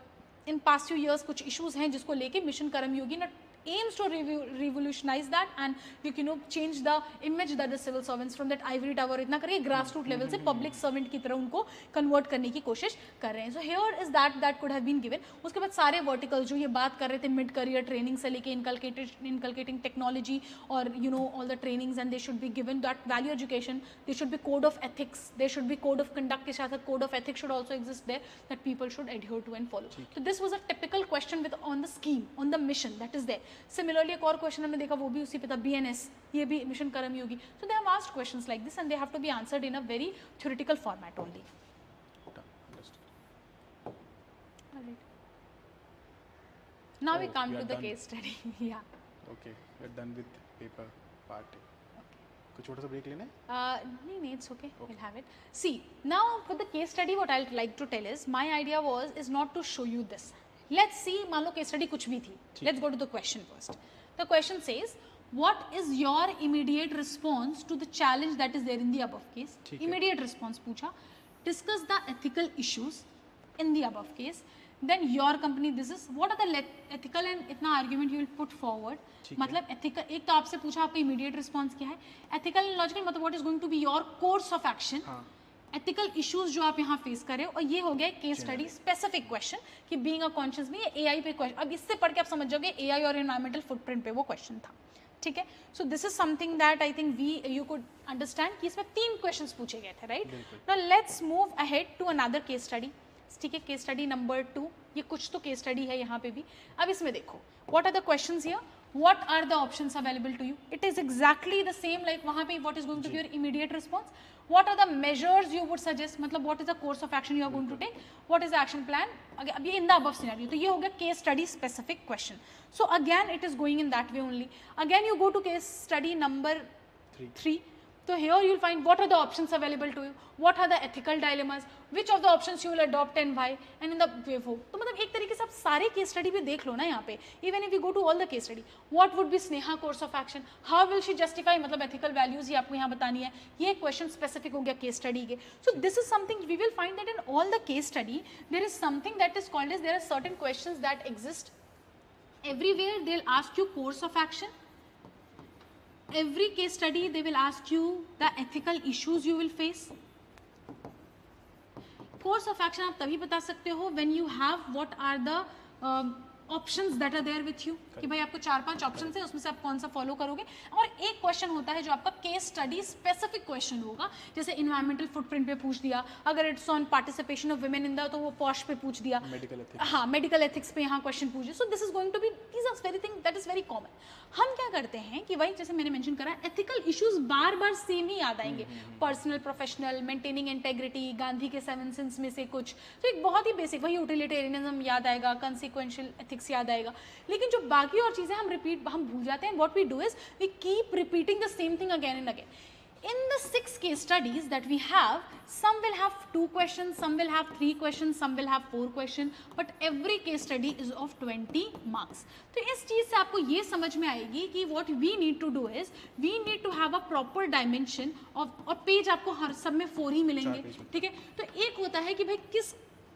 Speaker 2: इन पास्ट फ्यू ईयर्स कुछ इश्यूज हैं जिसको लेके मिशन कर्मयोगी ना aims to revolutionize that and you know change the image that the civil servants from that ivory tower इतना करके grassroots level से public servant की तरह उनको convert करने की कोशिश कर रहे हैं. So here is that could have been given. उसके बाद सारे verticals जो ये बात कर रहे थे mid career training से लेके inculcating technology और you know all the trainings and they should be given that value education. There should be code of ethics, there should be code of conduct के साथ code of ethics should also exist there that people should adhere to and follow. So this was a typical question with on the scheme, on the mission that is there. Similarly एक और question हमने देखा वो भी उसी पे था, BNS, ये भी mission Karmayogi. So they have asked questions like this and they have to be answered in a very theoretical format only. Alright. Now we come to the case study. Yeah.
Speaker 1: Okay, we're done with paper part. कुछ छोटा सा break लेना है?
Speaker 2: नहीं, it's okay. We'll have it. See, now for the case study, what I'd like to tell is my idea is not to show you this. Let's see, मान लो case study कुछ भी थी. Let's go to the question first. The question says, what is your immediate response to the challenge that is there in the above case? Immediate response पूछा. Discuss the ethical issues in the above case. Then your company, this is what are the ethical and इतना argument you will put forward. मतलब ethical, एक तो आपसे पूछा आपका immediate response क्या है. Ethical and logical मतलब what is going to be your course of action. Ethical issues जो आप यहाँ फेस कर रहे हो, और ये हो गया केस स्टडी स्पेसिफिक क्वेश्चन कि बीइंग अ कॉन्शियस में ये एआई पे क्वेश्चन. अब इससे पढ़ के आप समझ जाओगे एआई और एनवायरमेंटल फुटप्रिंट पे वो क्वेश्चन था. ठीक है, so this is something that I think you could understand कि इसमें 3 क्वेश्चंस पूछे गए थे, right. Now let's move ahead to another case study. ठीक है, केस स्टडी नंबर 2. ये कुछ तो केस स्टडी है यहाँ पे भी. अब इसमें देखो what are the questions here, what are the options available to you. It is exactly the same like वहाँ पे what is going to be your immediate response. What are the measures you would suggest, मतलब what is the course of action you are going to take, what is the action plan. अब ये in the above scenario, तो ये हो गया case study specific question. So again it is going in that way only. Again you go to case study number 3. So here you will find what are the options available to you, what are the ethical dilemmas, which of the options you will adopt and why, and in the way forward. तो मतलब एक तरीके से आप सारे case study भी देख लो ना यहाँ पे. Even if you go to all the case study, what would be Sneha course of action, how will she justify, मतलब ethical values ही आपको यहाँ बतानी है. ये क्वेश्चन स्पेसिफिक हो गया केस स्टडी के. So this is something we will find that in all the case study there is something that is called as there are certain questions that exist everywhere. They'll ask you course of action. Every case study they will ask you the ethical issues you will face. Course of action आप तभी बता सकते हो when you have what are the options that are there with you कि भाई आपको 4-5 option है, उसमें से आप कौन सा फॉलो करोगे. और एक क्वेश्चन होता है जो आपका केस स्टडी स्पेसिफिक क्वेश्चन होगा, जैसे इन्वायरमेंटल फुटप्रिंट पे पूछ दिया, अगर it's on participation of women in the तो वो पॉश पे पूछ दिया, मेडिकल एथिक्स, हाँ मेडिकल एथिक्स पे यहाँ क्वेश्चन पूछ दिया. So this is going to be these are very thing that is very common. हम क्या करते हैं कि भाई जैसे मैंने मेंशन करा एथिकल इश्यूज बार बार सेम ही याद आएंगे, personal professional maintaining integrity, Gandhi के 7 सिंस में से कुछ, तो एक बहुत ही बेसिक वही यूटिलिटेरियनिज्म याद आएगा, कंसिक्वेंशियल एथिक्स याद आएगा. लेकिन जो बाकी और चीजें हम भूल जाते हैं. What we do is we keep repeating the same thing again and again. In the 6 case studies that we have, some will have 2 questions, some will have 3 questions, some will have 4 questions, but every case study is of 20 marks. तो इस चीज़ से आपको ये समझ में आएगी कि what we need to do is we need to have a proper dimension of, और पेज आपको हर सब में 4 ही मिलेंगे, ठीक है. तो एक होता है कि भाई किस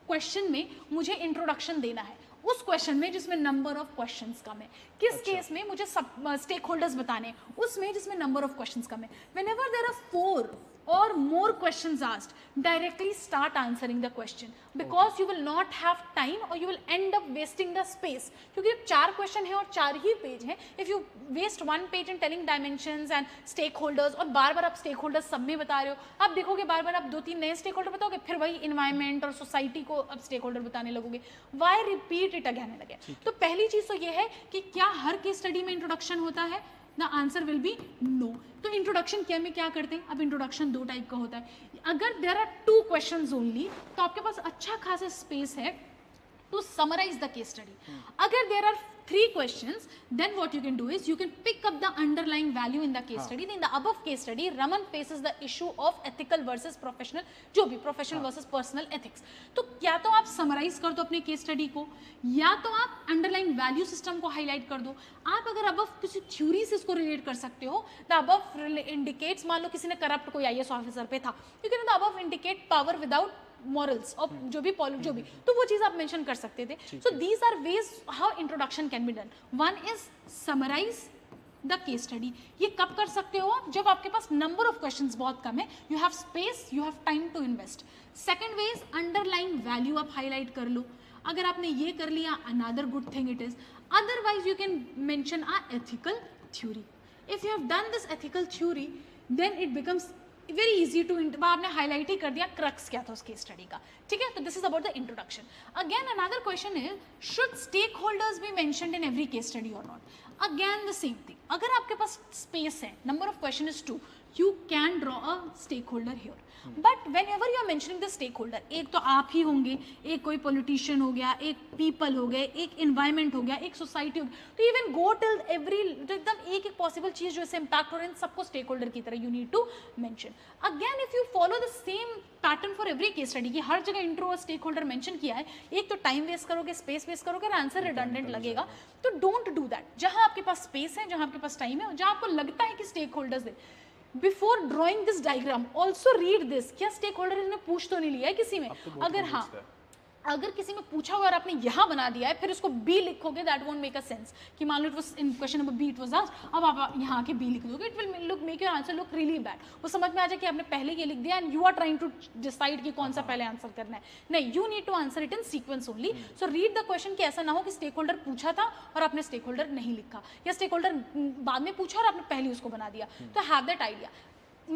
Speaker 2: क्वेश्चन में मुझे इंट्रोडक्शन देना है, उस क्वेश्चन में जिसमें नंबर ऑफ क्वेश्चंस कम है। किस केस में मुझे सब स्टेक होल्डर्स बताने हैं, उसमें जिसमें नंबर ऑफ क्वेश्चंस कम है। Whenever there are 4 or more questions asked, directly start answering the question because you will not have time or you will end up wasting the space, क्योंकि 4 question है और 4 ही page हैं। if you waste 1 page in telling dimensions and stakeholders और बार बार आप stakeholders सब में बता रहे हो, आप देखोगे बार बार आप 2-3 नए stakeholder बताओगे, फिर वही environment और society को अब stakeholder बताने लगोगे, why repeat it again and again। तो पहली चीज तो ये है कि क्या हर केस स्टडी में इंट्रोडक्शन होता है? The answer will be no. तो इंट्रोडक्शन क्या में क्या करते हैं? अब इंट्रोडक्शन 2 टाइप का होता है। अगर देयर आर 2 क्वेश्चंस ओनली तो आपके पास अच्छा खासा स्पेस है to summarize the case study. Agar there are 3 questions, then what you can do is you can pick up the underlying value in the case study. In the above case study, Raman faces the issue of ethical versus professional, जो भी professional versus personal ethics. तो या तो आप summarize कर दो अपने case study को, या तो आप underlying value system को highlight कर दो। आप अगर above किसी theory से इसको relate कर सकते हो, the above indicates, मान लो किसी ने corrupt कोई IAS officer पे था, you can the above indicate power without morals और जो भी जो भी, तो वो चीज आप मेंशन कर सकते थे। So these are ways how introduction can be done. One is summarise the case study. ये कब कर सकते हो आप? जब आपके पास नंबर ऑफ क्वेश्चंस बहुत कम है, you have space, you have time to invest. Second way is underline value आप हाईलाइट कर लो। अगर आपने ये कर लिया, another good thing it is. Otherwise you can mention a ethical theory. If you have done this ethical theory then it becomes very easy to, आपने highlight ही कर दिया क्रक्स क्या था उस केस स्टडी का, ठीक है। तो this is about the introduction. Again another question is, should stakeholders be mentioned in every case study और नॉट? Again the same thing. अगर आपके पास स्पेस है, number of question is 2, you can draw a stakeholder here, but whenever you are mentioning the stakeholder, एक तो आप ही होंगे, एक कोई politician हो गया, एक people हो गए, एक environment हो गया, एक society हो गया, तो even go till every, तो एकदम एक possible चीज जो इससे impact हो रही है, सबको stakeholder की तरह you need to mention. Again, if you follow the same pattern for every case study कि हर जगह intro और stakeholder mention किया है, एक तो time waste करोगे, space waste करोगे और answer redundant लगेगा, तो don't do that। जहाँ आपके पास space है, जहाँ आपके पास time है, जहाँ आपको लगता है कि stakeholders है, before drawing this diagram also read this. क्या स्टेक होल्डर ने पूछ तो नहीं लिया है किसी में? अगर हाँ, अगर किसी में पूछा हुआ और आपने यहाँ बना दिया है, फिर उसको बी लिखोगे, that won't make a sense. कि मान लो it was in question number B it was asked, अब आप यहाँ आके बी लिख दोगे, it will look make your answer look really bad. वो समझ में आ जाए कि आपने पहले ये लिख दिया and you are trying to decide कि कौन सा पहले आंसर करना है। नहीं, you need to answer it in sequence only. So read the question कि ऐसा ना हो कि स्टेक होल्डर पूछा था और आपने स्टेक होल्डर नहीं लिखा, या स्टेक होल्डर बाद में पूछा और आपने पहले उसको बना दिया। तो have that idea.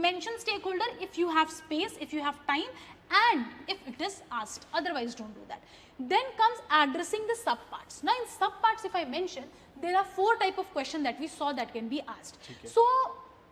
Speaker 2: Mention stakeholder if you have space, if you have time, and if it is asked. Otherwise, don't do that. Then comes addressing the subparts. Now, in subparts, if I mention, there are 4 type of question that we saw that can be asked. Okay. So,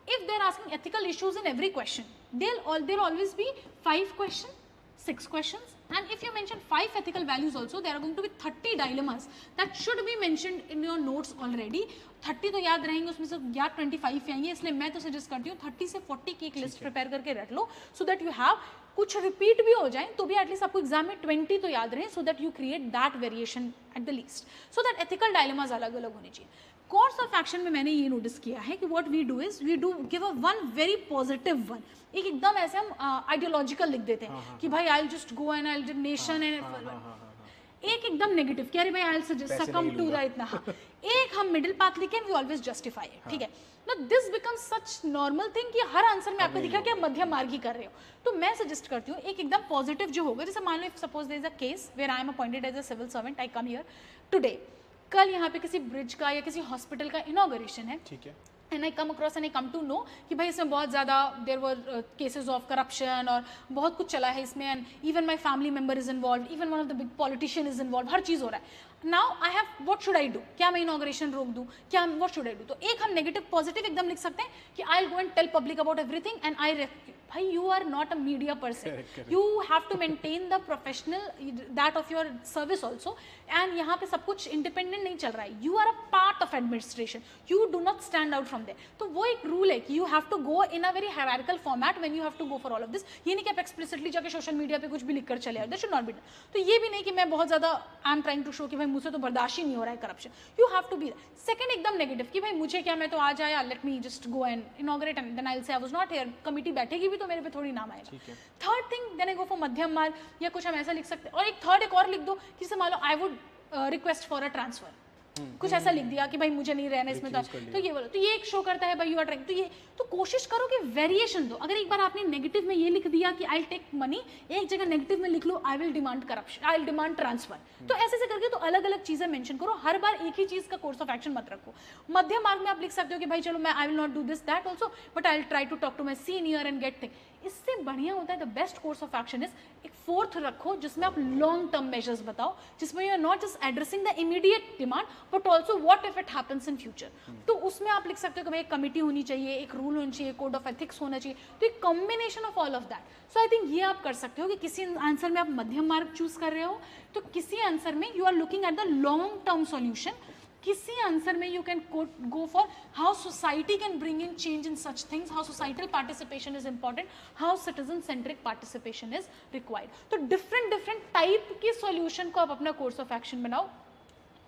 Speaker 2: if they're asking ethical issues in every question, there'll always be 5 questions, 6 questions, and if you mention 5 ethical values also, there are going to be 30 dilemmas that should be mentioned in your notes already. 30 तो याद रहेंगे, उसमें से या 25 आएंगे, इसलिए मैं तो सजेस्ट करती हूँ 30 से 40 की एक लिस्ट प्रिपेयर करके रख लो, सो दैट यू हैव, कुछ रिपीट भी हो जाए तो भी एटलीस्ट आपको एग्जाम में 20 तो याद रहे, so that you create that variation at the least, so that ethical dilemmas अलग अलग होने चाहिए। कोर्स ऑफ एक्शन में मैंने ये नोटिस किया है कि what we do is we do give a one very positive one. एक एकदम ऐसे हम आइडियोलॉजिकल लिख देते हैं कि भाई I will just go and I will nation and, एक एकदम नेगेटिव कि अरे भाई I will succumb to the इतना। एक हम मिडिल पाथ लिखे वी ऑलवेज जस्टिफाई इट, ठीक है। No this becomes such normal thing कि हर आंसर में आपको दिखा कि आप मध्यम मार्ग ही कर रहे हो। तो मैं सजेस्ट करती हूँ एक एकदम पॉजिटिव जो होगा, जैसे मान लो if suppose there is a case where I am appointed as a civil servant, I come here today, कल यहाँ पे किसी ब्रिज का या किसी हॉस्पिटल का इनॉग्रेशन है, ठीक है, and I come across and I come to know कि भाई इसमें बहुत ज़्यादा there were cases of corruption और बहुत कुछ चला है इसमें, and even my family member is involve, even one of the big politician is involve, हर चीज़ हो रहा है। Now I have, what should I do? क्या मैं इनॉग्रेशन रोक दूँ? क्या, व्हाट शुड आई डू? तो एक हम नेगेटिव पॉजिटिव एकदम लिख सकते हैं कि I will go and tell public about everything and I, भाई you are not a media person, you have to maintain the professional that of your service also, and यहाँ पे सब कुछ इंडिपेंडेंट नहीं चल रहा है, you are a part of administration, you do not stand out from there. तो वो एक रूल है कि you have to go in a very hierarchical format when you have to go for all of this. ये नहीं कि आप explicitly जाके सोशल मीडिया पे कुछ भी लिख कर चले आओ, that should not be done. तो ये भी नहीं कि मैं बहुत ज़्यादा I am trying to show कि भाई मुझसे तो बर्दाश्त ही नहीं हो रहा है corruption, you have to be. Second एकदम नेगेटिव कि भाई मुझे क्या, मैं तो आज आया, let me just go and inaugurate and then I will say I was not here, committee बैठेगी भी तो मेरे पे थोड़ी नाम आएगा। Third thing then I go for मध्यम मार्ग, या कुछ हम ऐसा लिख सकते हैं। और एक थर्ड एक और लिख दो कि मान लो I would request for a transfer, कुछ ऐसा लिख दिया कि भाई मुझे नहीं रहना इसमें, तो ये बोलो, तो ये एक शो करता है भाई यू आर ट्राइंग, तो ये तो कोशिश करो कि वेरिएशन दो। अगर एक बार आपने नेगेटिव में ये लिख दिया कि आई विल टेक मनी, एक जगह नेगेटिव में लिख लो I will demand corruption, I will demand transfer, तो ऐसे ऐसे करके तो अलग अलग चीजें मेंशन करो, हर बार एक ही चीज का कोर्स ऑफ एक्शन मत रखो। मध्य मार्ग में आप लिख सकते हो कि भाई चलो मैं I will not do this that also but I will try to talk to my senior and get thing. इससे बढ़िया होता है the best course of action is एक फोर्थ रखो जिसमें आप लॉन्ग टर्म मेजर्स बताओ, जिसमें you are not just addressing the immediate demand but also what if it happens in future. तो उसमें आप लिख सकते हो कि भाई एक कमिटी होनी चाहिए, एक रूल होनी चाहिए, कोड ऑफ एथिक्स होना चाहिए, तो एक combination of all of that. So I think ये आप कर सकते हो कि किसी आंसर में आप मध्यम मार्ग चूज कर रहे हो तो किसी आंसर में you are looking at the long term solution, किसी आंसर में you can go for how society can bring in change in such things, how societal participation is important, how citizen centric participation is required। तो different type के solution को आप अपना course of action बनाओ,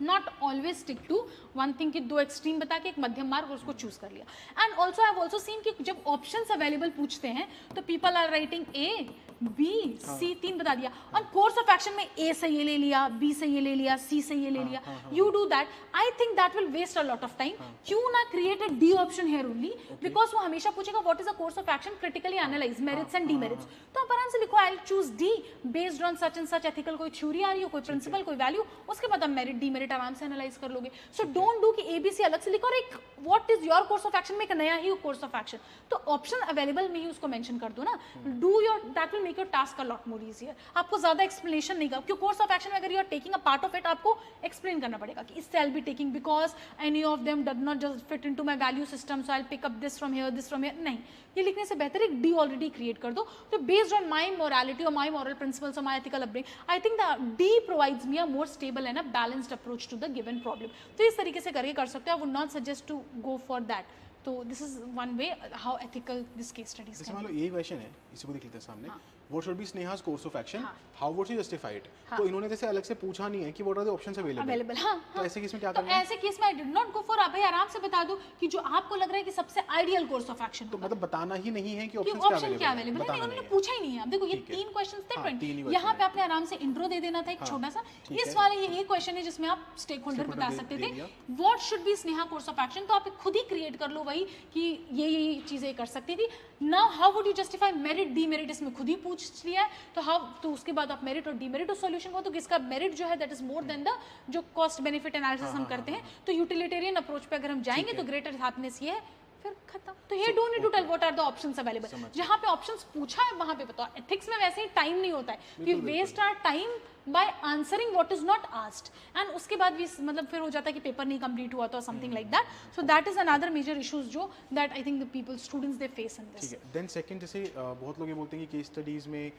Speaker 2: not always stick to one thing कि दो extreme बता के एक मध्यम मार्ग और उसको चूज कर लिया। And also I have also seen कि जब ऑप्शंस अवेलेबल पूछते हैं तो people are writing A B C, तीन बता दिया, और कोर्स ऑफ एक्शन में ए से ये ले लिया, बी से ये ले लिया, सी से ये ले लिया, you do that, I think that will waste a lot of time. क्यों ना create a D option here only, because वो हमेशा पूछेगा what is a course of action, critically analyse merits and demerits, तो आप आराम से लिखो I will choose D based on such and such ethical, कोई थ्योरी आ रही हो, कोई प्रिंसिपल, कोई वैल्यू, उसके बाद आप मेरिट डीमेरिट आराम से एनालाइज कर लोगे। सो डोंट डू कि एबीसी अलग से लिखो और एक what is your course of action में एक नया ही कोर्स ऑफ एक्शन, तो ऑप्शन अवेलेबल में ही उसको मेंशन कर दो ना, do your that will make your task a lot more easier. आपको ज्यादा एक्सप्लेनेशन नहीं करना, क्योंकि कोर्स ऑफ एक्शन में अगर you are taking a part of it आपको एक्सप्लेन करना पड़ेगा कि इससे I will be taking because any of them does not just fit into my value system, so I will pick up this from here, नहीं, ये लिखने से बेहतर एक डी ऑलरेडी क्रिएट कर दो, तो बेस्ड ऑन माई मोरालिटी और माई मॉरल प्रिंसिपल्स और my ethical upbringing, I think the D provides me a more stable and a balanced approach to the given problem. तो इस तरीके से करके कर सकते हो, I would not suggest to go for that. तो this is one way how ethical this case studies
Speaker 1: जैसे मान लो यही क्वेश्चन है, इसी को देख लेते हैं सामने, what should be Sneha's course of action, how would she justify it, तो इन्होंने जैसे अलग से पूछा नहीं है कि what are the options available, तो ऐसे केस में क्या करना है?
Speaker 2: ऐसे केस में I did not go for, आप आराम से बता दो कि जो आपको लग रहा है कि सबसे आइडियल कोर्स ऑफ एक्शन,
Speaker 1: तो मतलब बताना ही नहीं है कि
Speaker 2: ऑप्शन क्या अवेलेबल है, उन्होंने पूछा ही नहीं है। अब देखो ये 3 क्वेश्चंस थे, 20 यहाँ पे आपने आराम से इंट्रो दे देना था एक छोटा सा, इस वाले ये एक क्वेश्चन है जिसमें आप स्टेक होल्डर बता सकते थे what should B Sneha course of action, तो आप खुद ही क्रिएट कर लो वही कि ये चीजें कर सकती थी। Now how would you justify merit demerit, इसमें खुद ही पूछ लिया है, तो हाउ, तो उसके बाद आप मेरिट और डीमेरिट और सॉल्यूशन को, तो किसका मेरिट जो है that is more than the जो कॉस्ट बेनिफिट एनालिसिस हम करते हैं, तो यूटिलिटेरियन अप्रोच पे अगर हम जाएंगे तो ग्रेटर हैप्पीनेस ये है, फिर खत्म। तो ये don't need to tell what are the options available, जहां पे ऑप्शंस पूछा है वहां पे बताओ। एथिक्स में वैसे ही टाइम नहीं होता है, we waste our time by answering what is not asked, and उसके बाद भी मतलब फिर हो जाता है कि पेपर नहीं कंप्लीट हुआ तो something like that. So that is another major issues जो that I think the people students they face in this.
Speaker 1: ठीक है, देन सेकंड जैसे बहुत लोग ये बोलते हैं कि केस स्टडीज में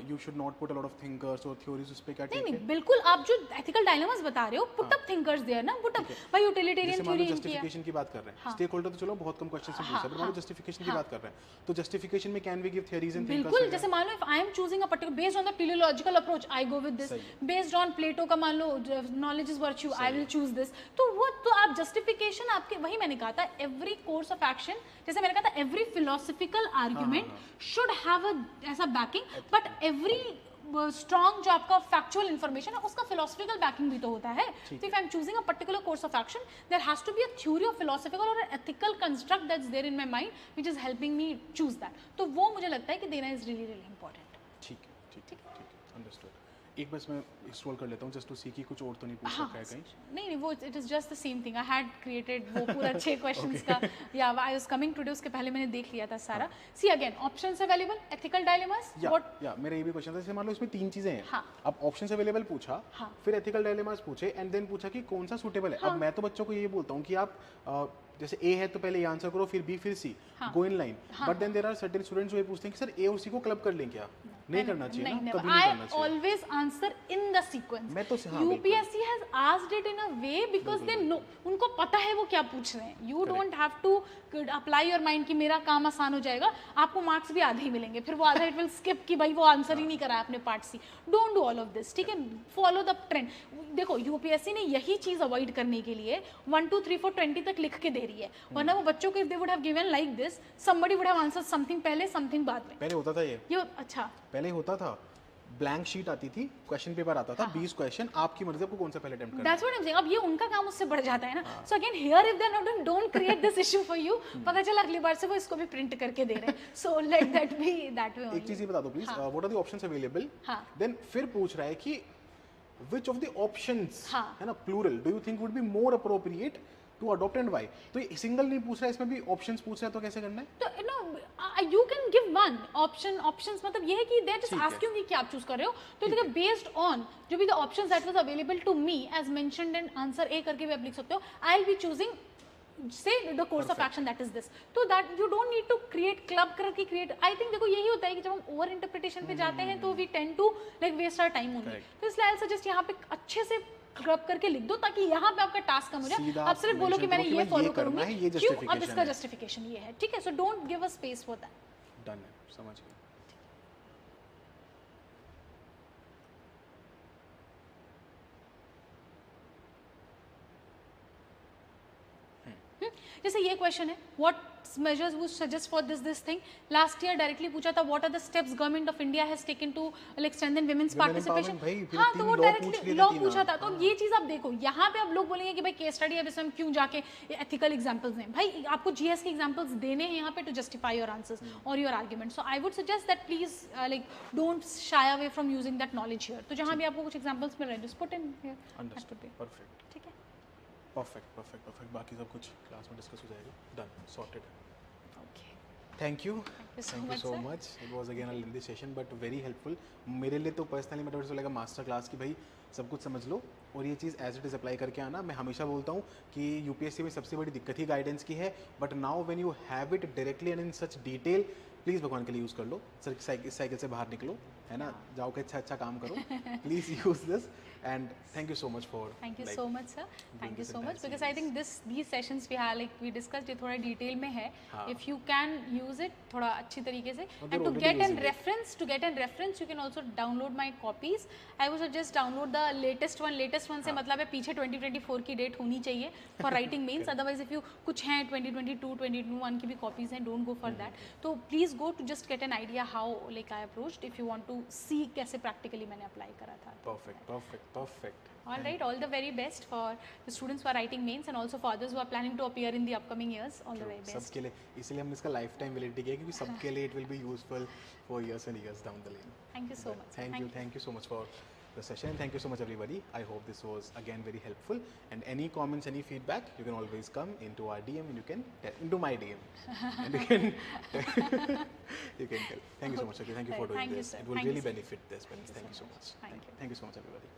Speaker 1: you should not put a lot of thinkers और थ्योरीज, उस पे क्या ठीक है?
Speaker 2: नहीं, बिल्कुल आप जो एथिकल डायलेमास बता रहे हो, पुट अप थिंकर्स देयर ना, पुट अप भाई यूटिलिटेरियन थ्योरी इनकी है।
Speaker 1: जस्टिफिकेशन की बात कर रहे हैं, स्टेक होल्डर तो चलो बहुत कम क्वेश्चन से पूछा है, पर हम जस्टिफिकेशन की बात कर रहे हैं, तो जस्टिफिकेशन में can we give theories and thinkers?
Speaker 2: बिल्कुल, जैसे मान लो if I am choosing a particular based on the teleological approach I go with this, based on Plato का मान लो knowledge is virtue I will choose this, तो वो तो आप जस्टिफिकेशन आपके, वही मैंने कहा था एवरी कोर्स ऑफ एक्शन, जैसे मैंने कहा था every philosophical argument should have अ ऐसा बैकिंग, बट एवरी स्ट्रॉन्ग जो आपका फैक्चुअल इन्फॉर्मेशन है उसका फिलोसफिकल बैकिंग भी तो होता है। तो if I am choosing a particular course of action there has to be a theory of philosophical और ethical construct that's there in my mind which is helping me choose that, तो वो मुझे लगता है कि देना इज रियली रियली इंपॉर्टेंट।
Speaker 1: ठीक है, ठीक है, अंडरस्टूड। एक बस मैं स्क्रॉल कर लेता हूँ जस्ट टू सी कि कुछ और तो नहीं पूछ रखा है कहीं।
Speaker 2: नहीं, वो it is just the same thing, I had created वो पूरा 6 क्वेश्चंस का, या आई वाज कमिंग टुडे, उसके पहले मैंने देख लिया था सारा। See again options available, ethical dilemmas, what,
Speaker 1: या मेरा ये भी क्वेश्चन था, जैसे मान लो इसमें 3 चीजें हैं, अब ऑप्शंस अवेलेबल पूछा, फिर एथिकल डायलेमास पूछे, एंड देन पूछा कि कौन सा सूटेबल है। अब मैं तो बच्चों को ये बोलता हूँ कि आप जैसे ए है तो पहले ए आंसर करो, फिर बी, फिर C, go in line, but then there are certain students जो ये पूछते हैं कि सर ए और सी को क्लब कर लें क्या? नहीं करना चाहिए ना, कभी नहीं करना चाहिए।
Speaker 2: I always answer in the sequence.
Speaker 1: मैं तो
Speaker 2: UPSC has asked it in a way because they know, उनको पता है वो क्या पूछ रहे हैं। You don't have to apply your mind कि मेरा काम आसान हो जाएगा, आपको मार्क्स भी आधे ही मिलेंगे, फिर वो आधा इट विल स्किप कि भाई वो आंसर ही नहीं करा अपने पार्ट सी। Don't do all of this, ठीक है, फॉलो द ट्रेंड। देखो यूपीएससी ने यही चीज अवॉइड करने के लिए 1 2 3 4 20 तक लिख के दे रही है, वरना वो बच्चों को if they would have given like this, somebody would have answered something पहले समथिंग बाद में।
Speaker 1: पहले होता था ये
Speaker 2: अच्छा
Speaker 1: पहले होता था, ब्लैंक शीट आती थी, क्वेश्चन पेपर आता था, 20 क्वेश्चन, आपकी मर्जी आपको कौन सा पहले अटेम्प्ट करना
Speaker 2: That's what I'm saying. अब ये उनका काम उससे बढ़ जाता है ना. So again here if they're not doing, don't create this issue for you. पता चला अगली बार से वो इसको भी प्रिंट करके दे रहे हैं. So let that be that way
Speaker 1: है।
Speaker 2: only.
Speaker 1: एक चीज ये बता दो please, what are the options available,
Speaker 2: हाँ.
Speaker 1: देन फिर पूछ रहा है कि which of the options,
Speaker 2: हाँ.
Speaker 1: है ना, plural, do you think would be more appropriate to adopt and why? तो ये सिंगल नहीं पूछ रहा है, इसमें भी ऑप्शंस पूछ रहा है, तो कैसे करना है?
Speaker 2: तो you know you can give one options मतलब ये है कि they just
Speaker 1: ठीक है।
Speaker 2: ask you कि क्या आप चूज कर रहे हो, तो देखिए based on जो भी the options that was available to me as mentioned in answer A करके भी आप लिख सकते हो, I'll be choosing say the course of
Speaker 1: Perfect.
Speaker 2: action that is this, तो that you don't need to create club करके create. I think देखो यही होता है कि जब हम over interpretation पे जाते हैं तो we tend to like waste our time only.
Speaker 1: Correct.
Speaker 2: तो इसलिए I'll suggest यहाँ पे अच्छे से ग्रब करके लिख दो ताकि यहाँ पे आपका टास्क कम हो जाए.
Speaker 1: सीधा
Speaker 2: आप सिर्फ बोलो कि
Speaker 1: mention
Speaker 2: मैंने
Speaker 1: करो कि
Speaker 2: ये
Speaker 1: मैं
Speaker 2: फॉलो
Speaker 1: ये करना है, ये
Speaker 2: करूंगी, क्यों, अब
Speaker 1: justification
Speaker 2: इसका
Speaker 1: है।
Speaker 2: जस्टिफिकेशन ये है, ठीक है. So don't give a space for that.
Speaker 1: Done है, समझ गया।
Speaker 2: जैसे ये क्वेश्चन है, what measures would suggest for this thing. Last year directly पूछा था what are the steps government of India has taken to like strengthen women's
Speaker 1: Women
Speaker 2: participation.
Speaker 1: empowerment, भाई, फिर
Speaker 2: हाँ,
Speaker 1: तीन
Speaker 2: तो वो
Speaker 1: law पूछ
Speaker 2: डायरेक्टली
Speaker 1: लिए थे,
Speaker 2: लॉ
Speaker 1: तीन
Speaker 2: पूछा था.
Speaker 1: हाँ,
Speaker 2: तो अब ये चीज आप देखो, यहाँ पे आप लोग बोलेंगे कि भाई केस स्टडी है, इसमें हम क्यों जाके एथिकल एग्जांपल्स दें. भाई आपको जीएस के एग्जांपल्स देने हैं यहाँ पे टू जस्टिफाई योर आंसर्स और your argument. So I would suggest that please like don't shy away from using that knowledge here. तो जहाँ भी आपको कुछ एग्जांपल्स मिल रहे हैं just put in here.
Speaker 1: Understood, perfect,
Speaker 2: ठीक है.
Speaker 1: परफेक्ट. बाकी सब कुछ क्लास में डिस्कस हो जाएगा. Done, sorted.
Speaker 2: Okay,
Speaker 1: thank you
Speaker 2: so
Speaker 1: so
Speaker 2: much,
Speaker 1: much. It was again a lengthy session but very helpful. मेरे लिए तो पर्सनली मतलब it's like a master class कि भाई सब कुछ समझ लो और ये चीज़ एज इट इज़ अप्लाई करके आना. मैं हमेशा बोलता हूँ कि यूपीएससी में सबसे बड़ी दिक्कत ही गाइडेंस की है, but now when you have it directly and in such detail, please भगवान के लिए यूज़ कर लो. सर इस साइकिल से बाहर निकलो, है ना, जाओ के अच्छा काम करो. Please use this and thank you so much for.
Speaker 2: Thank you so much sir, thank you so much, because I think these sessions we have like we discussed, ये थोड़ा डिटेल में है. If you can use it थोड़ा अच्छी तरीके से and to get an reference you can also download my copies. I would suggest download the latest one से मतलब है पीछे 2024 की डेट होनी चाहिए for writing mains. Otherwise if you कुछ हैं 2022 2021 की भी कॉपीज हैं, डोंट गो फॉर दैट. तो please go to just get an idea how like I approached if you want to see कैसे प्रैक्टिकली मैंने अप्लाई करा था.
Speaker 1: Perfect.
Speaker 2: All right, all the very best for the students who are writing mains and also for others who are planning to appear in the upcoming years. All the very best.
Speaker 1: सबके लिए, इसलिए हमने इसका life time validity किया क्योंकि सबके लिए it will be useful for years and years down the lane.
Speaker 2: Thank you so much.
Speaker 1: Thank you so much for the session. Thank you so much everybody. I hope this was again very helpful. And any comments, any feedback, you can always come into our DM and you can into my DM and you can you can tell. Thank you so much. Okay, thank you for doing
Speaker 2: Thank you,
Speaker 1: this.
Speaker 2: sir.
Speaker 1: It will
Speaker 2: Thank you,
Speaker 1: really
Speaker 2: sir.
Speaker 1: benefit the students. Thank you so much.
Speaker 2: Thank you.
Speaker 1: Thank you so much everybody.